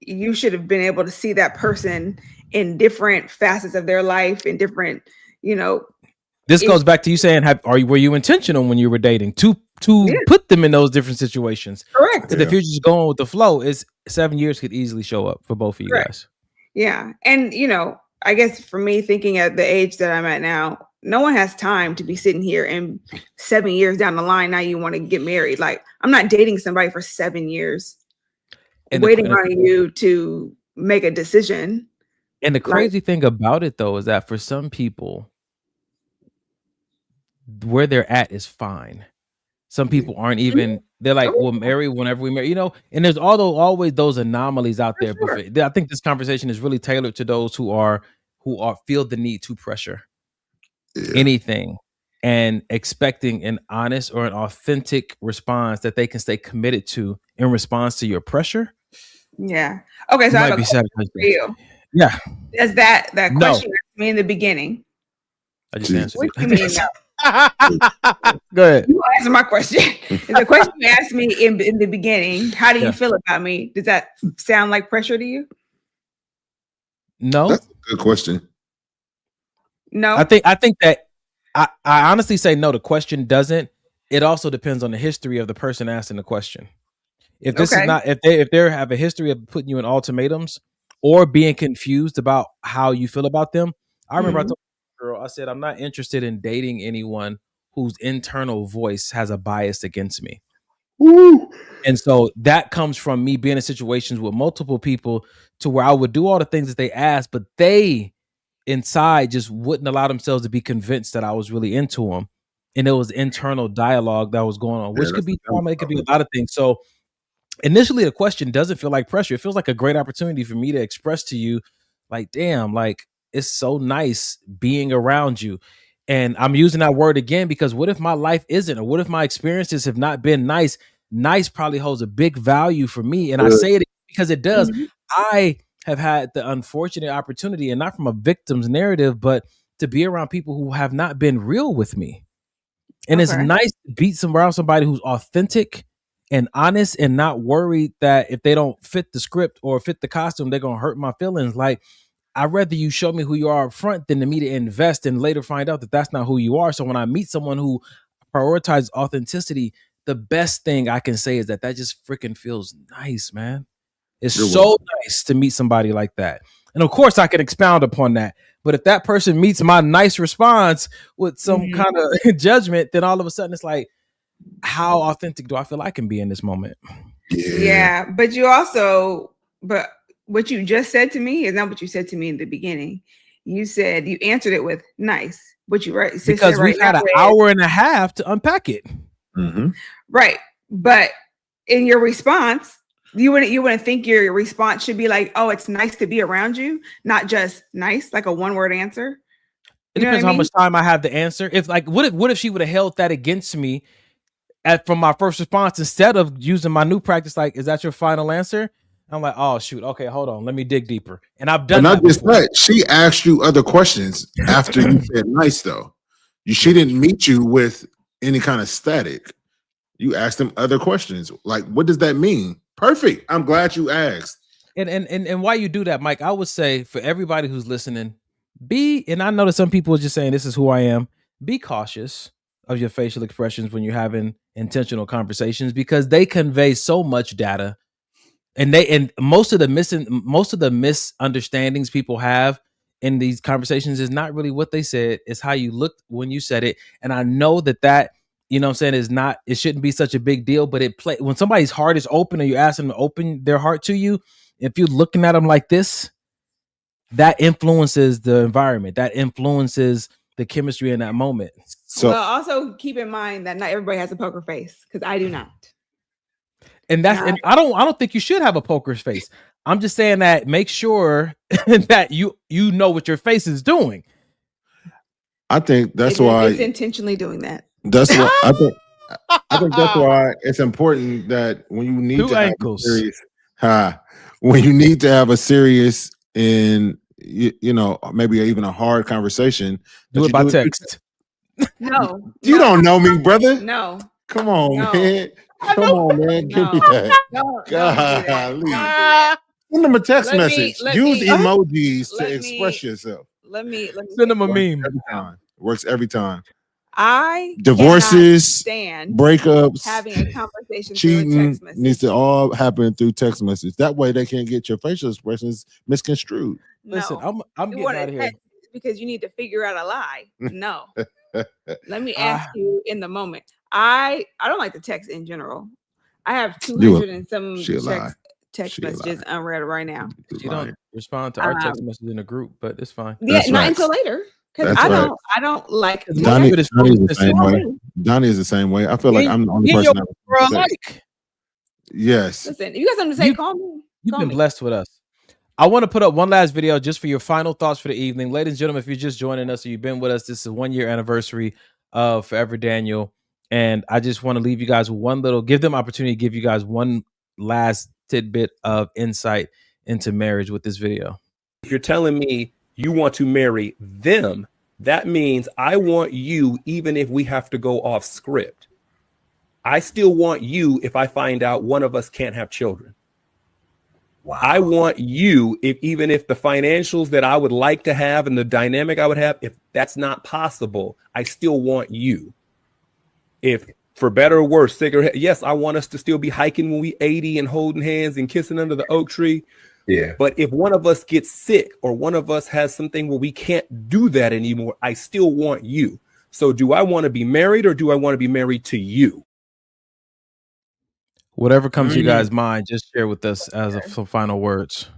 you should have been able to see that person in different facets of their life, in different, This goes back to you saying, were you intentional when you were dating to put them in those different situations? Correct. Because if you're just going with the flow, 7 years could easily show up for both of you guys. Yeah, and I guess for me, thinking at the age that I'm at now, no one has time to be sitting here and 7 years down the line, now you want to get married. Like, I'm not dating somebody for 7 years, waiting on you to make a decision. And the crazy thing about it, though, is that for some people, where they're at is fine. Some people aren't even, they're like, we'll marry whenever we marry, and there's always those anomalies out there. Sure. But I think this conversation is really tailored to those who feel the need to pressure anything and expecting an honest or an authentic response that they can stay committed to in response to your pressure. Yeah. Okay. So I have a question for you. Yeah. Does that question asked me in the beginning? I just answered what do you mean no? Go ahead. You answer my question. The question you asked me in the beginning, how do you feel about me? Does that sound like pressure to you? No. That's a good question. No. I think that I honestly say no. The question doesn't. It also depends on the history of the person asking the question. If this is not, if they have a history of putting you in ultimatums or being confused about how you feel about them. I remember I told the girl, I said, I'm not interested in dating anyone whose internal voice has a bias against me. Woo. And so that comes from me being in situations with multiple people to where I would do all the things that they asked, but they inside just wouldn't allow themselves to be convinced that I was really into them. And it was internal dialogue that was going on, which could be trauma. It could be a lot of things. So initially the question doesn't feel like pressure. It feels like a great opportunity for me to express to you, like, damn, like it's so nice being around you. And I'm using that word again because what if my life isn't, or what if my experiences have not been nice? Nice probably holds a big value for me. And I say it because it does. I have had the unfortunate opportunity, and not from a victim's narrative, but to be around people who have not been real with me. And it's Okay. nice to be around somebody who's authentic and honest and not worried that if they don't fit the script or fit the costume, they're going to hurt my feelings. Like, I'd rather you show me who you are up front than to me to invest and later find out that that's not who you are. So when I meet someone who prioritizes authenticity, the best thing I can say is that just freaking feels nice, man. It's so nice to meet somebody like that. And of course I can expound upon that. But if that person meets my nice response with some kind of judgment, then all of a sudden it's like, how authentic do I feel I can be in this moment? Yeah. But you also, but what you just said to me is not what you said to me in the beginning. You said you answered it with nice, but you right because we've had an hour and a half to unpack it. Right. But in your response, you wouldn't think your response should be like, oh, it's nice to be around you, not just nice, like a one-word answer. It depends how much time I have to answer. If like, what if she would have held that against me from my first response instead of using my new practice? Like, is that your final answer? I'm like, oh shoot, okay, hold on, let me dig deeper. And I've done that before. That, she asked you other questions after you said nice, though. She didn't meet you with any kind of static. You asked them other questions. Like, what does that mean? Perfect. I'm glad you asked. And why you do that, Mike, I would say for everybody who's listening, and I know that some people are just saying this is who I am, be cautious of your facial expressions when you're having intentional conversations, because they convey so much data. And most of the misunderstandings people have in these conversations is not really what they said, it's how you looked when you said it. And I know that you know what I'm saying, it shouldn't be such a big deal, but when somebody's heart is open and you ask them to open their heart to you, if you're looking at them like this, that influences the environment, that influences the chemistry in that moment. So, well, also keep in mind that not everybody has a poker face, because I do not. And and I don't think you should have a poker face. I'm just saying that make sure that you know what your face is doing. I think that's why it's intentionally doing that. That's why I think that's why it's important that when you need to have a serious, when you need to have a serious and you know, maybe even a hard conversation, do it by text. No, you don't know me, brother. No, come on, man. Come on, man. Give me that. God, send them a text message. Use emojis to express yourself. Let me send them a meme. Works every time. I divorces, breakups, having a conversation, cheating needs to all happen through text message. That way, they can't get your facial expressions misconstrued. Listen, I'm getting out of here because you need to figure out a lie. No, let me ask you in the moment. I don't like to text in general. I have 200 and some text messages unread right now. You don't respond to our text messages in a group, but it's fine. Yeah, not until later. Because I don't like Donnie is the same way. Donnie is the same way. I feel like I'm the only person that like. Yes. Listen, if you got something to say, call me. You've been blessed with us. I want to put up one last video just for your final thoughts for the evening. Ladies and gentlemen, if you're just joining us or you've been with us, this is a 1-year anniversary of Forever Daniel. And I just want to leave you guys with give them opportunity to give you guys one last tidbit of insight into marriage with this video. If you're telling me you want to marry them, that means I want you even if we have to go off script. I still want you if I find out one of us can't have children. Wow. I want you even if the financials that I would like to have and the dynamic I would have, if that's not possible, I still want you. If for better or worse, yes, I want us to still be hiking when we 80 and holding hands and kissing under the oak tree. Yeah. But if one of us gets sick or one of us has something where we can't do that anymore, I still want you. So do I want to be married or do I want to be married to you? Whatever comes to you guys' mind, just share with us as some final words.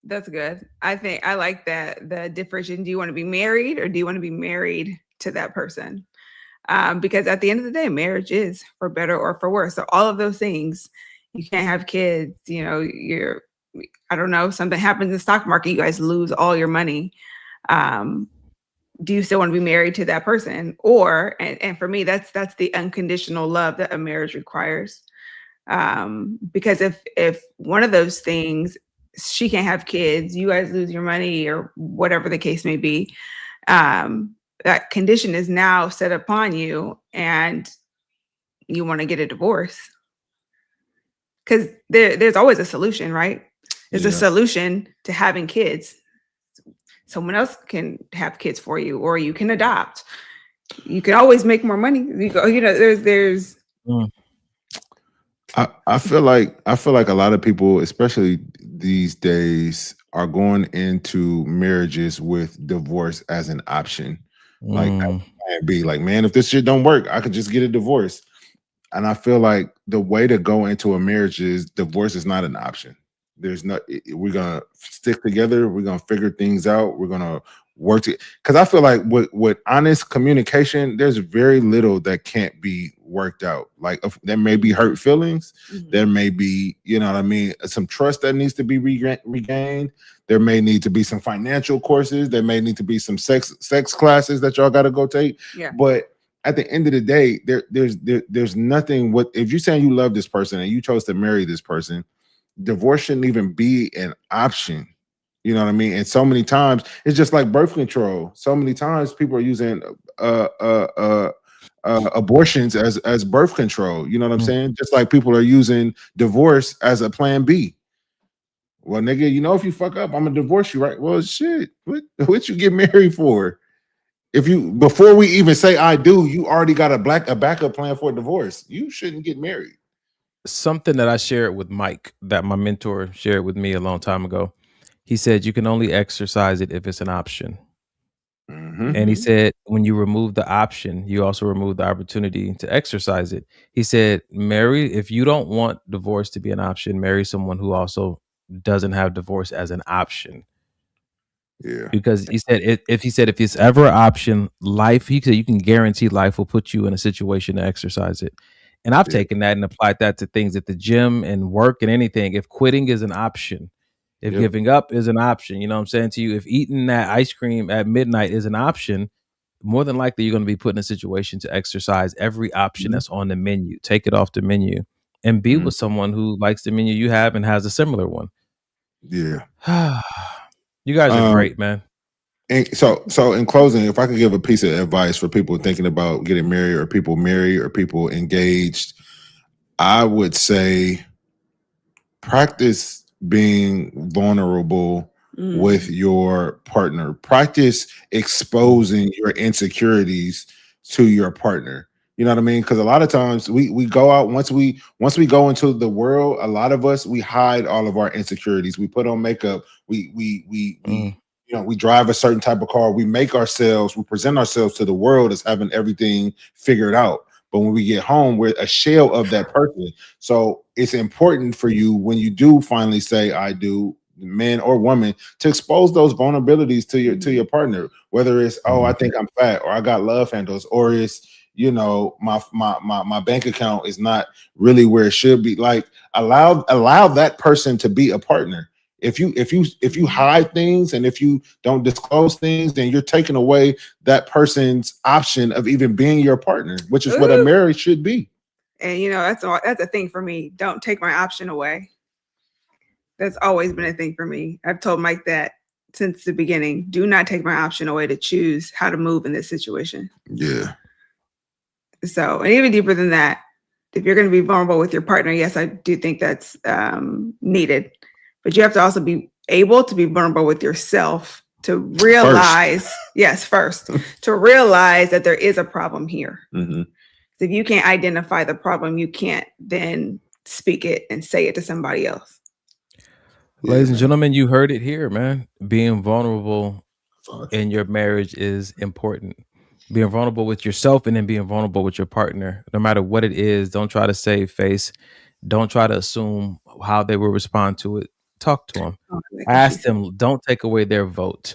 That's good. I think I like that. The differentiation. Do you want to be married or do you want to be married to that person? Because at the end of the day, marriage is for better or for worse. So all of those things, you can't have kids, you know, I don't know, something happens in the stock market, you guys lose all your money. Do you still want to be married to that person? Or, and for me, that's the unconditional love that a marriage requires. Because if one of those things she can't have kids, you guys lose your money or whatever the case may be. That condition is now set upon you and you want to get a divorce. Because there's always a solution, right? There's a solution to having kids. Someone else can have kids for you, or you can adopt. You can always make more money. There's I feel like a lot of people, especially these days, are going into marriages with divorce as an option. Like plan B. Like, man, if this shit don't work, I could just get a divorce. And I feel like the way to go into a marriage is divorce is not an option. There's not. We're gonna stick together. We're gonna figure things out. We're gonna work to. Because I feel like with honest communication, there's very little that can't be worked out. Like there may be hurt feelings. There may be, you know what I mean, some trust that needs to be regained. There may need to be some financial courses. There may need to be some sex classes that y'all got to go take. Yeah. But at the end of the day, there's nothing. What if you're saying you love this person and you chose to marry this person? Divorce shouldn't even be an option. You know what I mean? And so many times it's just like birth control. So many times people are using abortions as birth control. You know what I'm saying? Just like people are using divorce as a plan B. Well, nigga, you know, if you fuck up, I'm gonna divorce you, right? Well, shit, what you get married for? If you, before we even say I do, you already got a backup plan for a divorce. You shouldn't get married. Something that I shared with Mike, that my mentor shared with me a long time ago. He said you can only exercise it if it's an option. And he said when you remove the option, you also remove the opportunity to exercise it. He said, if you don't want divorce to be an option, marry someone who also doesn't have divorce as an option. Yeah. Because he said if it's ever an option, he said you can guarantee life will put you in a situation to exercise it. And I've taken that and applied that to things at the gym and work and anything. If quitting is an option, if giving up is an option, you know what I'm saying to you, if eating that ice cream at midnight is an option, more than likely you're going to be put in a situation to exercise every option that's on the menu. Take it off the menu and be with someone who likes the menu you have and has a similar one. Yeah. You guys are great, man. And so in closing, if I could give a piece of advice for people thinking about getting married or people married or people engaged, I would say practice being vulnerable with your partner. Practice exposing your insecurities to your partner. You know what I mean? Because a lot of times we go out once we go into the world. A lot of us, we hide all of our insecurities. We put on makeup. We drive a certain type of car. We present ourselves to the world as having everything figured out. But when we get home, we're a shell of that person. So it's important for you when you do finally say I do, man or woman, to expose those vulnerabilities to your partner. Whether it's, oh, I think I'm fat, or I got love handles, or it's, you know, my bank account is not really where it should be. Like allow that person to be a partner. If you hide things and if you don't disclose things, then you're taking away that person's option of even being your partner, which is what a marriage should be. And you know, that's a thing for me. Don't take my option away. That's always been a thing for me. I've told Mike that since the beginning. Do not take my option away to choose how to move in this situation. Yeah. So, and even deeper than that, if you're going to be vulnerable with your partner, yes, I do think that's needed. But you have to also be able to be vulnerable with yourself to realize, first, to realize that there is a problem here. So if you can't identify the problem, you can't then speak it and say it to somebody else. Ladies and gentlemen, you heard it here, man. Being vulnerable in your marriage is important. Being vulnerable with yourself and then being vulnerable with your partner, no matter what it is. Don't try to save face. Don't try to assume how they will respond to it. Talk to them. Ask them. Don't take away their vote.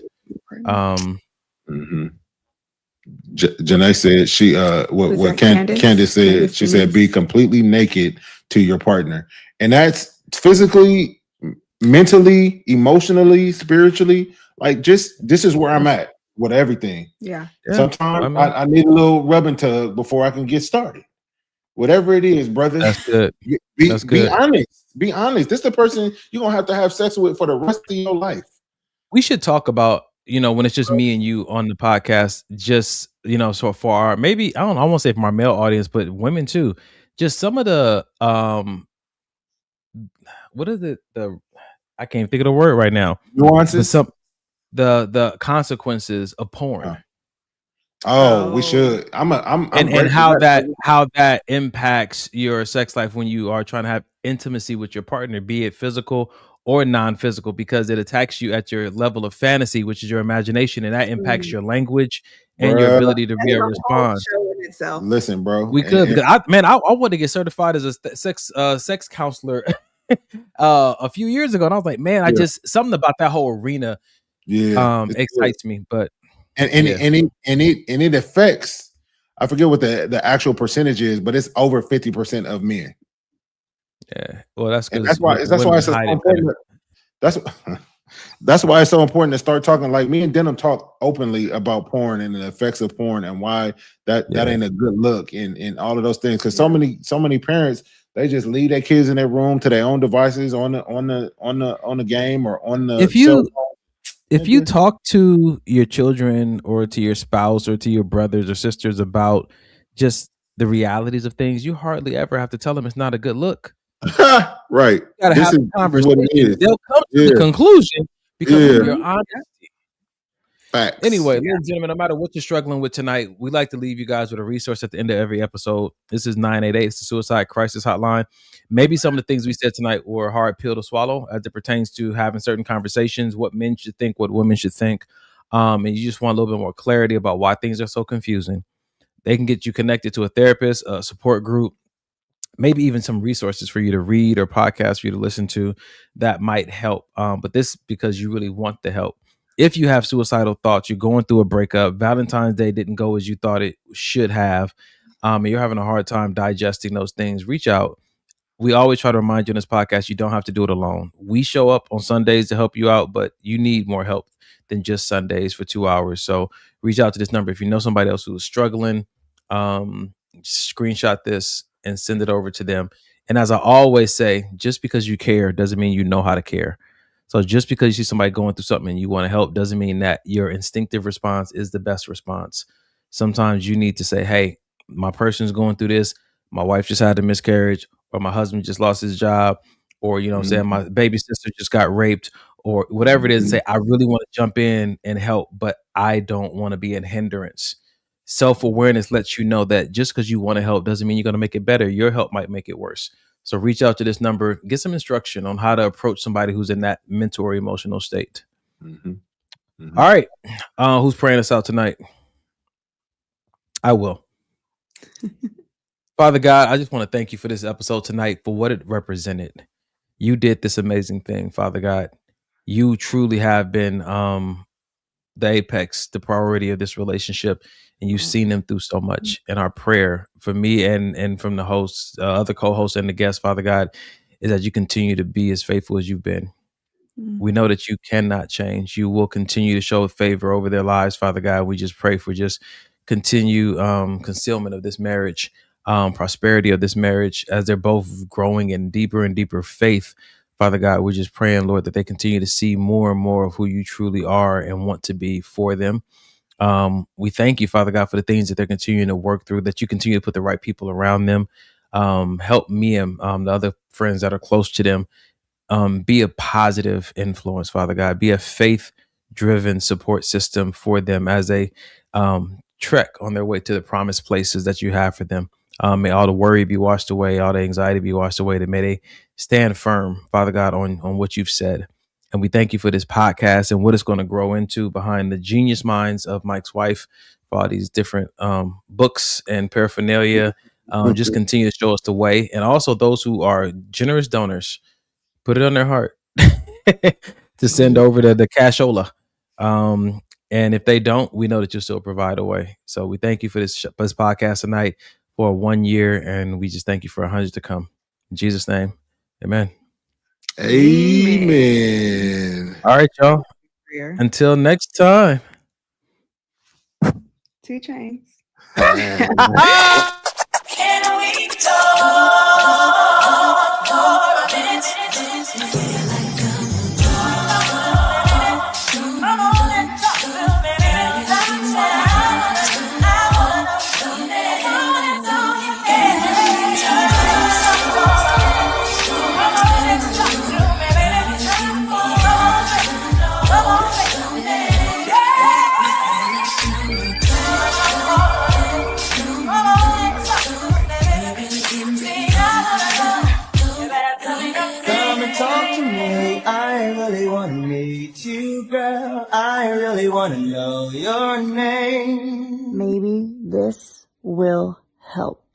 Janae said what Candace said. She said be completely naked to your partner, and that's physically, mentally, emotionally, spiritually. Like, just this is where I'm at with everything. Yeah. Sometimes I need a little rubbing tug before I can get started. Whatever it is, brother. That's good. Be honest. Be honest. This the person you're gonna have to have sex with for the rest of your life. We should talk about, when it's just me and you on the podcast, just, so for our, maybe, I don't know, I won't say for our male audience, but women too, just some of the, what is it? I can't think of the word right now. Nuances? But the consequences of porn. We should. I'm and how that impacts your sex life when you are trying to have intimacy with your partner, be it physical or non-physical, because it attacks you at your level of fantasy, which is your imagination, and that impacts your language and your ability to be able to respond. Listen, bro. We could, because I wanted to get certified as a sex counselor a few years ago, and I was like, man, I just something about that whole arena excites me. But it affects, I forget what the actual percentage is, but it's over 50% of men. Yeah, well, that's good. That's why it's so important. That's why it's so important to start talking. Like me and Denham talk openly about porn and the effects of porn and why that ain't a good look and all of those things. Because so many parents, they just leave their kids in their room to their own devices on the game or on the cell phone. If you talk to your children or to your spouse or to your brothers or sisters about just the realities of things, you hardly ever have to tell them it's not a good look. Right. You gotta have a conversation. They'll come to the conclusion because of your honesty. Facts. Anyway, ladies and gentlemen, no matter what you're struggling with tonight, we like to leave you guys with a resource at the end of every episode. This is 988. It's the Suicide Crisis Hotline. Maybe some of the things we said tonight were a hard pill to swallow as it pertains to having certain conversations, what men should think, what women should think. And you just want a little bit more clarity about why things are so confusing. They can get you connected to a therapist, a support group, maybe even some resources for you to read or podcasts for you to listen to that might help. But this because you really want the help. If you have suicidal thoughts, you're going through a breakup, Valentine's Day didn't go as you thought it should have, and you're having a hard time digesting those things, reach out. We always try to remind you in this podcast, you don't have to do it alone. We show up on Sundays to help you out, but you need more help than just Sundays for 2 hours. So reach out to this number. If you know somebody else who is struggling, screenshot this and send it over to them. And as I always say, just because you care doesn't mean you know how to care. So just because you see somebody going through something and you want to help doesn't mean that your instinctive response is the best response. Sometimes you need to say, hey, my person's going through this. My wife just had a miscarriage, or my husband just lost his job, or, I'm saying my baby sister just got raped, or whatever it is, and say, I really want to jump in and help, but I don't want to be a hindrance. Self-awareness lets you know that just because you want to help doesn't mean you're going to make it better. Your help might make it worse. So reach out to this number, get some instruction on how to approach somebody who's in that mental or emotional state. All right. Who's praying us out tonight? I will. Father God, I just want to thank you for this episode tonight, for what it represented. You did this amazing thing, Father God. You truly have been the apex, the priority of this relationship, and you've seen them through so much. And our prayer for me and from the hosts, other co-hosts and the guests, Father God, is that you continue to be as faithful as you've been. We know that you cannot change. You will continue to show favor over their lives, Father God. We just pray for just continue concealment of this marriage, prosperity of this marriage as they're both growing in deeper and deeper faith. Father God, we're just praying, Lord, that they continue to see more and more of who you truly are and want to be for them. We thank you, Father God, for the things that they're continuing to work through, that you continue to put the right people around them. Help me and the other friends that are close to them be a positive influence, Father God. Be a faith-driven support system for them as they trek on their way to the promised places that you have for them. May all the worry be washed away, all the anxiety be washed away. That may they stand firm, Father God, on what you've said. And we thank you for this podcast and what it's going to grow into behind the genius minds of Mike's wife, for all these different books and paraphernalia. Just continue to show us the way. And also those who are generous donors, put it on their heart to send over the cashola. And if they don't, we know that you'll still provide a way. So we thank you for this podcast tonight for 1 year. And we just thank you for 100 to come. In Jesus' name, amen. Amen. All right, y'all. Until next time. 2 Chainz. Can we talk for a minute? meet you, girl. I really wanna know your name. Maybe this will help.